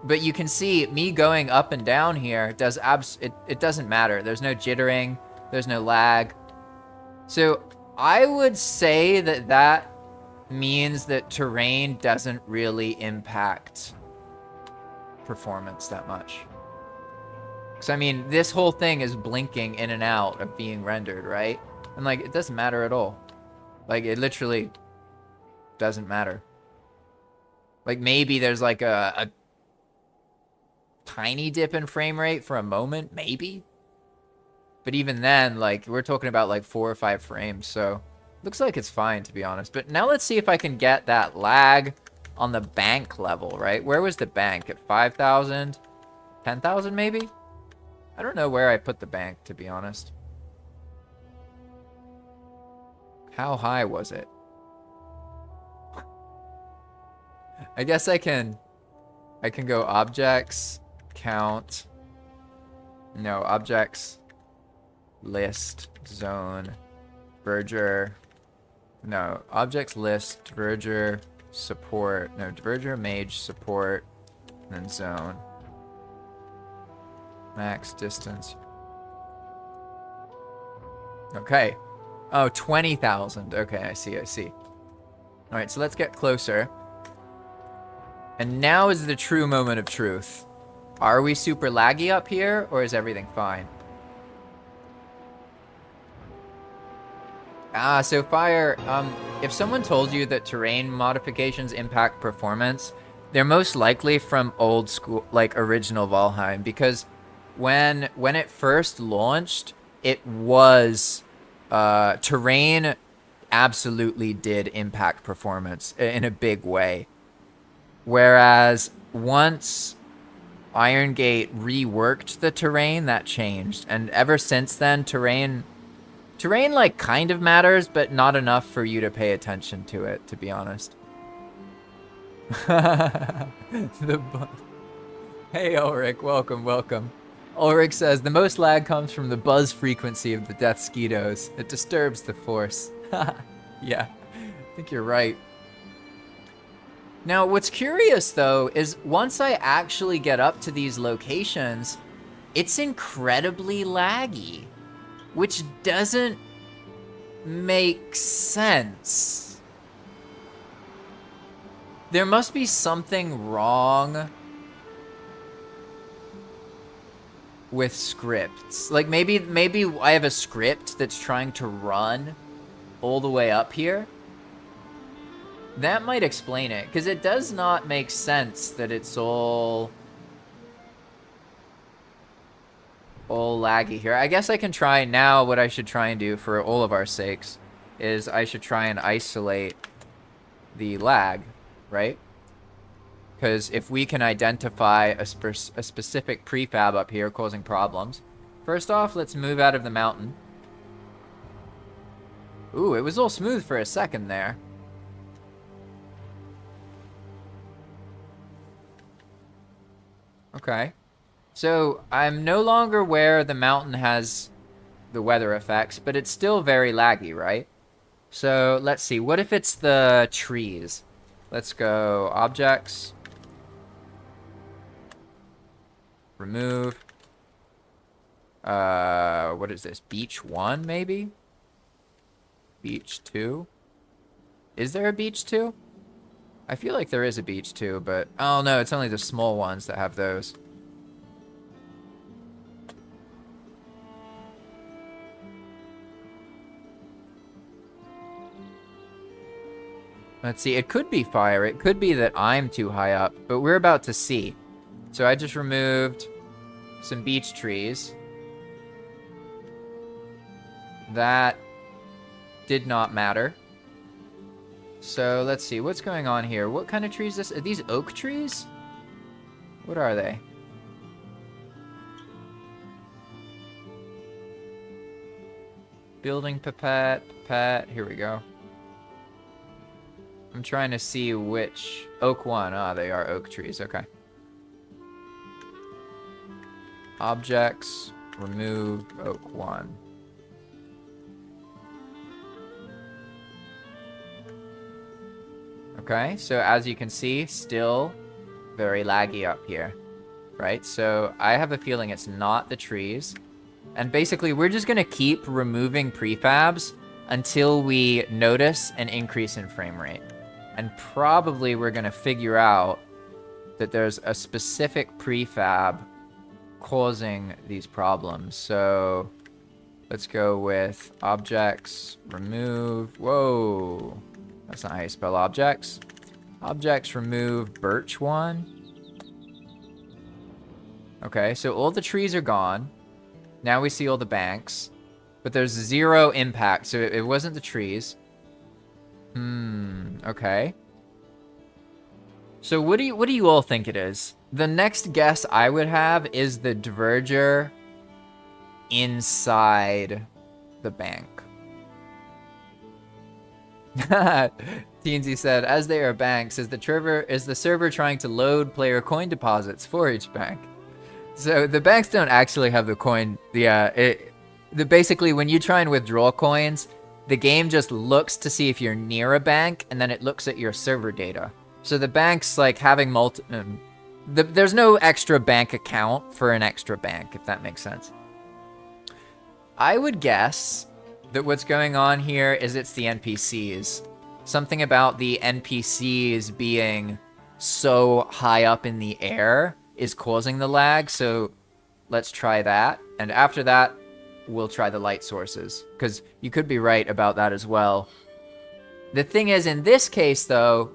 But you can see me going up and down here does it doesn't matter. There's no jittering. There's no lag. So I would say that that means that terrain doesn't really impact performance that much. Because, I mean, this whole thing is blinking in and out of being rendered, right? And, like, it doesn't matter at all. Like, it literally doesn't matter. Like, maybe there's, like, a tiny dip in frame rate for a moment, maybe. But even then, like, we're talking about, like, 4 or 5 frames, so looks like it's fine, to be honest. But now let's see if I can get that lag on the bank level, right? Where was the bank? At 5,000? 10,000, maybe? I don't know where I put the bank, to be honest. How high was it? I guess I can go objects, count. No, objects, list, zone, verger. No, objects, list, verger, support. No, verger, mage, support, and then zone. Max distance. Okay. Oh, 20,000. Okay, I see. All right, so let's get closer. And now is the true moment of truth. Are we super laggy up here, or is everything fine? So Fire, if someone told you that terrain modifications impact performance, they're most likely from old school, like original Valheim, because when it first launched, it was terrain absolutely did impact performance in a big way. Whereas once Iron Gate reworked the terrain, that changed. And ever since then, terrain like kind of matters, but not enough for you to pay attention to it, to be honest. Hey Ulrich, welcome. Ulrich says, the most lag comes from the buzz frequency of the death skeetos. It disturbs the force. Yeah, I think you're right. Now, what's curious, though, is once I actually get up to these locations, it's incredibly laggy, which doesn't make sense. There must be something wrong with scripts. Like, maybe I have a script that's trying to run all the way up here. That might explain it, because it does not make sense that it's all laggy here. I guess I can try now. What I should try and do for all of our sakes is I should try and isolate the lag, right? Because if we can identify a specific prefab up here causing problems. First off, let's move out of the mountain. Ooh, it was all smooth for a second there. Okay. So, I'm no longer where the mountain has the weather effects, but it's still very laggy, right? So, let's see. What if it's the trees? Let's go objects. Remove. What is this? Beach 1, maybe? Beach 2? Is there a beach 2? I feel like there is a beach 2, but... Oh, no, it's only the small ones that have those. Let's see, it could be fire. It could be that I'm too high up, but we're about to see. So I just removed some beech trees. That did not matter. So let's see, what's going on here? What kind of trees are these oak trees? What are they? Building pipette, here we go. I'm trying to see which oak one. Ah, they are oak trees, okay. Objects, remove oak one. Okay, so as you can see, still very laggy up here, right? So I have a feeling it's not the trees. And basically, we're just going to keep removing prefabs until we notice an increase in frame rate. And probably we're going to figure out that there's a specific prefab causing these problems. So let's go with objects, remove, whoa. That's not how you spell objects. Objects, remove birch one. Okay, so all the trees are gone. Now we see all the banks. But there's 0 impact, so it wasn't the trees. Okay. So what do you all think it is? The next guess I would have is the diverger inside the bank. Teensy said, as they are banks, is the server trying to load player coin deposits for each bank? So the banks don't actually have the coin. Basically, when you try and withdraw coins, the game just looks to see if you're near a bank, and then it looks at your server data. So the bank's like having there's no extra bank account for an extra bank, if that makes sense. I would guess that what's going on here is it's the NPCs. Something about the NPCs being so high up in the air is causing the lag, so let's try that. And after that, we'll try the light sources, because you could be right about that as well. The thing is, in this case, though,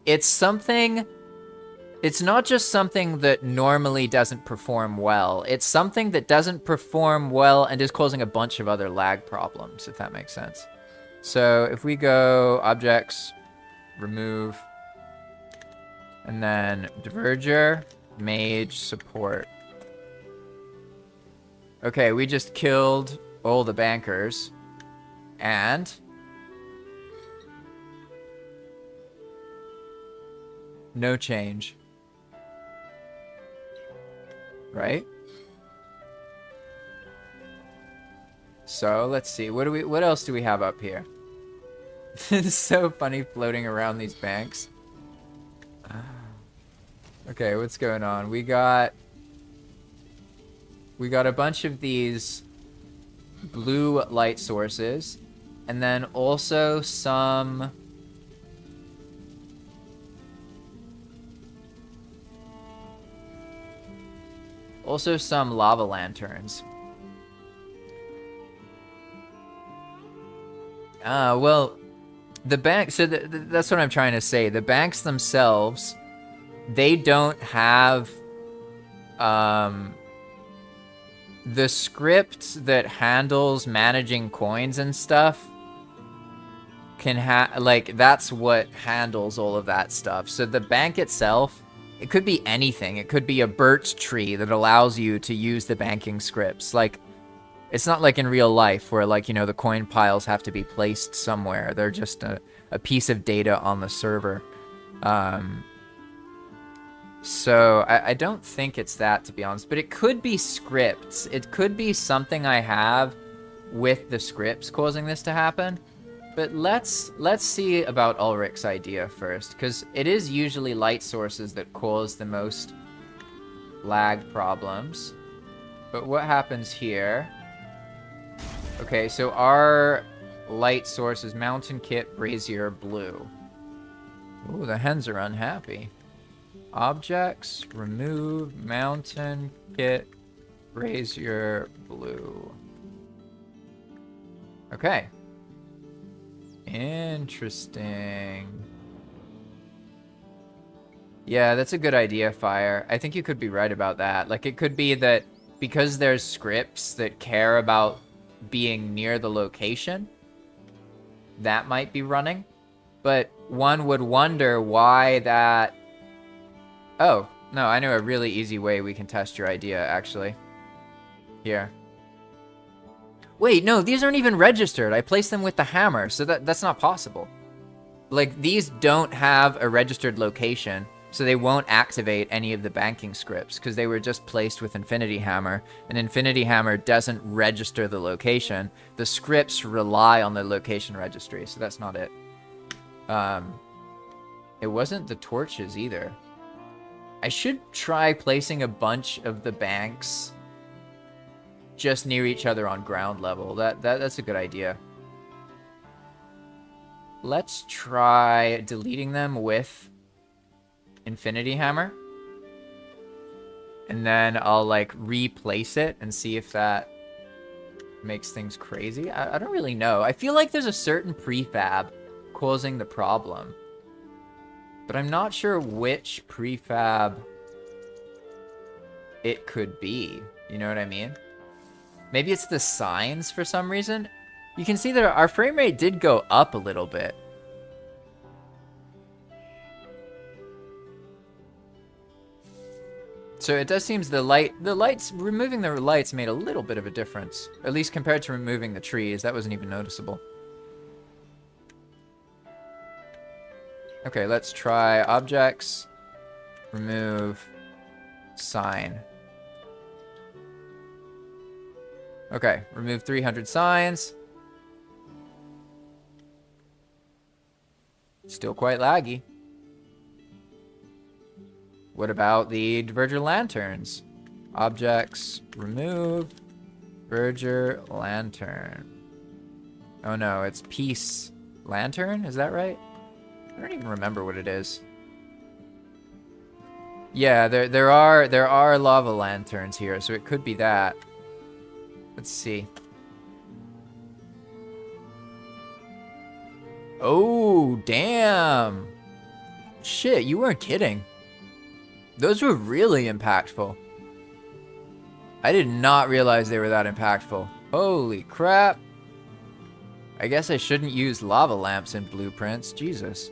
it's not just something that normally doesn't perform well. It's something that doesn't perform well and is causing a bunch of other lag problems, if that makes sense. So if we go objects, remove, and then diverger, mage, support. Okay, we just killed all the bankers. And no change. Right? So let's see. What else do we have up here? It's so funny floating around these banks. Okay, what's going on? We got a bunch of these blue light sources, and then also some lava lanterns. Well, the bank, so that's what I'm trying to say. The banks themselves, they don't have the script that handles managing coins and stuff can that's what handles all of that stuff. So the bank itself, it could be anything. It could be a birch tree that allows you to use the banking scripts. Like, it's not like in real life where, like, you know, the coin piles have to be placed somewhere. They're just a piece of data on the server. So I don't think it's that, to be honest, but it could be scripts. It could be something I have with the scripts causing this to happen. But let's see about Ulrich's idea first, because it is usually light sources that cause the most lag problems. But what happens here? Okay, so our light source is Mountain Kit, Brazier, Blue. Ooh, the hens are unhappy. Objects, remove, Mountain Kit, Brazier, Blue. Okay. Interesting. Yeah, that's a good idea, Fire. I think you could be right about that. Like, it could be that because there's scripts that care about being near the location. That might be running. But one would wonder why that... Oh, no, I know a really easy way we can test your idea, actually. Here. Wait, no, these aren't even registered. I placed them with the hammer, so that's not possible. Like, these don't have a registered location, so they won't activate any of the banking scripts, because they were just placed with Infinity Hammer, and Infinity Hammer doesn't register the location. The scripts rely on the location registry, so that's not it. It wasn't the torches either. I should try placing a bunch of the banks just near each other on ground level. That's a good idea. Let's try deleting them with Infinity Hammer. And then I'll like replace it and see if that makes things crazy. I don't really know. I feel like there's a certain prefab causing the problem. But I'm not sure which prefab it could be. You know what I mean? Maybe it's the signs for some reason. You can see that our frame rate did go up a little bit. So it does seem removing the lights made a little bit of a difference. At least compared to removing the trees. That wasn't even noticeable. Okay, let's try objects, remove sign. Okay, remove 300 signs. Still quite laggy. What about the Verger lanterns? Objects, remove Verger lantern. Oh no, it's peace lantern, is that right? I don't even remember what it is. Yeah, there are lava lanterns here, so it could be that. Let's see. Oh, damn. Shit, you weren't kidding. Those were really impactful. I did not realize they were that impactful. Holy crap. I guess I shouldn't use lava lamps in blueprints. Jesus.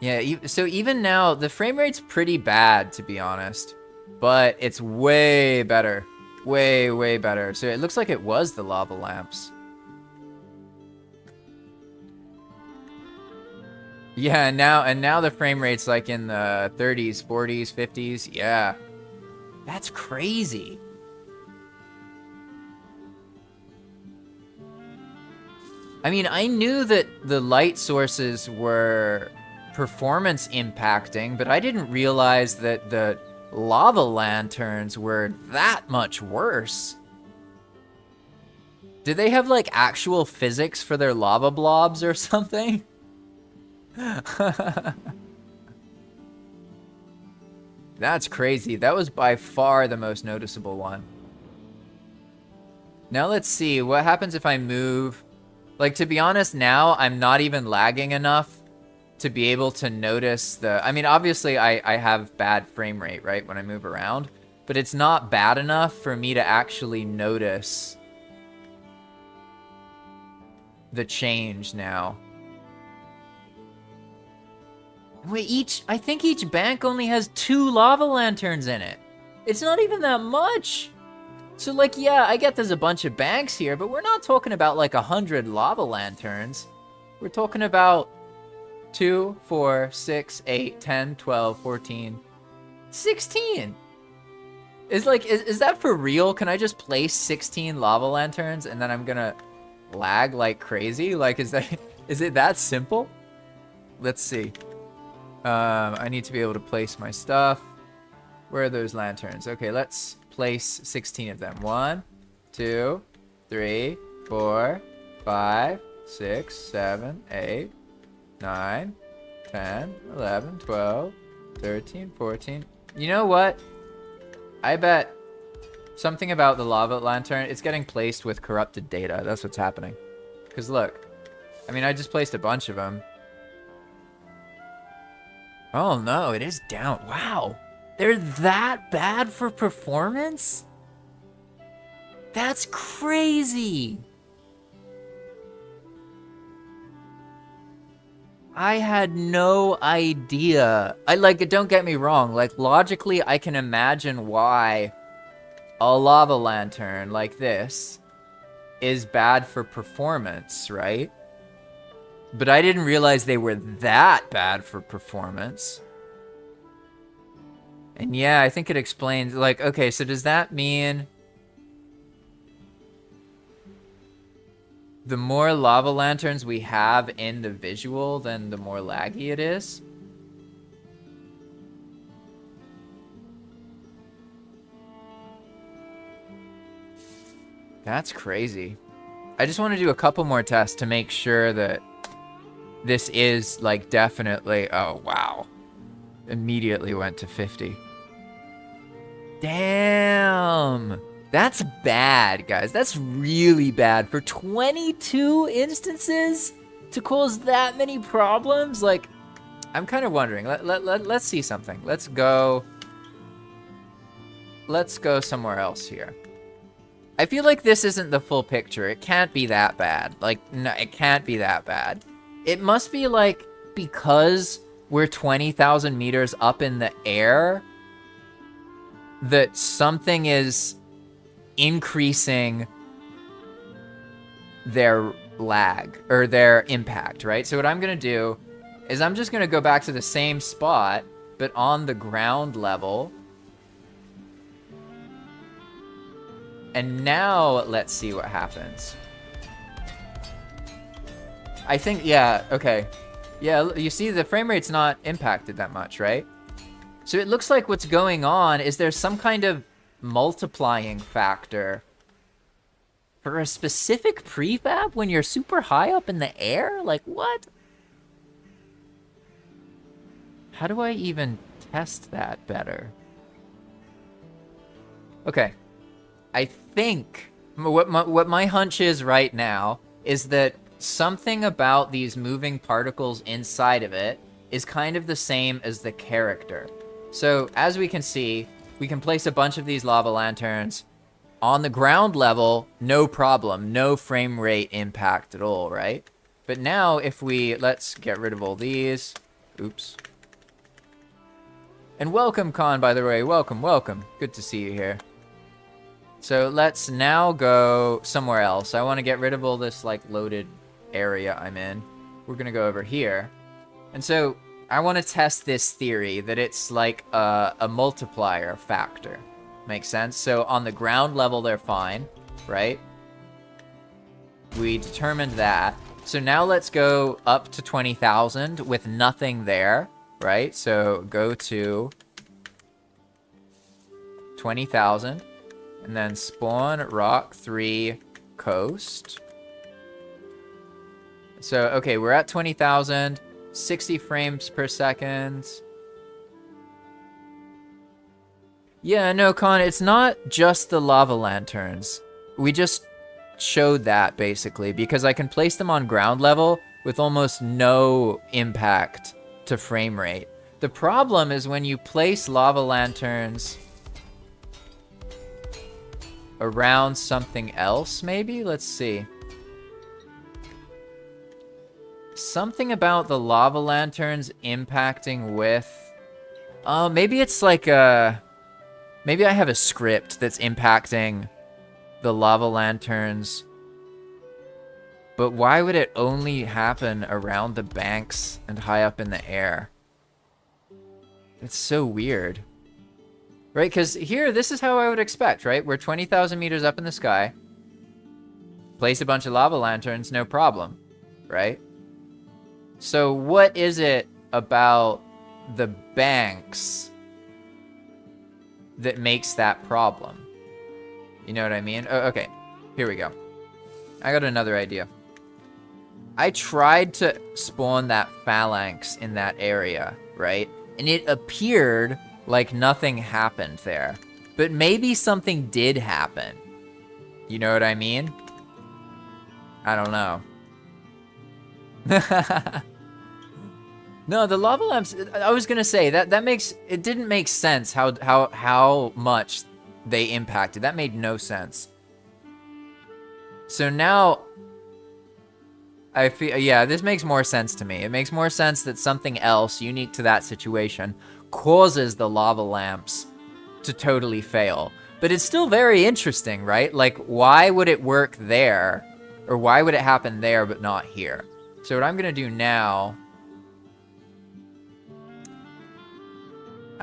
Yeah, so even now, the frame rate's pretty bad, to be honest. But it's way better. Way, way better. So it looks like it was the lava lamps. Yeah, and now the frame rate's like in the 30s, 40s, 50s. Yeah. That's crazy. I mean, I knew that the light sources were performance impacting, but I didn't realize that the lava lanterns were that much worse. Did they have like actual physics for their lava blobs or something? That's crazy. That was by far the most noticeable one. Now let's see what happens if I move. Like, to be honest, now I'm not even lagging enough to be able to notice the... I mean, obviously I have bad frame rate, right, when I move around. But it's not bad enough for me to actually notice the change now. Wait, I think each bank only has 2 lava lanterns in it. It's not even that much. So, like, yeah, I get there's a bunch of banks here, but we're not talking about, like, 100 lava lanterns. We're talking about 2, 4, 6, 8, 10, 12, 14, 16. Is that for real? Can I just place 16 lava lanterns and then I'm gonna lag like crazy? Like, is it that simple? Let's see. I need to be able to place my stuff. Where are those lanterns? Okay, let's place 16 of them. 1, 2, 3, 4, 5, 6, 7, 8, 9, 10, 11, 12, 13, 14. You know what? I bet something about the lava lantern, it's getting placed with corrupted data. That's what's happening. Because look, I mean, I just placed a bunch of them. Oh no, it is down. Wow. They're that bad for performance? That's crazy. I had no idea. Don't get me wrong, like, logically, I can imagine why a lava lantern like this is bad for performance, right? But I didn't realize they were that bad for performance. And yeah, I think it explains, like, okay, so does that mean the more lava lanterns we have in the visual, then the more laggy it is? That's crazy. I just want to do a couple more tests to make sure that this is, like, definitely... Oh, wow. Immediately went to 50. Damn! That's bad, guys. That's really bad. For 22 instances to cause that many problems? Like, I'm kind of wondering. Let's see something. Let's go somewhere else here. I feel like this isn't the full picture. It can't be that bad. Like, no, it can't be that bad. It must be, like, because we're 20,000 meters up in the air that something is increasing their lag, or their impact, right? So what I'm going to do is I'm just going to go back to the same spot, but on the ground level. And now, let's see what happens. I think, yeah, okay. Yeah, you see the frame rate's not impacted that much, right? So it looks like what's going on is there's some kind of multiplying factor for a specific prefab when you're super high up in the air? Like, what? How do I even test that better? Okay. I think what my hunch is right now is that something about these moving particles inside of it is kind of the same as the character. So as we can see, we can place a bunch of these lava lanterns on the ground level, no problem, no frame rate impact at all, right? But now if let's get rid of all these. Oops. And welcome, Khan, by the way. Welcome, welcome. Good to see you here. So let's now go somewhere else. I want to get rid of all this, like, loaded area I'm in. We're going to go over here. And so I want to test this theory that it's like a multiplier factor. Makes sense? So on the ground level, they're fine, right? We determined that. So now let's go up to 20,000 with nothing there, right? So go to 20,000. And then spawn rock 3 coast. So, okay, we're at 20,000, 60 frames per second. Yeah, no, Con, it's not just the lava lanterns. We just showed that, basically, because I can place them on ground level with almost no impact to frame rate. The problem is when you place lava lanterns around something else, maybe? Let's see. Something about the lava lanterns impacting with... Oh, maybe it's like a... Maybe I have a script that's impacting the lava lanterns. But why would it only happen around the banks and high up in the air? It's so weird. Right, because here, this is how I would expect, right? We're 20,000 meters up in the sky. Place a bunch of lava lanterns, no problem, right? So what is it about the banks that makes that problem? You know what I mean? Oh, okay, here we go. I got another idea. I tried to spawn that phalanx in that area, right? And it appeared like nothing happened there. But maybe something did happen. You know what I mean? I don't know. No, the lava lamps, I was gonna say, that makes, it didn't make sense how much they impacted. That made no sense. So now, I feel, yeah, this makes more sense to me. It makes more sense that something else unique to that situation causes the lava lamps to totally fail. But it's still very interesting, right? Like, why would it work there? Or why would it happen there but not here? So what I'm gonna do now...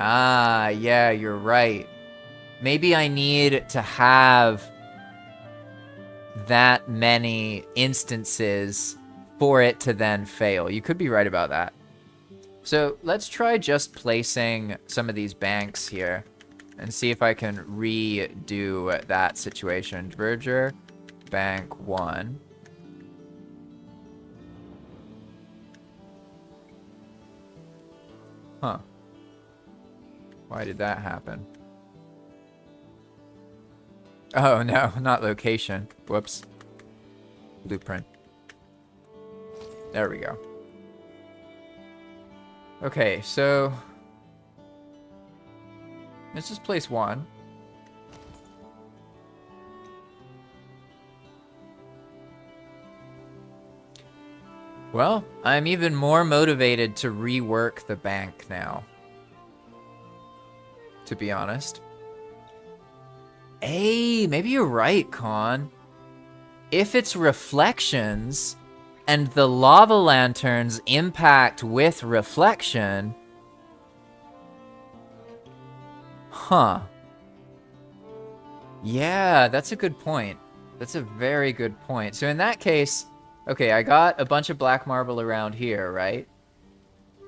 Ah, yeah, you're right. Maybe I need to have that many instances for it to then fail. You could be right about that. So let's try just placing some of these banks here and see if I can redo that situation. Verger, bank 1. Huh. Why did that happen? Oh, no, not location. Whoops. Blueprint. There we go. Okay, so... let's just place 1. Well, I'm even more motivated to rework the bank now. To be honest. Hey, maybe you're right, Con. If it's reflections, and the lava lanterns impact with reflection... Huh. Yeah, that's a good point. That's a very good point. So in that case, okay, I got a bunch of black marble around here, right?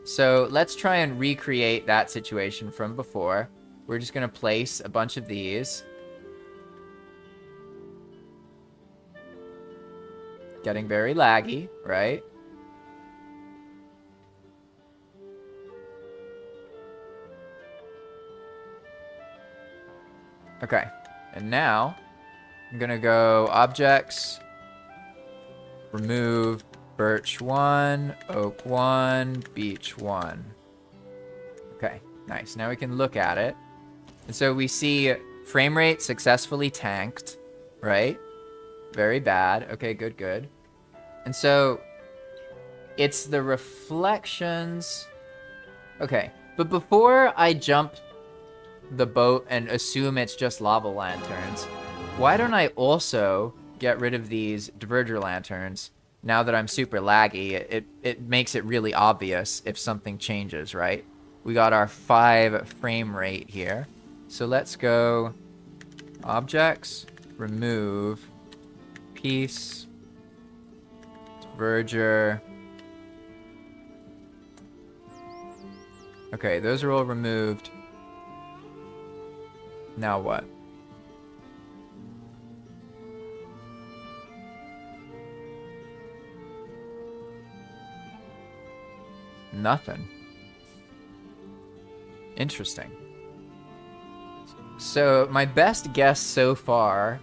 So let's try and recreate that situation from before. We're just gonna place a bunch of these. Getting very laggy, right? Okay, and now I'm gonna go objects, remove birch 1, oak 1, beech 1. Okay, nice. Now we can look at it. And so we see frame rate successfully tanked, right? Very bad. Okay, good, good. And so it's the reflections. Okay, but before I jump the boat and assume it's just lava lanterns, why don't I also get rid of these diverger lanterns? Now that I'm super laggy, it makes it really obvious if something changes, right? We got our 5 frame rate here. So let's go objects, remove, piece, diverger. Okay, those are all removed. Now what? Nothing. Interesting. So my best guess so far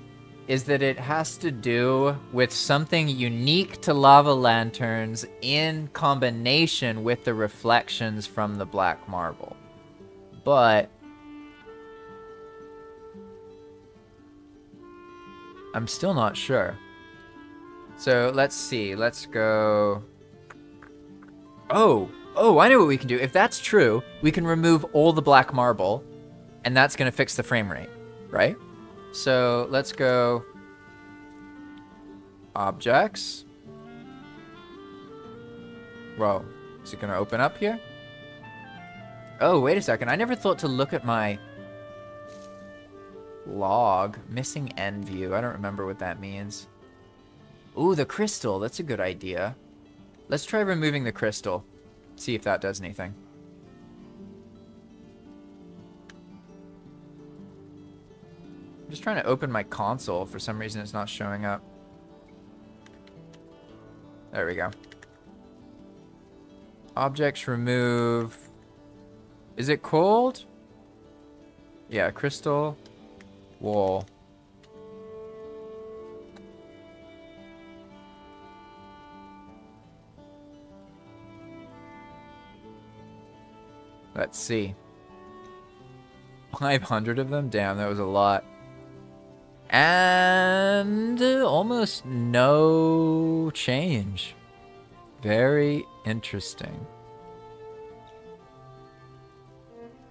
is that it has to do with something unique to lava lanterns in combination with the reflections from the black marble. But I'm still not sure. So let's see. Let's go... Oh, I know what we can do. If that's true, we can remove all the black marble, and that's going to fix the frame rate, right? So let's go objects. Whoa, is it going to open up here? Oh, wait a second. I never thought to look at my log. Missing end view. I don't remember what that means. Ooh, the crystal. That's a good idea. Let's try removing the crystal. See if that does anything. I'm just trying to open my console. For some reason, it's not showing up. There we go. Objects remove. Is it cold? Yeah, crystal. Wall. Let's see. 500 of them? Damn, that was a lot. And almost no change. Very interesting.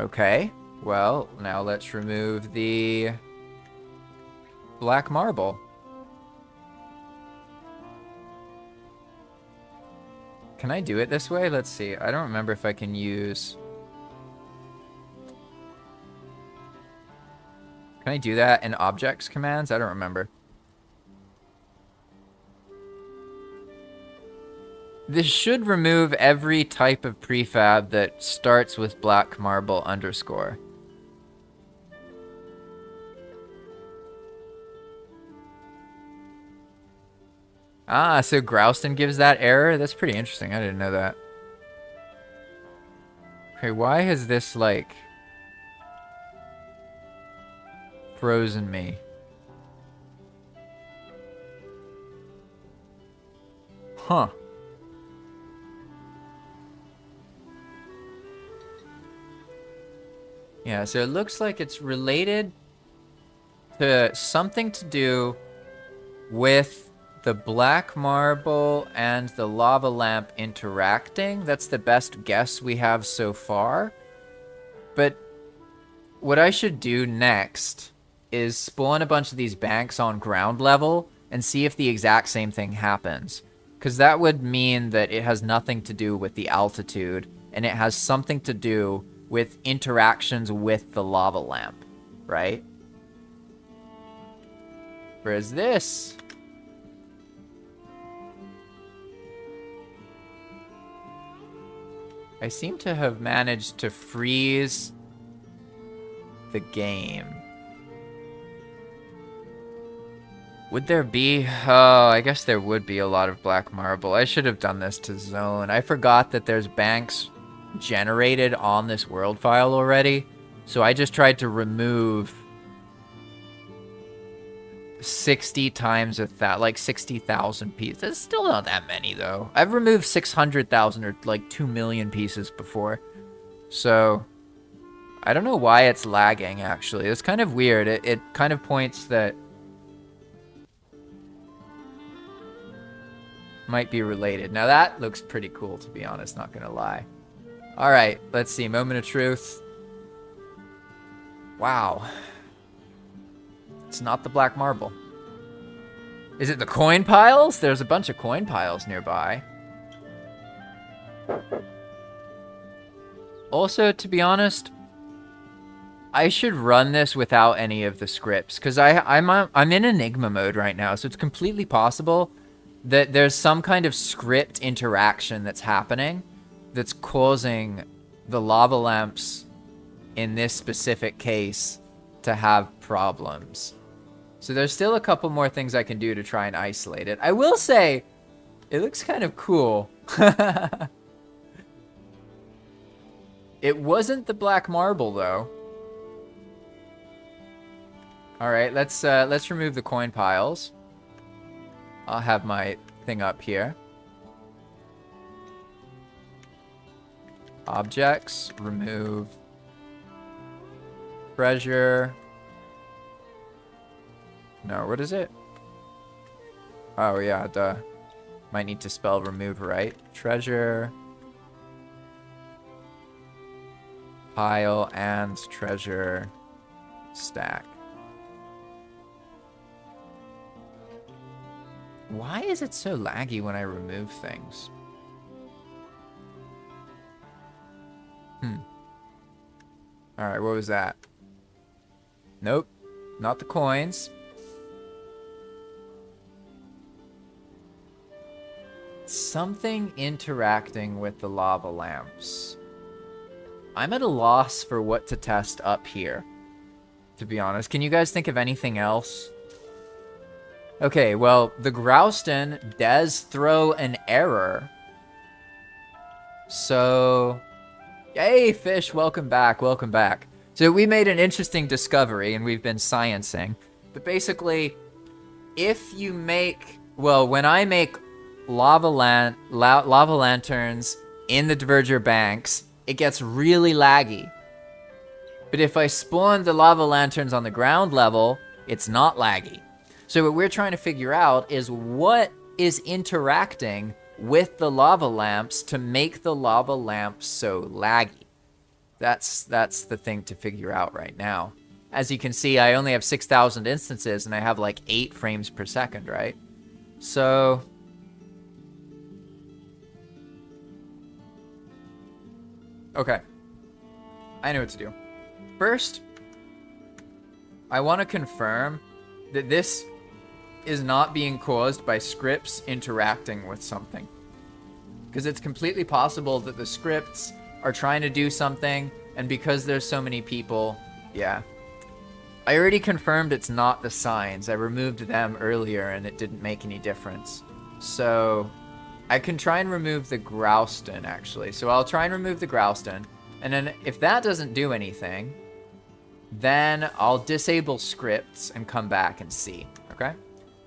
Okay, well, now let's remove the black marble. Can I do it this way? Let's see. I don't remember if I can use... Can I do that in objects commands? I don't remember. This should remove every type of prefab that starts with black marble underscore. Ah, so Grouston gives that error? That's pretty interesting. I didn't know that. Okay, why has this, like, frozen me? Huh. Yeah, so it looks like it's related to something to do with the black marble and the lava lamp interacting. That's the best guess we have so far. But what I should do next is spawn a bunch of these banks on ground level and see if the exact same thing happens. Because that would mean that it has nothing to do with the altitude, and it has something to do with interactions with the lava lamp, right? Whereas this... I seem to have managed to freeze the game. Would there be... Oh, I guess there would be a lot of black marble. I should have done this to zone. I forgot that there's banks generated on this world file already. So I just tried to remove 60 times like 60,000 pieces. That's still not that many, though. I've removed 600,000 or like 2 million pieces before. So I don't know why it's lagging, actually. It's kind of weird. It kind of points that might be related. Now that looks pretty cool, to be honest, not gonna lie. All right, let's see. Moment of truth. Wow. It's not the black marble. Is it the coin piles? There's a bunch of coin piles nearby. Also, to be honest, I should run this without any of the scripts, because I'm in Enigma mode right now, so it's completely possible that there's some kind of script interaction that's happening that's causing the lava lamps in this specific case to have problems. So there's still a couple more things I can do to try and isolate it. I will say, it looks kind of cool. It wasn't the black marble, though. All right, let's remove the coin piles. I'll have my thing up here. Objects, remove. Treasure. No, what is it? Oh, yeah, duh. Might need to spell remove right. Treasure. Pile and treasure stack. Why is it so laggy when I remove things? Alright, what was that? Nope. Not the coins. Something interacting with the lava lamps. I'm at a loss for what to test up here, to be honest. Can you guys think of anything else? Okay, well, the Grouston does throw an error. So, hey, fish, welcome back, welcome back. So we made an interesting discovery, and we've been sciencing. But basically, if you make... Well, when I make lava lanterns in the Diverger banks, it gets really laggy. But if I spawn the lava lanterns on the ground level, it's not laggy. So what we're trying to figure out is what is interacting with the lava lamps to make the lava lamps so laggy. That's the thing to figure out right now. As you can see, I only have 6,000 instances and I have like 8 frames per second, right? So okay, I know what to do. First, I want to confirm that this is not being caused by scripts interacting with something. Because it's completely possible that the scripts are trying to do something, and because there's so many people, yeah. I already confirmed it's not the signs. I removed them earlier and it didn't make any difference. So I can try and remove the Growston, actually. So I'll try and remove the Growston, and then if that doesn't do anything, then I'll disable scripts and come back and see, okay?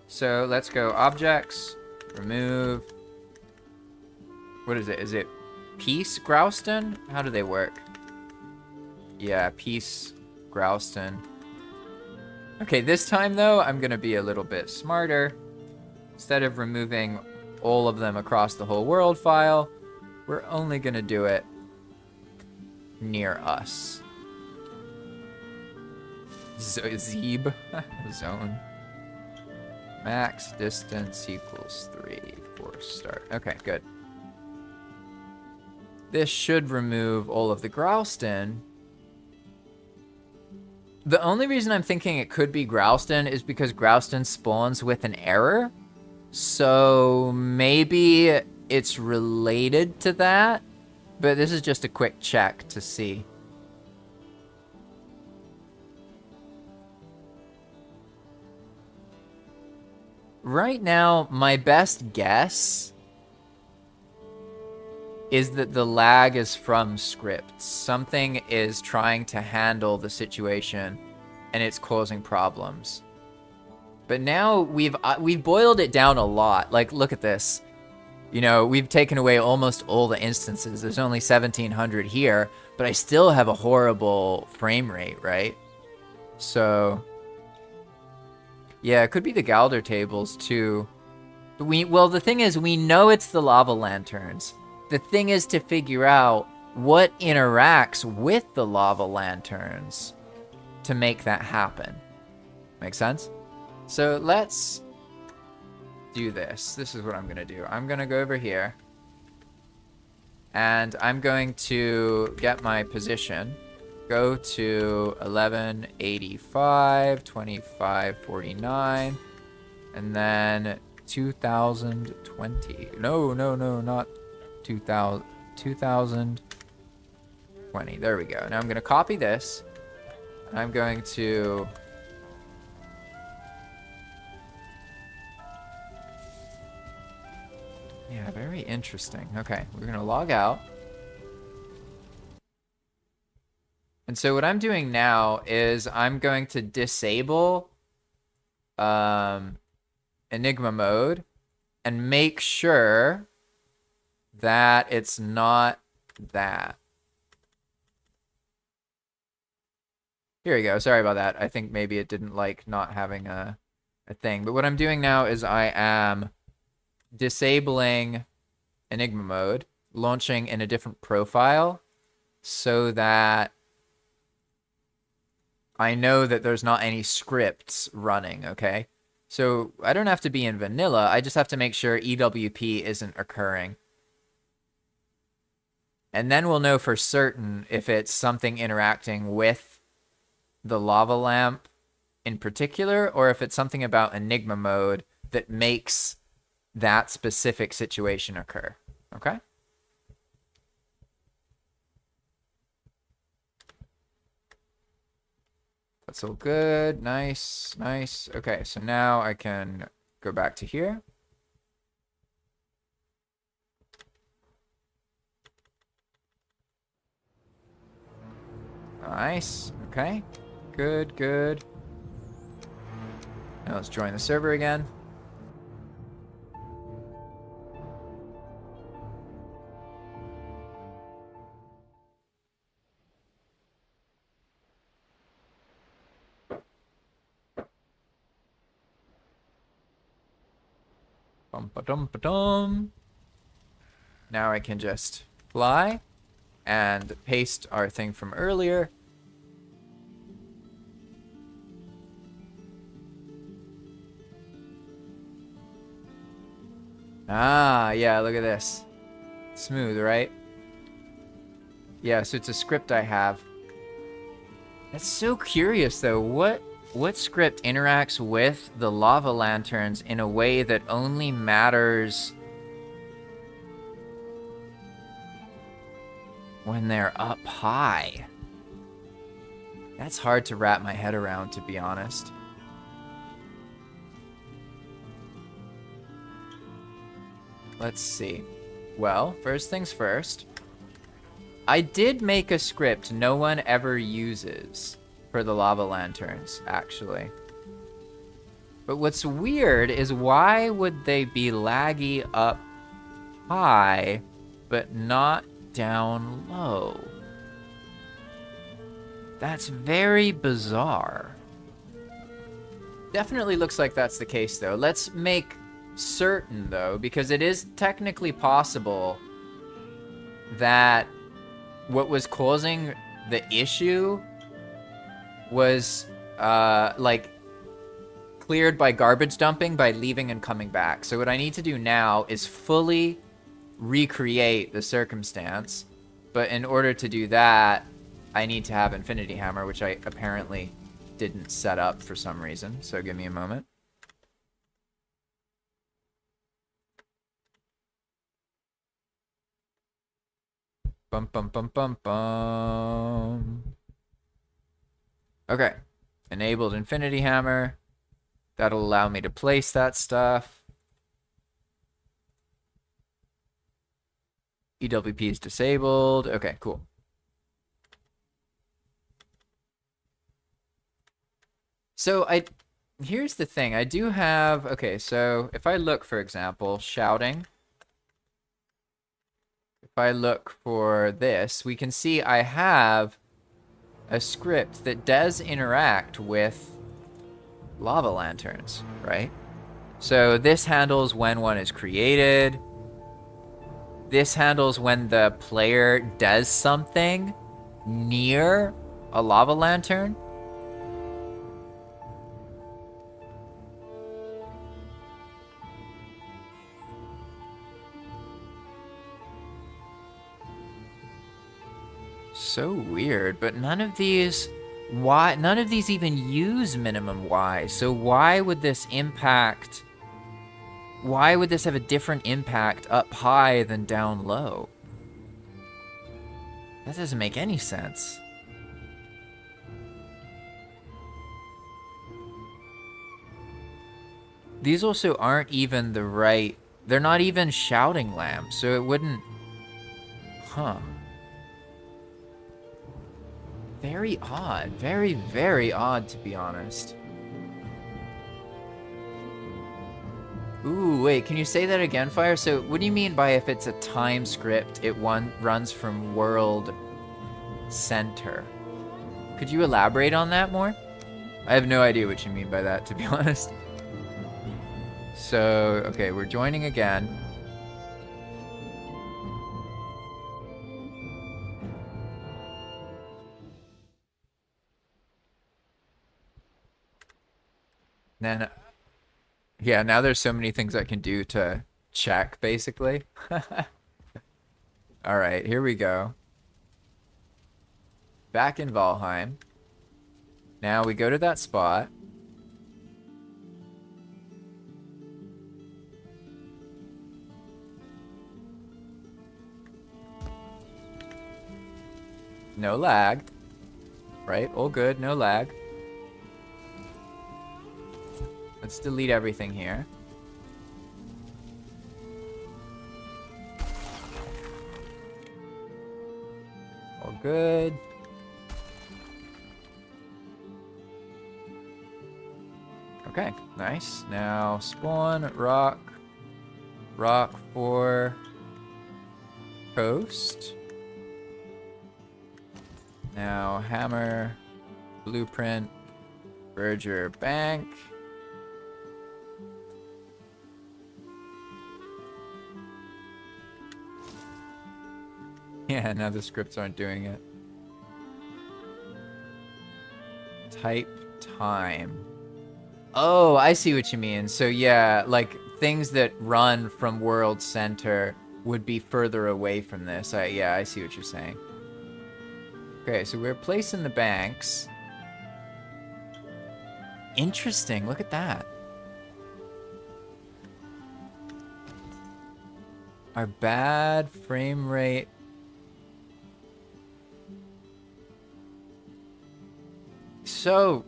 So let's go objects, remove, what is it? Is it piece Growston? How do they work? Yeah, piece Growston. Okay, this time though, I'm gonna be a little bit smarter. Instead of removing all of them across the whole world file, we're only gonna do it near us. Zeeb zone. Max distance equals 3 for start. Okay, good. This should remove all of the Growston. The only reason I'm thinking it could be Growston is because Growston spawns with an error. So maybe it's related to that. But this is just a quick check to see. Right now, my best guess is that the lag is from scripts. Something is trying to handle the situation and it's causing problems. But now we've boiled it down a lot. Like, look at this. You know, we've taken away almost all the instances. There's only 1,700 here, but I still have a horrible frame rate, right? So yeah, it could be the Galder tables too. Well, the thing is, we know it's the lava lanterns. The thing is to figure out what interacts with the lava lanterns to make that happen. Make sense? So let's do this. This is what I'm gonna do. I'm gonna go over here and I'm going to get my position. Go to 1185, 2549, and then 2020. No, not 2000, 2020. There we go. Now I'm going to copy this. I'm going to yeah, very interesting. Okay, we're going to log out. And so what I'm doing now is I'm going to disable Enigma Mode and make sure that it's not that. Here we go. Sorry about that. I think maybe it didn't like not having a thing. But what I'm doing now is I am disabling Enigma Mode, launching in a different profile so that I know that there's not any scripts running, okay? So I don't have to be in vanilla. I just have to make sure EWP isn't occurring. And then we'll know for certain if it's something interacting with the lava lamp in particular, or if it's something about Enigma Mode that makes that specific situation occur, okay? That's all good. Nice, nice. Okay, so now I can go back to here. Nice. Okay. Good, good. Now let's join the server again. Dum ba dum ba dum. Now I can just fly and paste our thing from earlier. Ah, yeah, look at this. Smooth, right? Yeah, so it's a script I have. That's so curious, though. What script interacts with the lava lanterns in a way that only matters when they're up high? That's hard to wrap my head around, to be honest. Let's see. Well, first things first. I did make a script no one ever uses for the lava lanterns, actually. But what's weird is why would they be laggy up high, but not down low? That's very bizarre. Definitely looks like that's the case, though. Let's make certain, though, because it is technically possible that what was causing the issue was, like, cleared by garbage dumping by leaving and coming back. So what I need to do now is fully recreate the circumstance. But in order to do that, I need to have Infinity Hammer, which I apparently didn't set up for some reason. So give me a moment. Bum, bum, bum, bum, bum. Okay. Enabled Infinity Hammer. That'll allow me to place that stuff. EWP is disabled. Okay, cool. So here's the thing. I do have, okay, so if I look, for example, shouting. If I look for this, we can see I have a script that does interact with lava lanterns, right? So this handles when one is created. This handles when the player does something near a lava lantern. So weird, but none of these even use minimum Y. So why would this impact? Why would this have a different impact up high than down low? That doesn't make any sense. These also aren't even the right... They're not even shouting lamps, so it wouldn't... Huh. Very odd. Very, very odd, to be honest. Ooh, wait, can you say that again, Fire? So what do you mean by if it's a time script, it runs from world center? Could you elaborate on that more? I have no idea what you mean by that, to be honest. So, okay, we're joining again. Then, yeah, now there's so many things I can do to check, basically. All right, here we go. Back in Valheim. Now we go to that spot. No lag. Right? All good, no lag. Let's delete everything here. All good. Okay, nice. Now spawn, rock for coast. Now hammer, blueprint, Berger bank. Yeah, now the scripts aren't doing it. Type time. Oh, I see what you mean. So yeah, like things that run from World Center would be further away from this. Yeah, I see what you're saying. Okay, so we're placing the banks. Interesting, look at that. Our bad frame rate. So,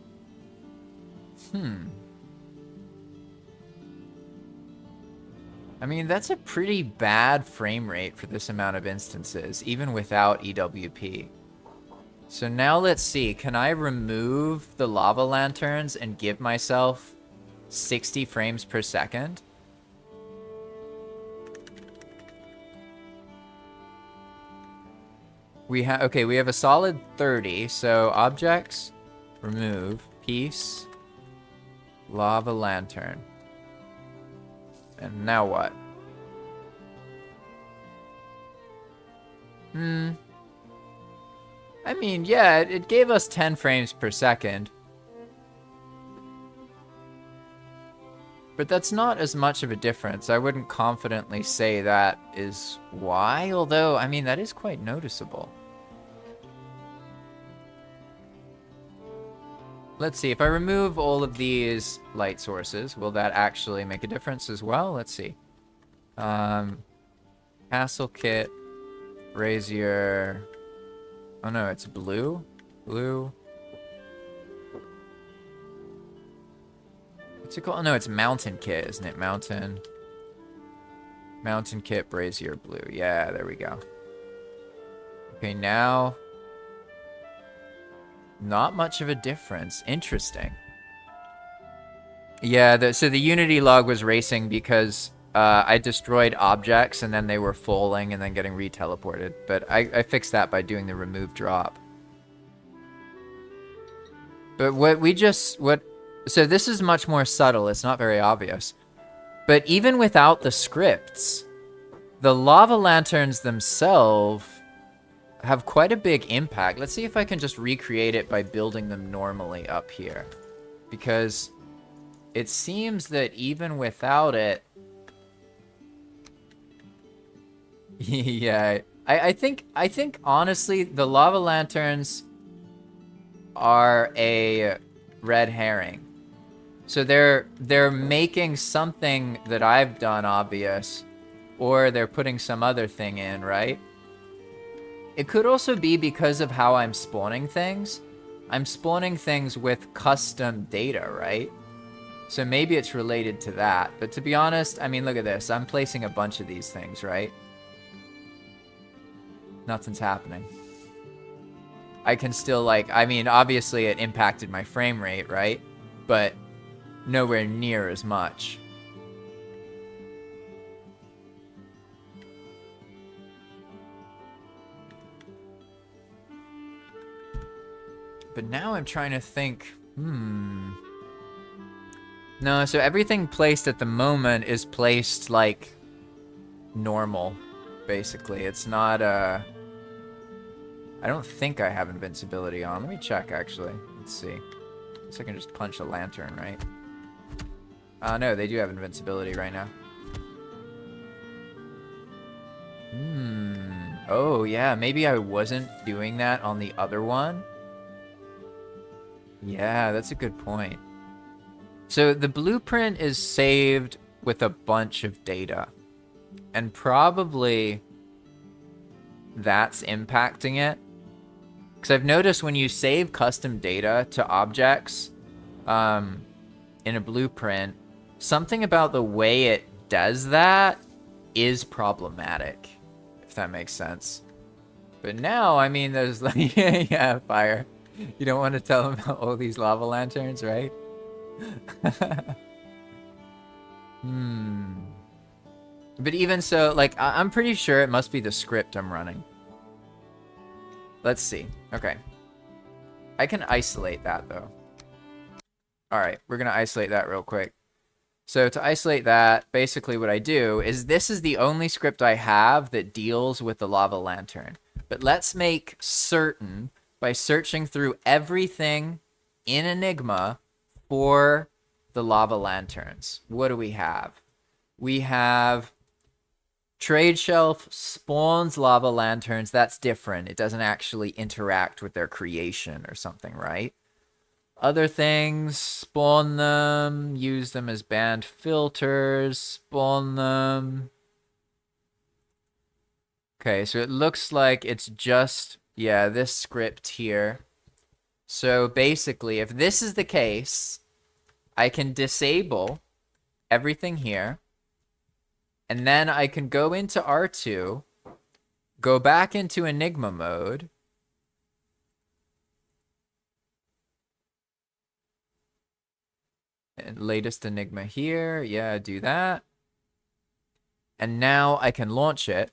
I mean, that's a pretty bad frame rate for this amount of instances, even without EWP. So now let's see, can I remove the lava lanterns and give myself 60 frames per second? We have a solid 30, so objects, remove, piece, lava lantern. And now what? I mean, yeah, it gave us 10 frames per second. But that's not as much of a difference. I wouldn't confidently say that is why, although, I mean, that is quite noticeable. Let's see, if I remove all of these light sources, will that actually make a difference as well? Let's see. Castle kit, brazier. Oh no, it's blue? Blue. What's it called? No, it's mountain kit, isn't it? Mountain kit, brazier, blue. Yeah, there we go. Okay, now... not much of a difference. Interesting. Yeah, so the Unity log was racing because I destroyed objects and then they were falling and then getting re-teleported. But I fixed that by doing the remove drop. But so this is much more subtle. It's not very obvious. But even without the scripts, the lava lanterns themselves have quite a big impact. Let's see if I can just recreate it by building them normally up here. Because it seems that even without it... yeah, I think honestly the lava lanterns are a red herring. So they're making something that I've done obvious, or they're putting some other thing in, right? It could also be because of how I'm spawning things. I'm spawning things with custom data, right? So maybe it's related to that. But to be honest, I mean, look at this. I'm placing a bunch of these things, right? Nothing's happening. I can still, like, I mean, obviously it impacted my frame rate, right? But nowhere near as much. But now I'm trying to think, No, so everything placed at the moment is placed, like, normal, basically. It's not, I don't think I have invincibility on. Let me check, actually. Let's see. So I can just punch a lantern, right? No, they do have invincibility right now. Oh, yeah, maybe I wasn't doing that on the other one. Yeah, that's a good point. So the blueprint is saved with a bunch of data. And probably that's impacting it. Because I've noticed when you save custom data to objects in a blueprint, something about the way it does that is problematic, if that makes sense. But now, I mean, there's like, yeah, fire. You don't want to tell them about all these lava lanterns, right? But even so, like, I'm pretty sure it must be the script I'm running. Let's see. Okay. I can isolate that, though. Alright, we're going to isolate that real quick. So to isolate that, basically what I do is this is the only script I have that deals with the lava lantern. But let's make certain by searching through everything in Enigma for the lava lanterns. What do we have? We have trade shelf spawns lava lanterns. That's different. It doesn't actually interact with their creation or something, right? Other things, spawn them, use them as band filters, spawn them. Okay, so it looks like it's just, yeah, this script here. So basically, if this is the case, I can disable everything here. And then I can go into R2, go back into Enigma mode. And latest Enigma here. Yeah, do that. And now I can launch it.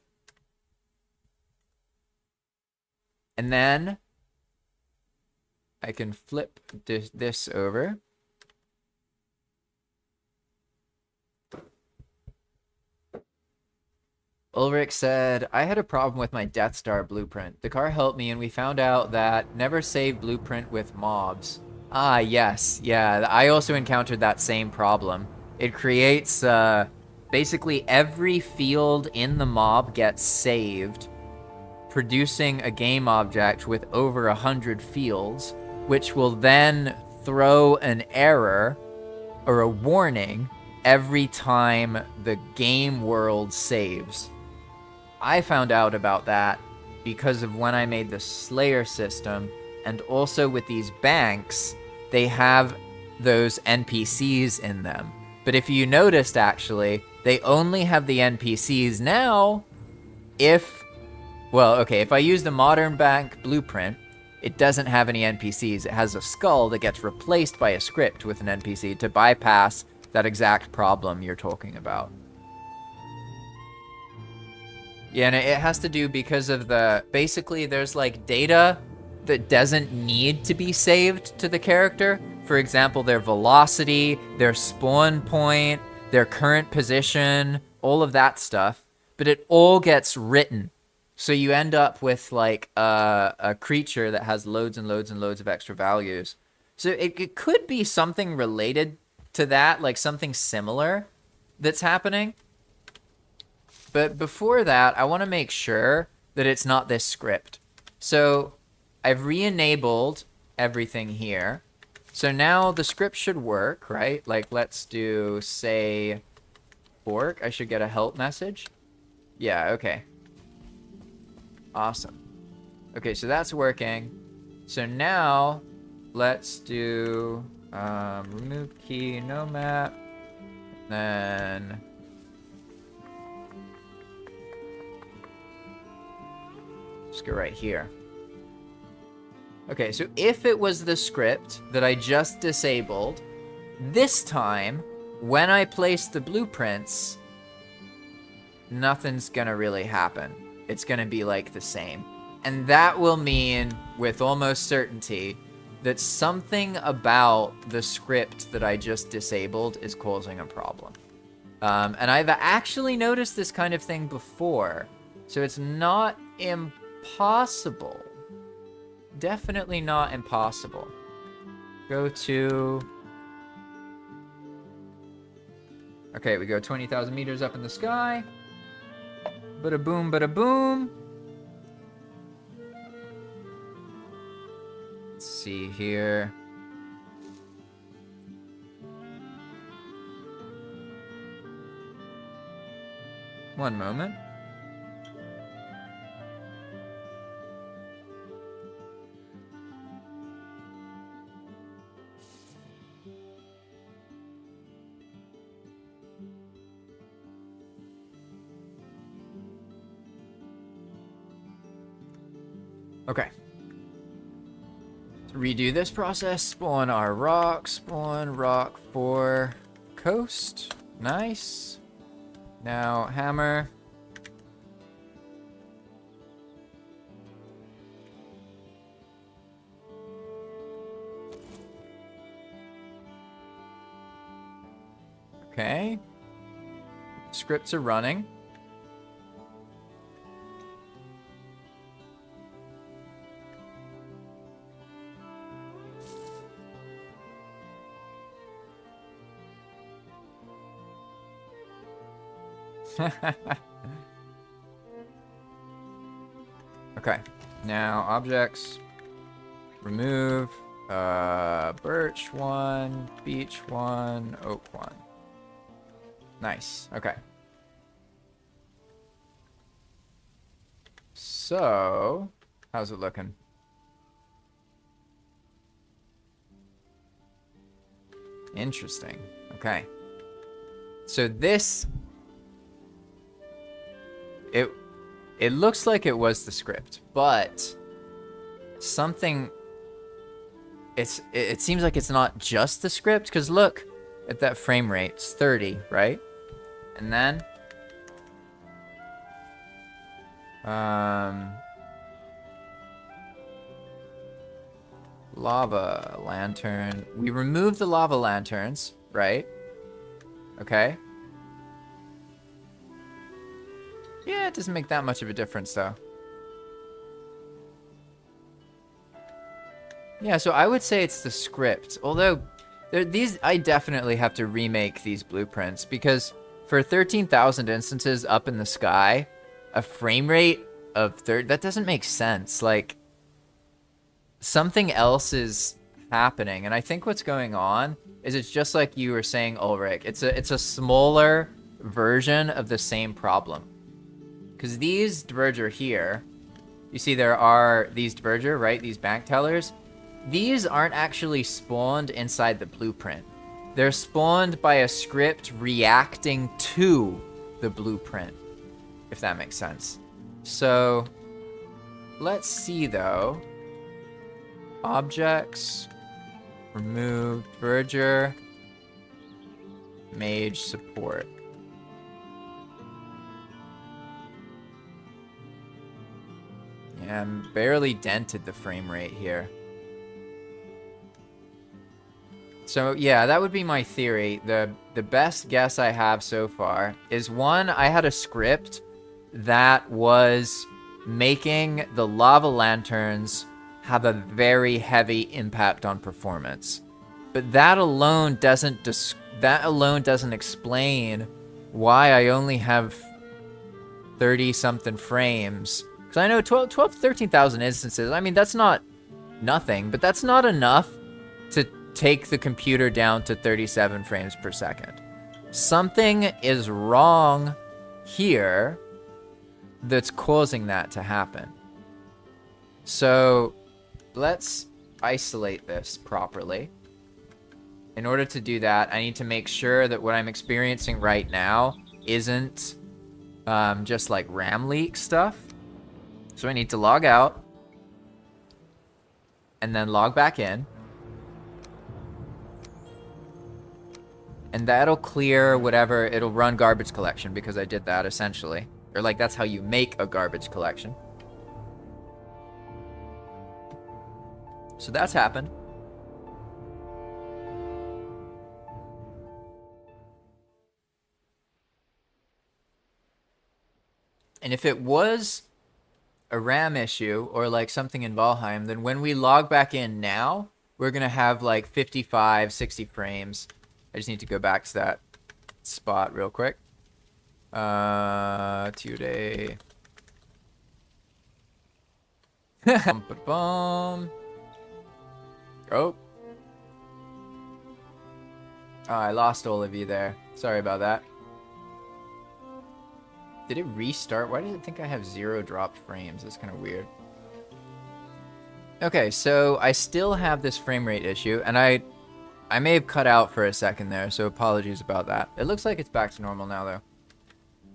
And then I can flip this over. Ulrich said, I had a problem with my Death Star blueprint. The car helped me and we found out that never save blueprint with mobs. Ah, yes. Yeah, I also encountered that same problem. It creates, basically every field in the mob gets saved, producing a game object with over 100 fields, which will then throw an error or a warning every time the game world saves. I found out about that because of when I made the Slayer system, and also with these banks, they have those NPCs in them. But if you noticed, actually, they only have the NPCs now if, well, okay, if I use the modern bank blueprint, it doesn't have any NPCs. It has a skull that gets replaced by a script with an NPC to bypass that exact problem you're talking about. Yeah, and it has to do because of the, basically there's like data that doesn't need to be saved to the character. For example, their velocity, their spawn point, their current position, all of that stuff. But it all gets written. So you end up with like a creature that has loads and loads and loads of extra values. So it could be something related to that, like something similar that's happening. But before that, I want to make sure that it's not this script. So I've re-enabled everything here. So now the script should work, right? Like, let's do, say, fork. I should get a help message. Yeah, okay. Awesome. Okay, so that's working. So now, let's do remove key, no map. Then just go right here. Okay, so if it was the script that I just disabled, this time, when I place the blueprints, nothing's gonna really happen. It's gonna be like the same. And that will mean, with almost certainty, that something about the script that I just disabled is causing a problem. And I've actually noticed this kind of thing before, so it's not impossible. Definitely not impossible. Go to... Okay, we go 20,000 meters up in the sky. Bada boom, bada boom. Let's see here. One moment. Okay. To redo this process, spawn our rock, spawn rock for coast. Nice. Now hammer. Okay. Scripts are running. Okay, now objects, remove, birch 1, beech 1, oak 1. Nice, okay. So, how's it looking? Interesting, okay. So this, it looks like it was the script, but something, it seems like it's not just the script, because look at that frame rate. It's 30, right? And then lava lantern. We removed the lava lanterns, right? Okay. Yeah, it doesn't make that much of a difference, though. Yeah, so I would say it's the script. Although, these I definitely have to remake these blueprints, because for 13,000 instances up in the sky, a frame rate of that doesn't make sense. Like, something else is happening, and I think what's going on is it's just like you were saying, Ulrich. It's a smaller version of the same problem. Because these diverger here, you see there are these diverger, right? These bank tellers. These aren't actually spawned inside the blueprint. They're spawned by a script reacting to the blueprint, if that makes sense. So, let's see though. Objects, remove diverger, mage support. Yeah, I'm barely dented the frame rate here. So yeah, that would be my theory. The best guess I have so far is, one, I had a script that was making the lava lanterns have a very heavy impact on performance. But that alone doesn't explain why I only have 30 something frames. Because I know 13,000 instances, I mean, that's not nothing, but that's not enough to take the computer down to 37 frames per second. Something is wrong here that's causing that to happen. So let's isolate this properly. In order to do that, I need to make sure that what I'm experiencing right now isn't just like RAM leak stuff. So I need to log out and then log back in. And that'll clear whatever, it'll run garbage collection because I did that essentially. Or like that's how you make a garbage collection. So that's happened. And if it was a RAM issue or like something in Valheim, then when we log back in now, we're going to have like 55, 60 frames. I just need to go back to that spot real quick. Today. Boom. Oh. Oh, I lost all of you there. Sorry about that. Did it restart? Why does it think I have 0 dropped frames? That's kind of weird. Okay, so I still have this frame rate issue, and I may have cut out for a second there, so apologies about that. It looks like it's back to normal now, though.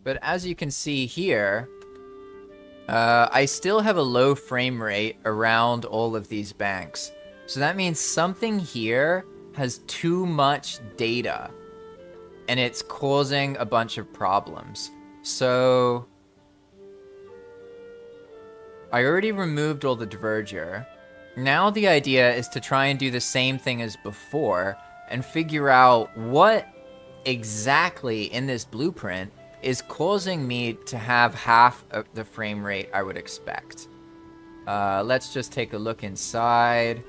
But as you can see here, I still have a low frame rate around all of these banks. So that means something here has too much data, and it's causing a bunch of problems. So I already removed all the diverger. Now the idea is to try and do the same thing as before and figure out what exactly in this blueprint is causing me to have half of the frame rate I would expect. Let's just take a look inside.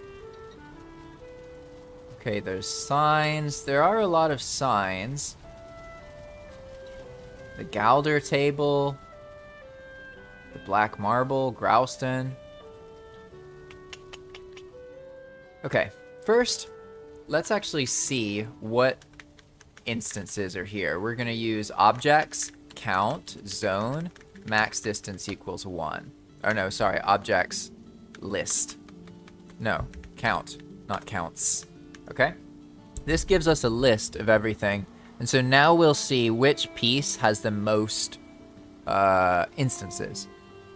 Okay, there's signs. There are a lot of signs. the Galder table, the black marble, Grouston. Okay, first, let's actually see what instances are here. We're going to use objects, count, zone, max distance equals 1. Oh no, sorry, objects, list. No, count, not counts. Okay? This gives us a list of everything. And so now we'll see which piece has the most instances.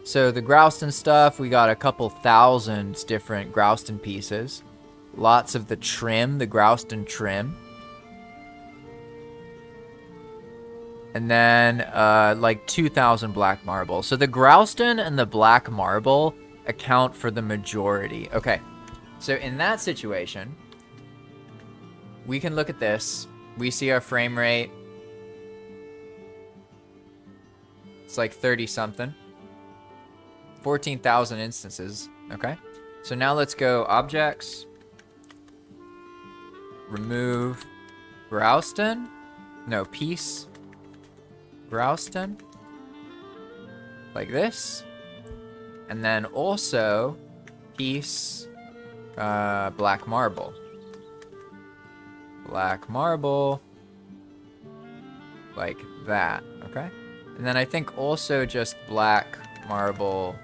So the Grouston stuff, we got a couple thousand different Grouston pieces. Lots of the trim, the Grouston trim. And then like 2,000 black marble. So the Grouston and the black marble account for the majority. Okay, so in that situation, we can look at this. We see our frame rate. It's like 30 something. 14,000 instances. Okay, so now let's go objects. Remove Grouston. No, piece. Grouston. Like this. And then also piece black marble. Black marble. Like that. Okay? And then I think also just black marble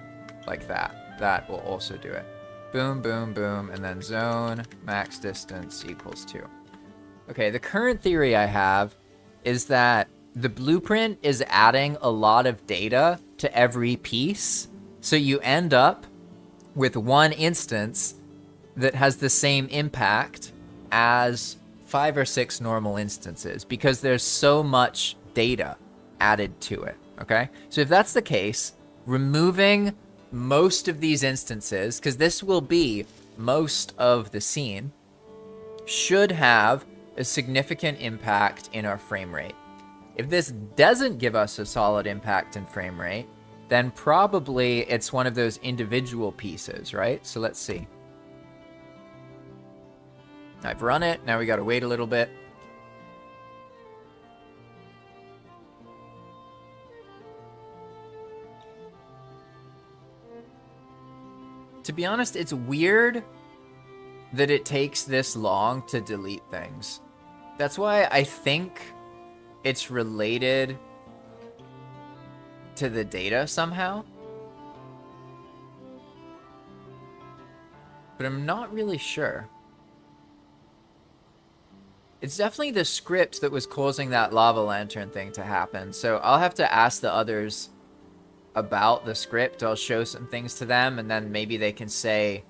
like that. That will also do it. Boom, boom, boom, and then zone, max distance equals 2. Okay, the current theory I have is that the blueprint is adding a lot of data to every piece, so you end up with one instance that has the same impact as 5 or 6 normal instances, because there's so much data added to it, okay? So if that's the case, removing most of these instances, because this will be most of the scene, should have a significant impact in our frame rate. If this doesn't give us a solid impact in frame rate, then probably it's one of those individual pieces, right? So let's see. I've run it. Now we got to wait a little bit. To be honest, it's weird that it takes this long to delete things. That's why I think it's related to the data somehow. But I'm not really sure. It's definitely the script that was causing that lava lantern thing to happen. So I'll have to ask the others about the script. I'll show some things to them, and then maybe they can say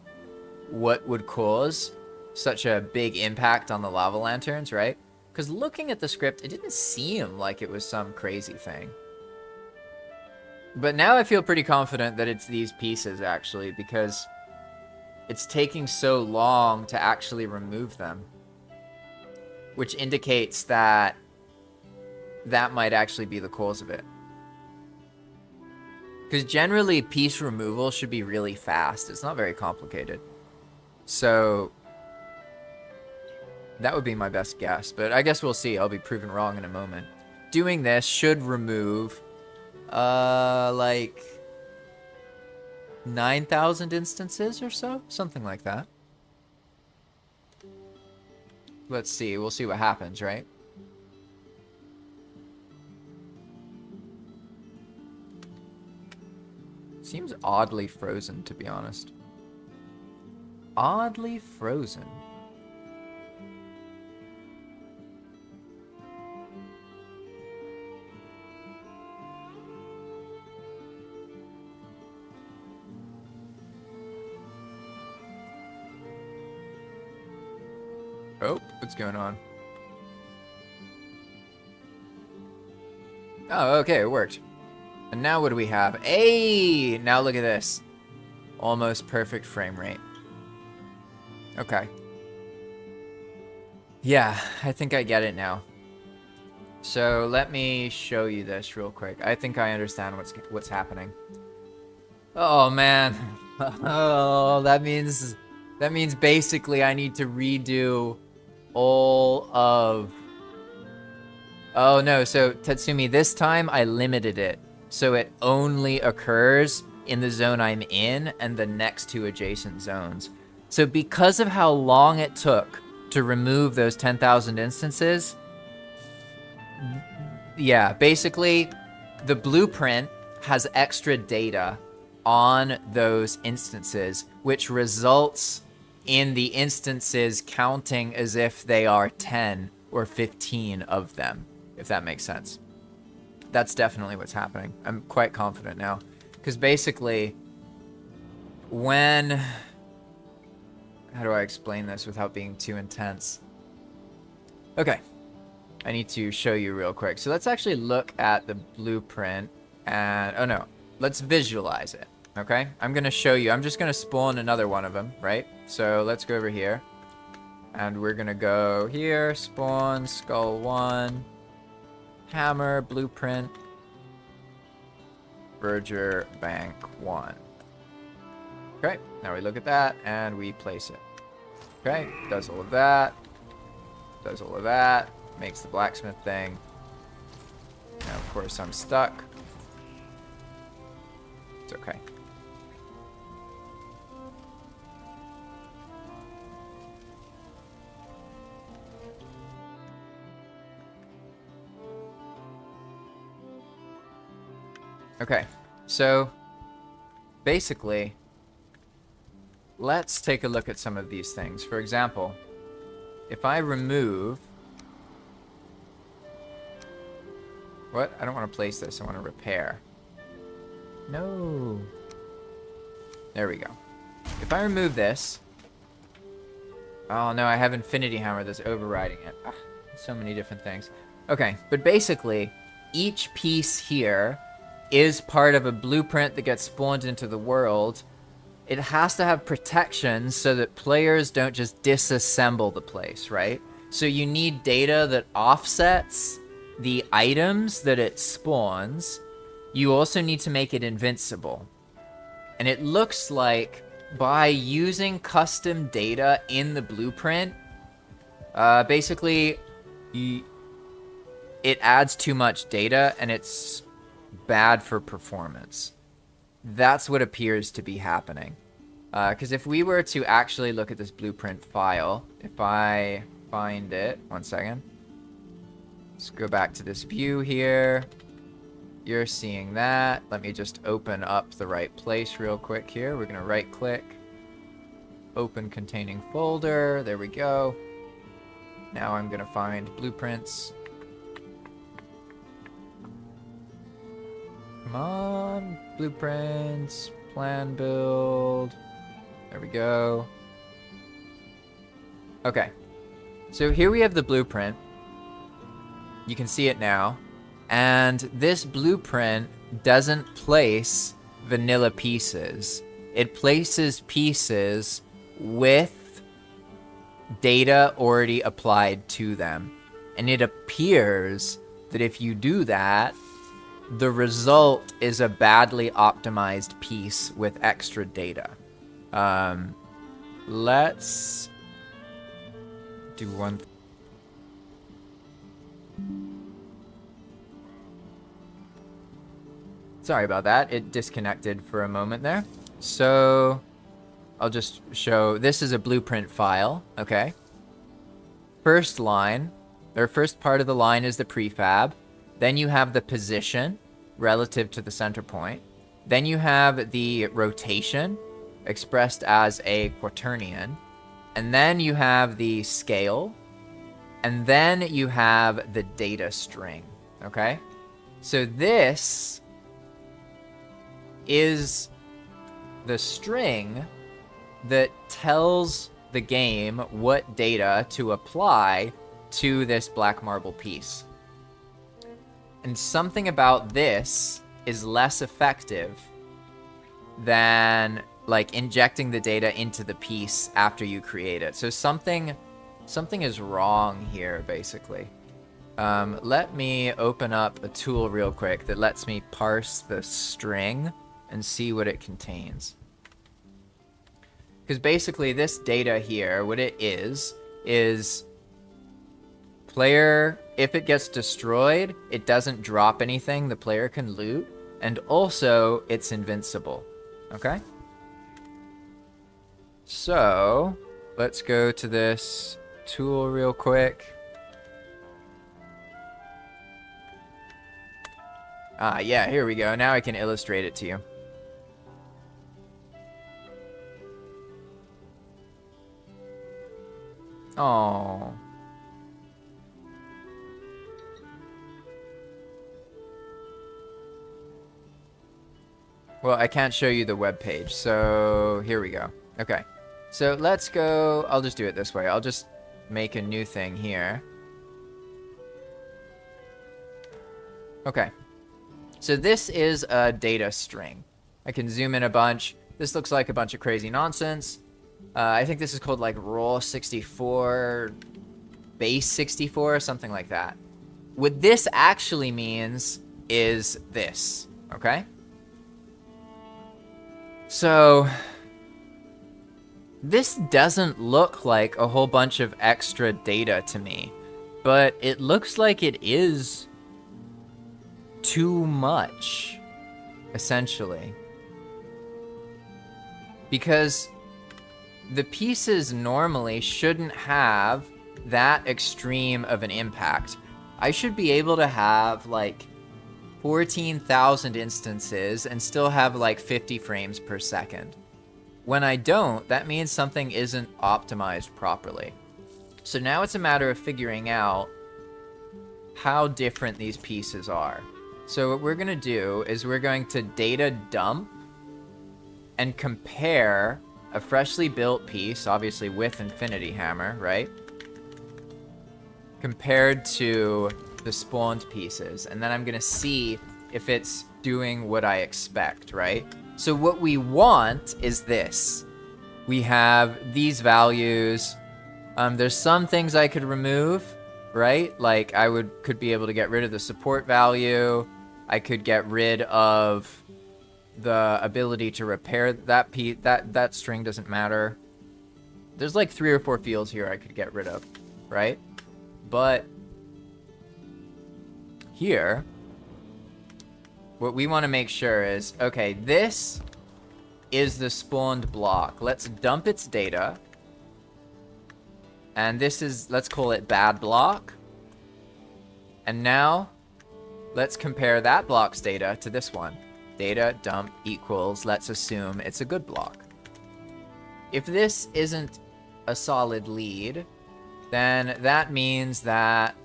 what would cause such a big impact on the lava lanterns, right? Because looking at the script, it didn't seem like it was some crazy thing. But now I feel pretty confident that it's these pieces, actually, because it's taking so long to actually remove them. Which indicates that that might actually be the cause of it. Because generally, piece removal should be really fast. It's not very complicated. So that would be my best guess. But I guess we'll see. I'll be proven wrong in a moment. Doing this should remove, like 9,000 instances or so? Something like that. Let's see. We'll see what happens, right? Seems oddly frozen, to be honest. Oddly frozen. Oh, what's going on? Oh, okay, it worked. And now what do we have? Hey! Now look at this. Almost perfect frame rate. Okay. Yeah, I think I get it now. So let me show you this real quick. I think I understand what's happening. Oh man. Oh, that means basically I need to redo all of Oh no, so Tatsumi, this time I limited it. So it only occurs in the zone I'm in and the next two adjacent zones. So because of how long it took to remove those 10,000 instances, yeah, basically the blueprint has extra data on those instances, which results in the instances counting as if they are 10 or 15 of them, if that makes sense. That's definitely what's happening. I'm quite confident now. Because basically, when... How do I explain this without being too intense? Okay. I need to show you real quick. So let's actually look at the blueprint and... Oh no. Let's visualize it. Okay? I'm going to show you. I'm just going to spawn another one of them, right? So let's go over here. And we're going to go here. Spawn, skull 1. Hammer, blueprint. Verger, bank 1. Okay, now we look at that and we place it. Okay, does all of that. Does all of that. Makes the blacksmith thing. Now, of course, I'm stuck. It's okay. Okay, so basically, let's take a look at some of these things. For example, if I remove... What? I don't want to place this. I want to repair. No. There we go. If I remove this... Oh no, I have Infinity Hammer that's overriding it. Ah, so many different things. Okay, but basically, each piece here is part of a blueprint that gets spawned into the world. It has to have protections so that players don't just disassemble the place, right? So you need data that offsets the items that it spawns. You also need to make it invincible. And it looks like by using custom data in the blueprint, basically it adds too much data and it's bad for performance. That's what appears to be happening. Because if we were to actually look at this blueprint file, if I find it, one second. Let's go back to this view here. You're seeing that. Let me just open up the right place real quick here. We're going to right click. Open containing folder. There we go. Now I'm going to find blueprints. Come on. Blueprints. Plan build. There we go. Okay. So here we have the blueprint. You can see it now. And this blueprint doesn't place vanilla pieces. It places pieces with data already applied to them. And it appears that if you do that, the result is a badly optimized piece with extra data. Let's do one. Sorry about that. It disconnected for a moment there. So I'll just show. This is a blueprint file. Okay. First line, or first part of the line is the prefab. Then you have the position relative to the center point. Then you have the rotation expressed as a quaternion. And then you have the scale. And then you have the data string. Okay? So this is the string that tells the game what data to apply to this black marble piece. And something about this is less effective than like injecting the data into the piece after you create it. So something is wrong here, basically. Let me open up a tool real quick that lets me parse the string and see what it contains. Because basically this data here, what it is Player, if it gets destroyed, it doesn't drop anything the player can loot, and also it's invincible. Okay? So, let's go to this tool real quick. Ah, yeah, here we go. Now I can illustrate it to you. Oh. Well, I can't show you the web page, so here we go. Okay. So let's go, I'll just do it this way. I'll just make a new thing here. Okay. So this is a data string. I can zoom in a bunch. This looks like a bunch of crazy nonsense. I think this is called like raw 64, base 64, something like that. What this actually means is this, okay? So this doesn't look like a whole bunch of extra data to me, but it looks like it is too much, essentially. Because the pieces normally shouldn't have that extreme of an impact. I should be able to have like 14,000 instances and still have like 50 frames per second. When I don't, that means something isn't optimized properly. So now it's a matter of figuring out how different these pieces are. So what we're going to do is we're going to data dump and compare a freshly built piece, obviously with Infinity Hammer, right? Compared to the spawned pieces. And then I'm going to see if it's doing what I expect, right? So what we want is this. We have these values. There's some things I could remove, right? Like I could be able to get rid of the support value. I could get rid of the ability to repair that piece. That string doesn't matter. There's like 3 or 4 fields here I could get rid of, right? But here, what we want to make sure is, okay, this is the spawned block. Let's dump its data. And this is, let's call it bad block. And now, let's compare that block's data to this one. Data dump equals, let's assume it's a good block. If this isn't a solid lead, then that means that...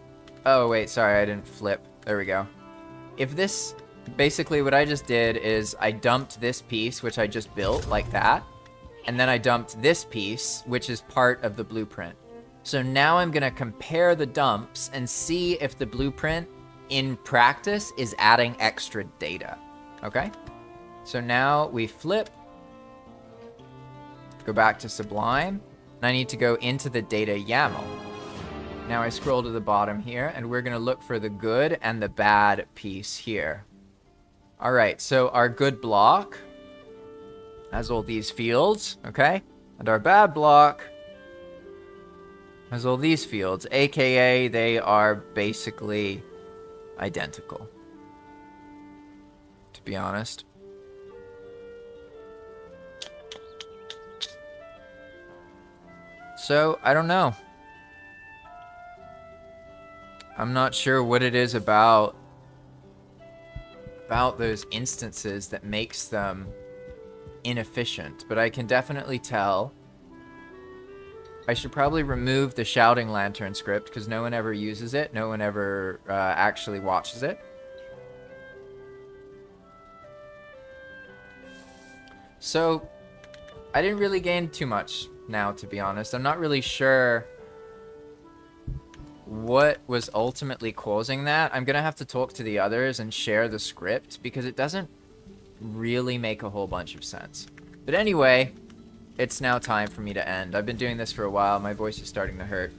Oh, wait, sorry, I didn't flip. There we go. If this... Basically, what I just did is I dumped this piece, which I just built, like that. And then I dumped this piece, which is part of the blueprint. So now I'm going to compare the dumps and see if the blueprint, in practice, is adding extra data. Okay? So now we flip. Go back to Sublime. And I need to go into the data YAML. Now I scroll to the bottom here, and we're going to look for the good and the bad piece here. Alright, so our good block has all these fields, okay? And our bad block has all these fields, aka they are basically identical, to be honest. So, I don't know. I'm not sure what it is about those instances that makes them inefficient, but I can definitely tell. I should probably remove the shouting lantern script because no one ever uses it. No one ever actually watches it. So, I didn't really gain too much now, to be honest. I'm not really sure what was ultimately causing that. I'm gonna have to talk to the others and share the script because it doesn't really make a whole bunch of sense. But anyway, it's now time for me to end. I've been doing this for a while. My voice is starting to hurt.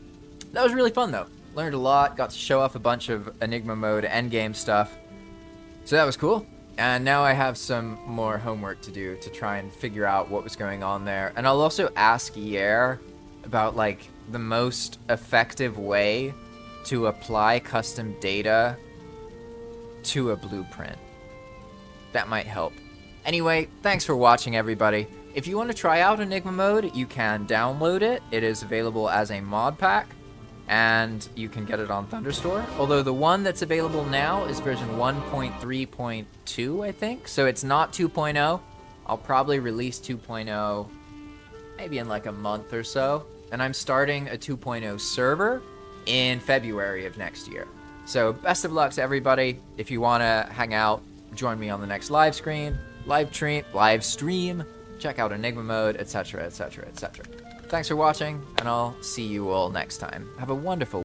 That was really fun though. Learned a lot. Got to show off a bunch of Enigma Mode endgame stuff. So that was cool. And now I have some more homework to do to try and figure out what was going on there. And I'll also ask Yair about like the most effective way to apply custom data to a blueprint. That might help. Anyway, thanks for watching, everybody. If you want to try out Enigma Mode, you can download it. It is available as a mod pack, and you can get it on Thunderstore. Although the one that's available now is version 1.3.2, I think. So it's not 2.0. I'll probably release 2.0 maybe in like a month or so. And I'm starting a 2.0 server in February of next year. So best of luck to everybody. If you want to hang out, join me on the next live stream, check out Enigma Mode, etc., etc., etc. Thanks for watching, and I'll see you all next time. Have a wonderful